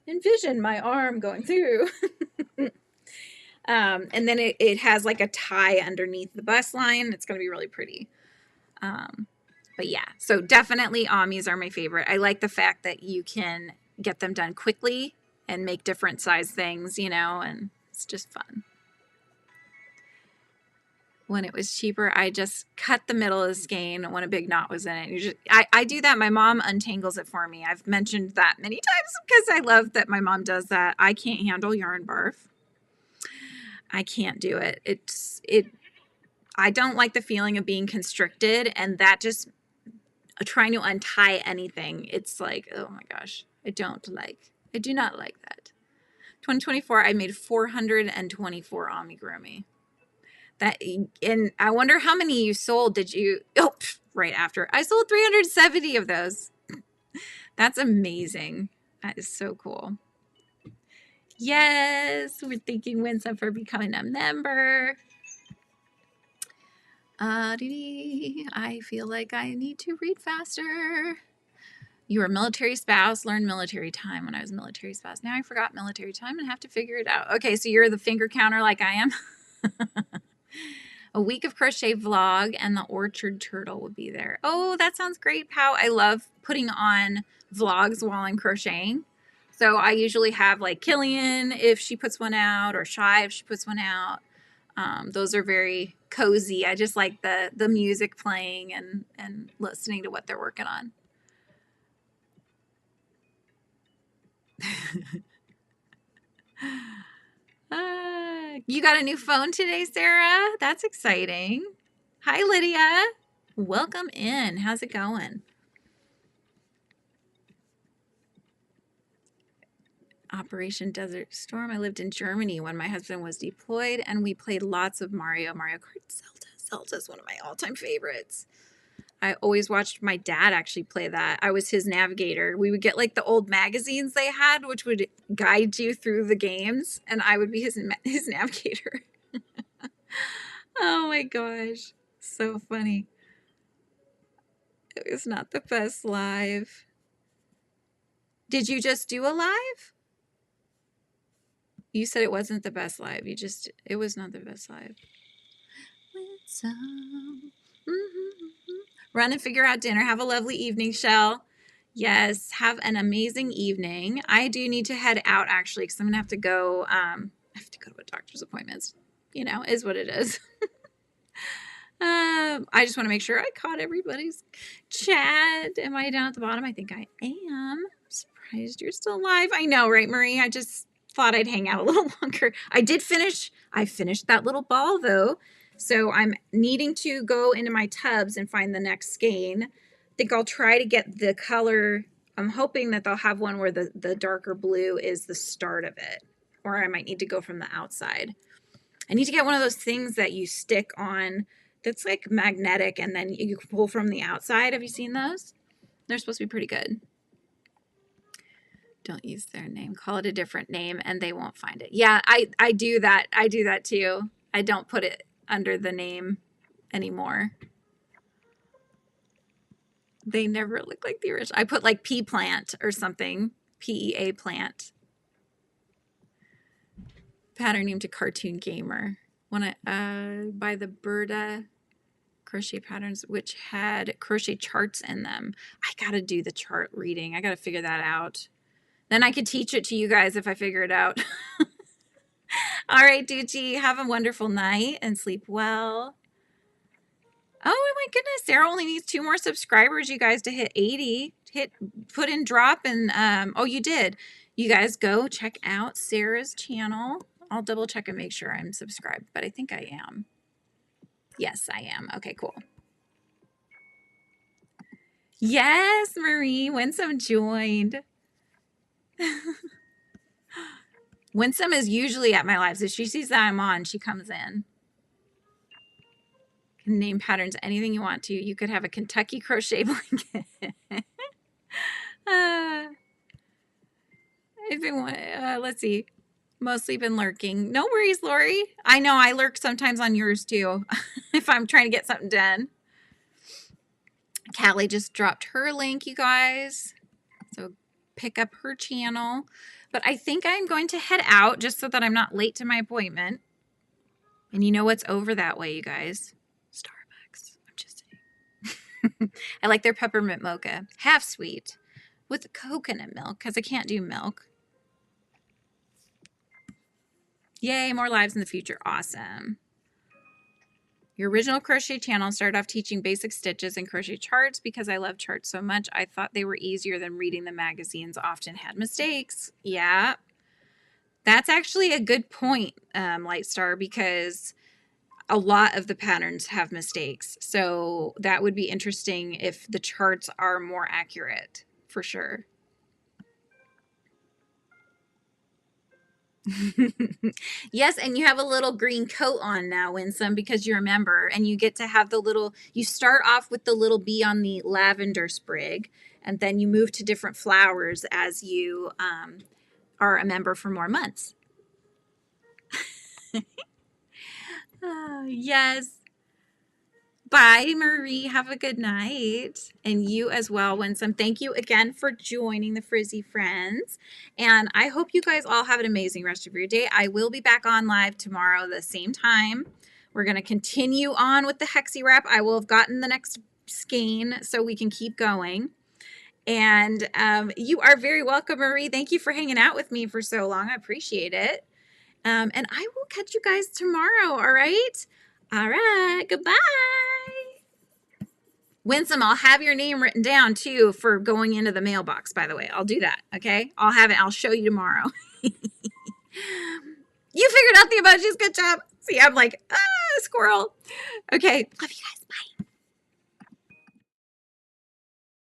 Envision my arm going through. And then it has like a tie underneath the bust line. It's going to be really pretty. But yeah, so definitely Amis are my favorite. I like the fact that you can get them done quickly and make different size things, and it's just fun. When it was cheaper, I just cut the middle of the skein when a big knot was in it. I do that. My mom untangles it for me. I've mentioned that many times because I love that my mom does that. I can't handle yarn barf. I can't do it. I don't like the feeling of being constricted, and that just trying to untie anything. It's like, oh my gosh, I do not like that. 2024, I made 424 amigurumi. And I wonder how many you sold. Did you? Oh, right after. I sold 370 of those. That's amazing. That is so cool. Yes, we're thanking Winsome for becoming a member. I feel like I need to read faster. You were a military spouse, learned military time when I was a military spouse. Now I forgot military time and have to figure it out. Okay, so you're the finger counter like I am. A week of crochet vlog and the orchard turtle would be there. Oh, that sounds great, Pow. I love putting on vlogs while I'm crocheting. So I usually have like Killian if she puts one out, or Shy if she puts one out. Those are very cozy. I just like the music playing and listening to what they're working on. You got a new phone today, Sarah? That's exciting. Hi, Lydia. Welcome in. How's it going? Operation Desert Storm. I lived in Germany when my husband was deployed, and we played lots of Mario Kart, Zelda. Zelda's one of my all-time favorites. I always watched my dad actually play that. I was his navigator. We would get like the old magazines they had, which would guide you through the games, and I would be his navigator. Oh my gosh. So funny. It was not the best live. Did you just do a live? You said it wasn't the best live. It was not the best live. Run and figure out dinner. Have a lovely evening, Shell. Yes, have an amazing evening. I do need to head out actually because I'm gonna have to go. I have to go to a doctor's appointment. You know, is what it is. I just want to make sure I caught everybody's chat. Am I down at the bottom? I think I am. Surprised you're still live. I know, right, Marie? I just thought I'd hang out a little longer. I finished that little ball though. So I'm needing to go into my tubs and find the next skein. I think I'll try to get the color. I'm hoping that they'll have one where the darker blue is the start of it. Or I might need to go from the outside. I need to get one of those things that you stick on that's like magnetic and then you can pull from the outside. Have you seen those? They're supposed to be pretty good. Don't use their name. Call it a different name and they won't find it. Yeah, I do that. I do that too. I don't put it under the name anymore. They never look like the original. I put like pea plant or something. PEA plant. Pattern name to Cartoon Gamer. When I by the Blvd crochet patterns, which had crochet charts in them. I gotta do the chart reading. I gotta figure that out. Then I could teach it to you guys if I figure it out. All right, Ducci, have a wonderful night and sleep well. Oh my goodness, Sarah only needs 2 more subscribers, you guys, to hit 80. Put in drop and oh, you did. You guys go check out Sarah's channel. I'll double check and make sure I'm subscribed, but I think I am. Yes, I am. Okay, cool. Yes, Marie, Winsome joined. Winsome is usually at my lives. If she sees that I'm on, she comes in. Can name patterns anything you want to. You could have a Kentucky crochet blanket. If you want, let's see. Mostly been lurking. No worries, Lori. I know I lurk sometimes on yours too. If I'm trying to get something done. Callie just dropped her link, you guys. So pick up her channel. But I think I'm going to head out just so that I'm not late to my appointment. And you know what's over that way, you guys? Starbucks. I'm just saying. I like their peppermint mocha. Half sweet. With coconut milk, because I can't do milk. Yay, more lives in the future. Awesome. Your original crochet channel started off teaching basic stitches and crochet charts because I love charts so much. I thought they were easier than reading the magazines. Often had mistakes. Yeah. That's actually a good point, Lightstar, because a lot of the patterns have mistakes. So that would be interesting if the charts are more accurate, for sure. Yes, and you have a little green coat on now, Winsome, because you're a member, and you get to have the little, you start off with the little bee on the lavender sprig, and then you move to different flowers as you are a member for more months. Yes. Bye, Marie. Have a good night. And you as well, Winsome. Thank you again for joining the Frizzy Friends. And I hope you guys all have an amazing rest of your day. I will be back on live tomorrow the same time. We're going to continue on with the Hexi Wrap. I will have gotten the next skein so we can keep going. And you are very welcome, Marie. Thank you for hanging out with me for so long. I appreciate it. And I will catch you guys tomorrow, all right? All right, goodbye. Winsome, I'll have your name written down too for going into the mailbox, by the way. I'll do that, okay? I'll have it. I'll show you tomorrow. You figured out the emojis. Good job. See, I'm like, squirrel. Okay, love you guys. Bye.